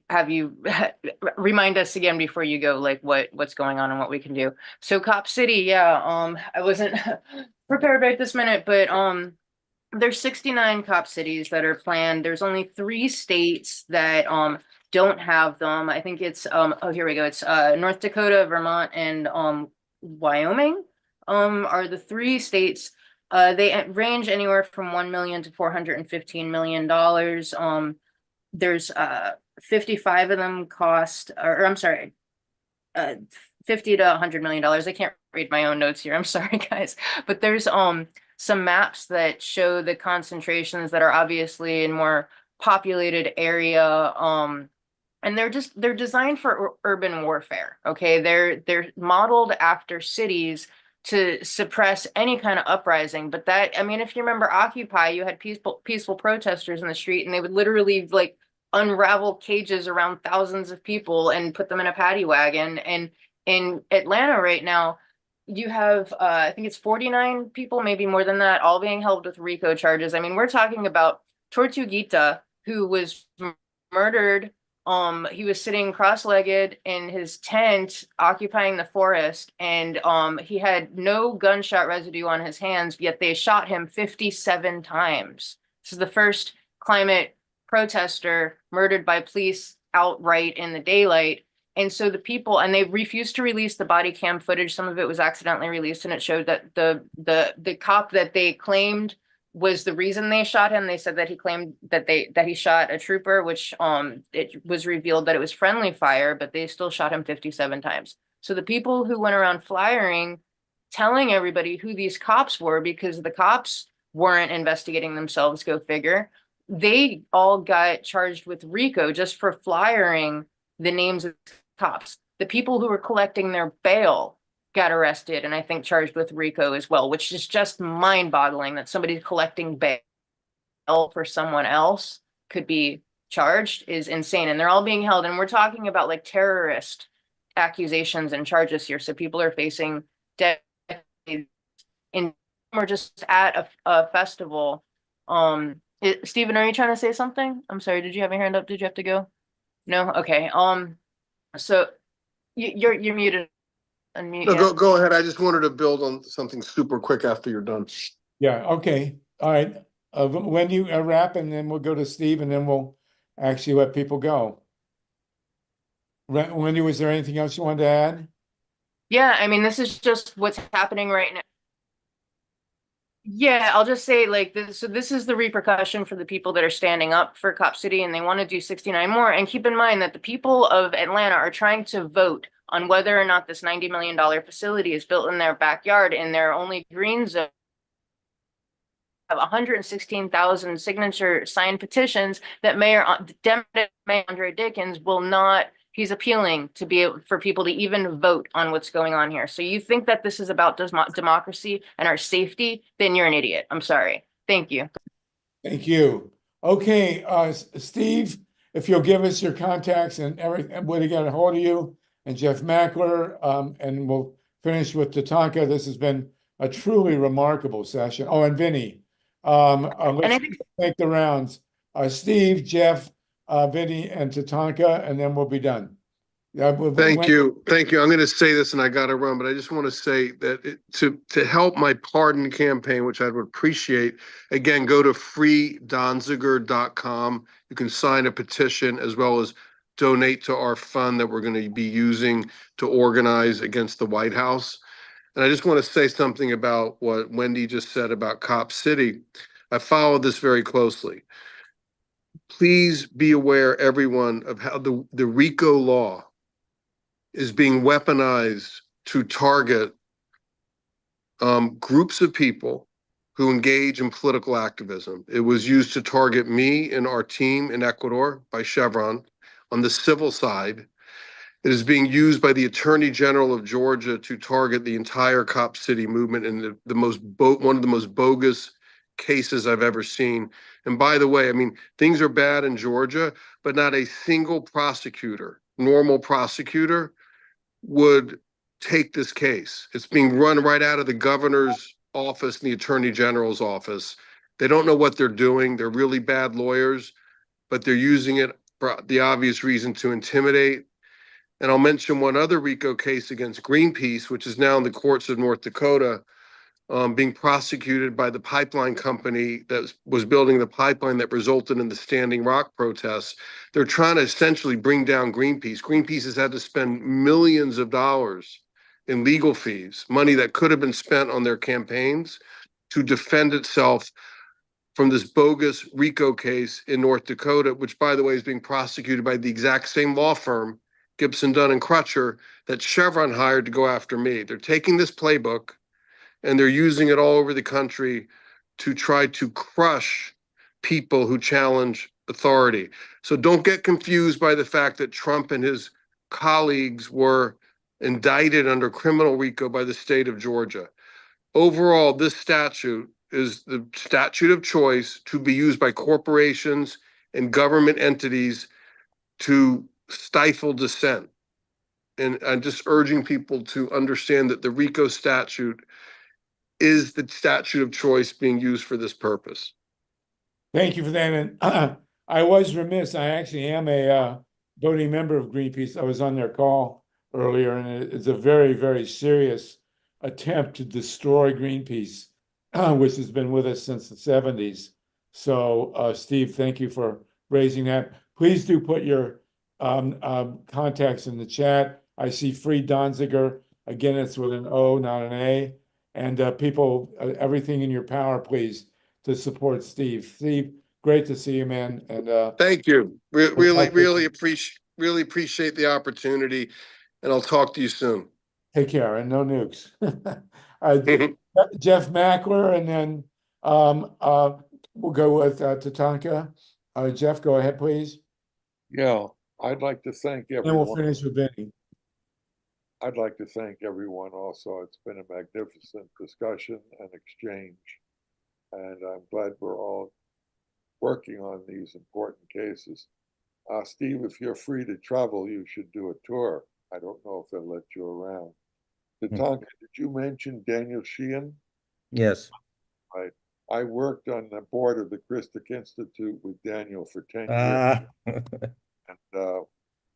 have you remind us again before you go, like what's going on and what we can do. So Cop City, yeah, I wasn't prepared right this minute, but there's 69 Cop Cities that are planned. There's only 3 states that don't have them. I think it's oh, here we go. It's North Dakota, Vermont, and Wyoming are the 3 states. They range anywhere from $1 million to $415 million. There's 55 of them cost, or I'm sorry, $50 to $100 million. I can't read my own notes here. I'm sorry, guys, but there's some maps that show the concentrations that are obviously in more populated area. And they're designed for urban warfare. Okay. They're modeled after cities to suppress any kind of uprising. But that, I mean, if you remember Occupy, you had peaceful protesters in the street, and they would literally like unravel cages around thousands of people and put them in a paddy wagon. And in Atlanta right now, you have, I think it's 49 people, maybe more than that, all being held with RICO charges. I mean, we're talking about Tortuguita, who was murdered. He was sitting cross-legged in his tent, occupying the forest, and he had no gunshot residue on his hands, yet they shot him 57 times. This is the first climate protester murdered by police outright in the daylight. And so the people, and they refused to release the body cam footage. Some of it was accidentally released, and it showed that the cop that they claimed was the reason they shot him. They said that he claimed that he shot a trooper, which it was revealed that it was friendly fire, but they still shot him 57 times. So the people who went around flyering, telling everybody who these cops were, because the cops weren't investigating themselves, go figure, they all got charged with RICO just for flyering the names of cops. The people who were collecting their bail got arrested and I think charged with RICO as well, which is just mind-boggling that somebody collecting bail for someone else could be charged is insane. And they're all being held. And we're talking about like terrorist accusations and charges here. So people are facing death. We're just at a festival. Stephen, are you trying to say something? I'm sorry. Did you have your hand up? Did you have to go? No? Okay. So you're muted. Unmute. No, Yeah. go ahead. I just wanted to build on something super quick after you're done. Yeah, okay. All right. When you wrap, and then we'll go to Steve, and then we'll actually let people go. Wendy, was there anything else you wanted to add? Yeah, I mean, this is just what's happening right now. Yeah, I'll just say like this. So this is the repercussion for the people that are standing up for Cop City and they want to do 69 more. And keep in mind that the people of Atlanta are trying to vote on whether or not this $90 million facility is built in their backyard in their only green zone. Have 116,000 signature signed petitions that Mayor Andre Dickens will not. He's appealing to be able for people to even vote on what's going on here. So you think that this is about democracy and our safety, then you're an idiot. I'm sorry. Thank you. Thank you. Okay, Steve, if you'll give us your contacts and everything, where to get a hold of you, and Jeff Mackler, and we'll finish with Tatanka. This has been a truly remarkable session. Oh, and Vinny. Let's make the rounds. Steve, Jeff, Vinny, and Tatanka, and then we'll be done. Thank you. I'm going to say this, and I got to run, but I just want to say that to help my pardon campaign, which I would appreciate, again, go to freedonziger.com. You can sign a petition as well as donate to our fund that we're going to be using to organize against the White House. And I just want to say something about what Wendy just said about Cop City. I followed this very closely. Please be aware, everyone, of how the RICO law is being weaponized to target groups of people who engage in political activism. It was used to target me and our team in Ecuador by Chevron on the civil side. It is being used by the Attorney General of Georgia to target the entire Cop City movement in one of the most bogus cases I've ever seen. And by the way, I mean, things are bad in Georgia, but not a single prosecutor, normal prosecutor, would take this case. It's being run right out of the governor's office and the Attorney General's office. They don't know what they're doing. They're really bad lawyers, but they're using it for the obvious reason to intimidate. And I'll mention one other RICO case against Greenpeace, which is now in the courts of North Dakota, being prosecuted by the pipeline company that was building the pipeline that resulted in the Standing Rock protests. They're trying to essentially bring down Greenpeace. Greenpeace has had to spend millions of dollars in legal fees, money that could have been spent on their campaigns, to defend itself from this bogus RICO case in North Dakota, which, by the way, is being prosecuted by the exact same law firm, Gibson, Dunn and Crutcher, that Chevron hired to go after me. They're taking this playbook and they're using it all over the country to try to crush people who challenge authority. So don't get confused by the fact that Trump and his colleagues were indicted under criminal RICO by the state of Georgia. Overall, this statute is the statute of choice to be used by corporations and government entities to stifle dissent. And I'm just urging people to understand that the RICO statute is the statute of choice being used for this purpose. Thank you for that. And I was remiss. I actually am a voting member of Greenpeace. I was on their call earlier, and it's a very, very serious attempt to destroy Greenpeace, which has been with us since the 70s. So, Steve, thank you for raising that. Please do put your contacts in the chat. I see Free Donziger. Again, it's with an O, not an A. And people, everything in your power, please, to support Steve. Steve, great to see you, man. And thank you. Really appreciate the opportunity, and I'll talk to you soon. Take care, and no nukes. Jeff Mackler, and then we'll go with Tatanka. Jeff, go ahead, please. Yeah, I'd like to thank everyone. And we'll finish with Vinny. I'd like to thank everyone also. It's been a magnificent discussion and exchange. And I'm glad we're all working on these important cases. Steve, if you're free to travel, you should do a tour. I don't know if they'll let you around. Tatanka, did you mention Daniel Sheehan? Yes. Right. I worked on the board of the Christic Institute with Daniel for 10 years. And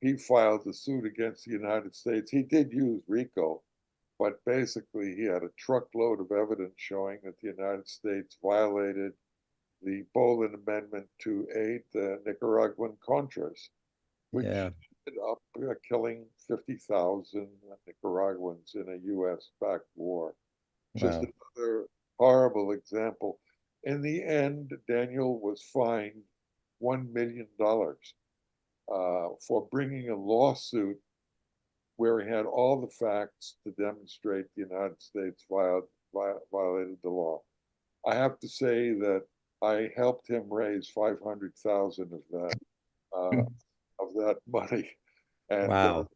he filed a suit against the United States. He did use RICO, but basically he had a truckload of evidence showing that the United States violated the Boland Amendment to aid the Nicaraguan Contras, which ended up killing 50,000 Nicaraguans in a U.S.-backed war. Just another horrible example. In the end, Daniel was fined $1 million for bringing a lawsuit where he had all the facts to demonstrate the United States violated the law. I have to say that I helped him raise 500,000 of that money, and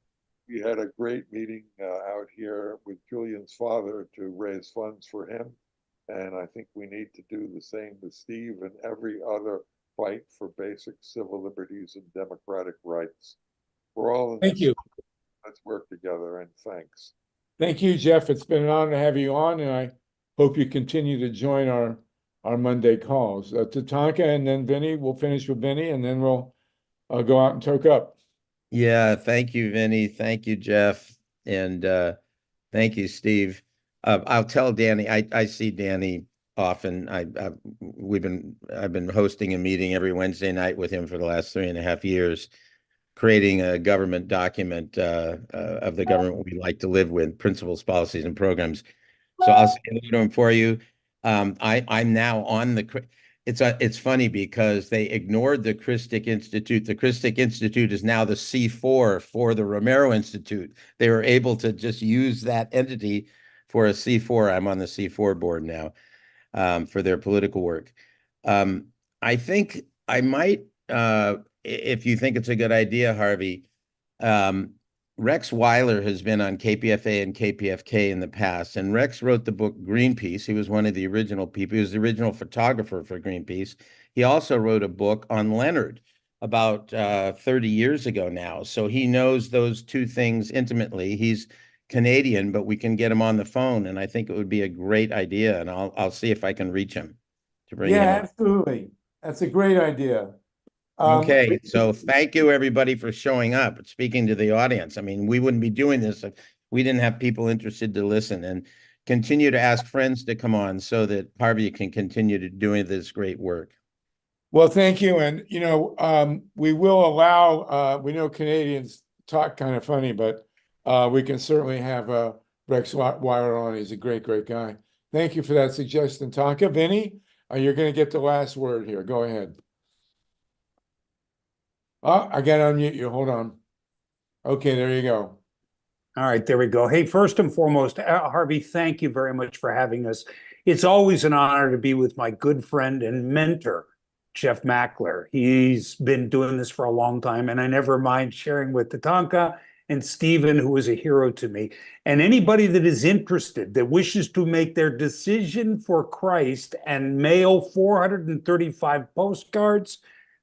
we had a great meeting out here with Julian's father to raise funds for him. And I think we need to do the same with Steve and every other fight for basic civil liberties and democratic rights. We're all in Thank you. Let's work together, and thanks. Thank you, Jeff. It's been an honor to have you on, and I hope you continue to join our Monday calls. Tatanka, and then Vinny. We'll finish with Vinny, and then we'll go out and toke up. Yeah, thank you, Vinny. Thank you, Jeff. And thank you, Steve. I'll tell Danny, I see Danny often. I've been hosting a meeting every Wednesday night with him for the last 3.5 years, creating a government document of the government we like to live with, principles, policies, and programs. So I'll say hello to him for you. I'm now on the. It's funny because they ignored the Christic Institute. The Christic Institute is now the C4 for the Romero Institute. They were able to just use that entity for a C4. I'm on the C4 board now for their political work. I think I might, if you think it's a good idea, Harvey, Rex Weiler has been on KPFA and KPFK in the past, and Rex wrote the book Greenpeace. He was one of the original people. He was the original photographer for Greenpeace. He also wrote a book on Leonard about 30 years ago now. So he knows those two things intimately. He's Canadian, but we can get him on the phone, and I think it would be a great idea, and I'll see if I can reach him to bring him on. Absolutely. That's a great idea. Okay, so thank you everybody for showing up, speaking to the audience. I mean, we wouldn't be doing this if we didn't have people interested to listen, and continue to ask friends to come on so that Harvey can continue to doing this great work. Well, thank you. And, we will allow, we know Canadians talk kind of funny, but we can certainly have Rex Weiler on. He's a great, great guy. Thank you for that suggestion, Tonka. Vinny, you're going to get the last word here. Go ahead. Oh, I got to unmute you. Hold on. Okay, there you go. All right, there we go. Hey, first and foremost, Harvey, thank you very much for having us. It's always an honor to be with my good friend and mentor, Jeff Mackler. He's been doing this for a long time, and I never mind sharing with Tatanka and Stephen, who is a hero to me. And anybody that is interested, that wishes to make their decision for Christ and mail 435 postcards,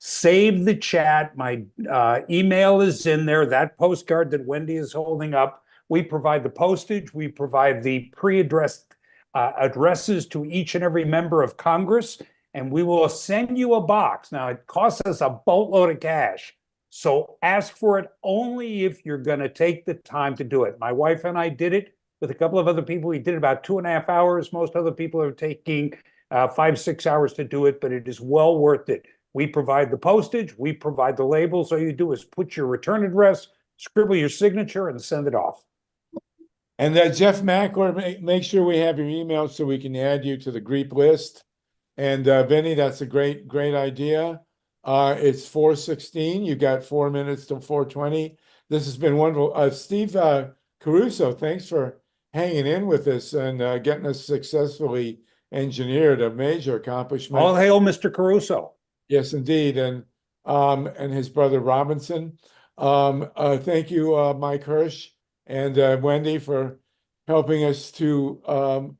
Save the chat. My email is in there. That postcard that Wendy is holding up. We provide the postage. We provide the pre-addressed addresses to each and every member of Congress, and we will send you a box. Now, it costs us a boatload of cash, so ask for it only if you're going to take the time to do it. My wife and I did it with a couple of other people. We did about 2.5 hours. Most other people are taking 5-6 hours to do it, but it is well worth it. We provide the postage. We provide the labels. All you do is put your return address, scribble your signature, and send it off. And Jeff Mackler, make sure we have your email so we can add you to the GREEP list. And Vinny, that's a great idea. It's 4:16. You've got 4 minutes till 4:20. This has been wonderful. Steve Caruso, thanks for hanging in with us and getting us successfully engineered, a major accomplishment. All hail Mr. Caruso. Yes, indeed. And his brother Robinson. Thank you, Mike Hirsch and Wendy, for helping us to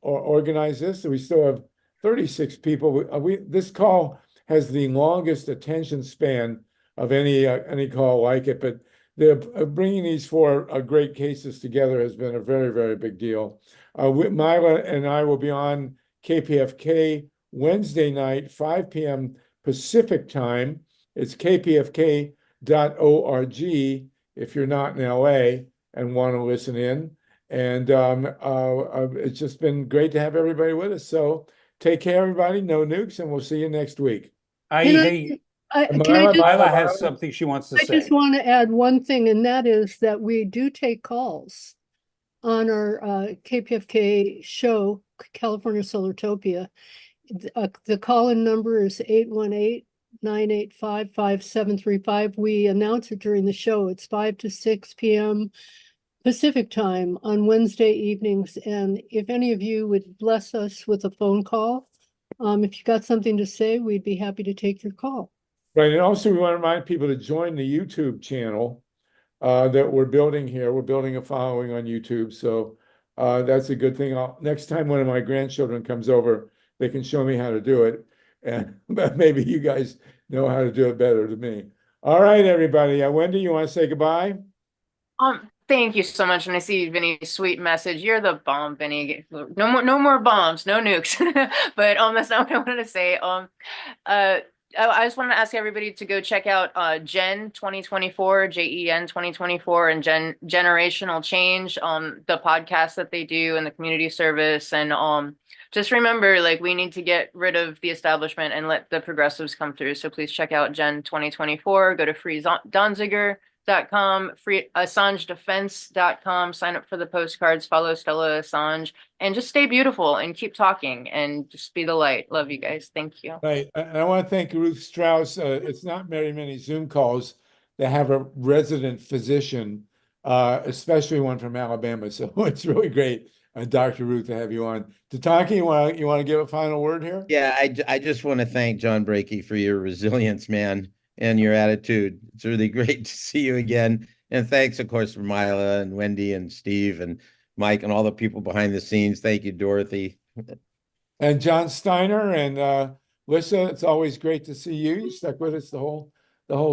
organize this. So we still have 36 people. This call has the longest attention span of any call like it, but bringing these 4 great cases together has been a very, very big deal. MYLA and I will be on KPFK Wednesday night, 5 p.m. Pacific time. It's kpfk.org if you're not in LA and want to listen in. And it's just been great to have everybody with us. So take care, everybody. No nukes, and we'll see you next week. Myla has something she wants to say. I just want to add one thing, and that is that we do take calls on our KPFK show, California Solartopia. The call-in number is 818-985-5735. We announce it during the show. It's 5 to 6 p.m. Pacific time on Wednesday evenings. And if any of you would bless us with a phone call, if you got something to say, we'd be happy to take your call. Right. And also we want to remind people to join the YouTube channel that we're building here. We're building a following on YouTube. So that's a good thing. Next time one of my grandchildren comes over, they can show me how to do it. And maybe you guys know how to do it better than me. All right, everybody. Wendy, you want to say goodbye? Thank you so much. And I see Vinny's sweet message. You're the bomb, Vinny. No more bombs, no nukes. But that's not what I wanted to say. I just wanted to ask everybody to go check out Gen 2024, JEN 2024, and Generational Change, the podcast that they do and the community service. And just remember, like, we need to get rid of the establishment and let the progressives come through. So please check out Gen 2024. Go to freedonziger.com, AssangeDefense.com, sign up for the postcards, follow Stella Assange, and just stay beautiful and keep talking and just be the light. Love you guys. Thank you. Right. And I want to thank RUTH STRAUSS. It's not very many Zoom calls that have a resident physician, especially one from Alabama. So it's really great, Dr. Ruth, to have you on. Tataki, you want to give a final word here? Yeah, I just want to thank John Brakey for your resilience, man, and your attitude. It's really great to see you again. And thanks, of course, for MYLA and Wendy and Steve and Mike and all the people behind the scenes. Thank you, Dorothy. And John Steiner and Lissa, it's always great to see you. You stuck with us the whole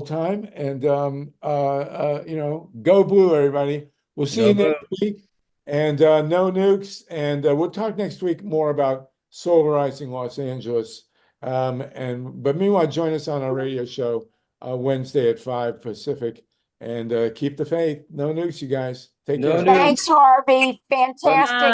time. And you know, go blue, everybody. We'll see you next week. And no nukes. And we'll talk next week more about solarizing Los Angeles. But meanwhile, join us on our radio show Wednesday at 5 Pacific. And keep the faith. No nukes, you guys. Take care. Thanks, Harvey. Fantastic.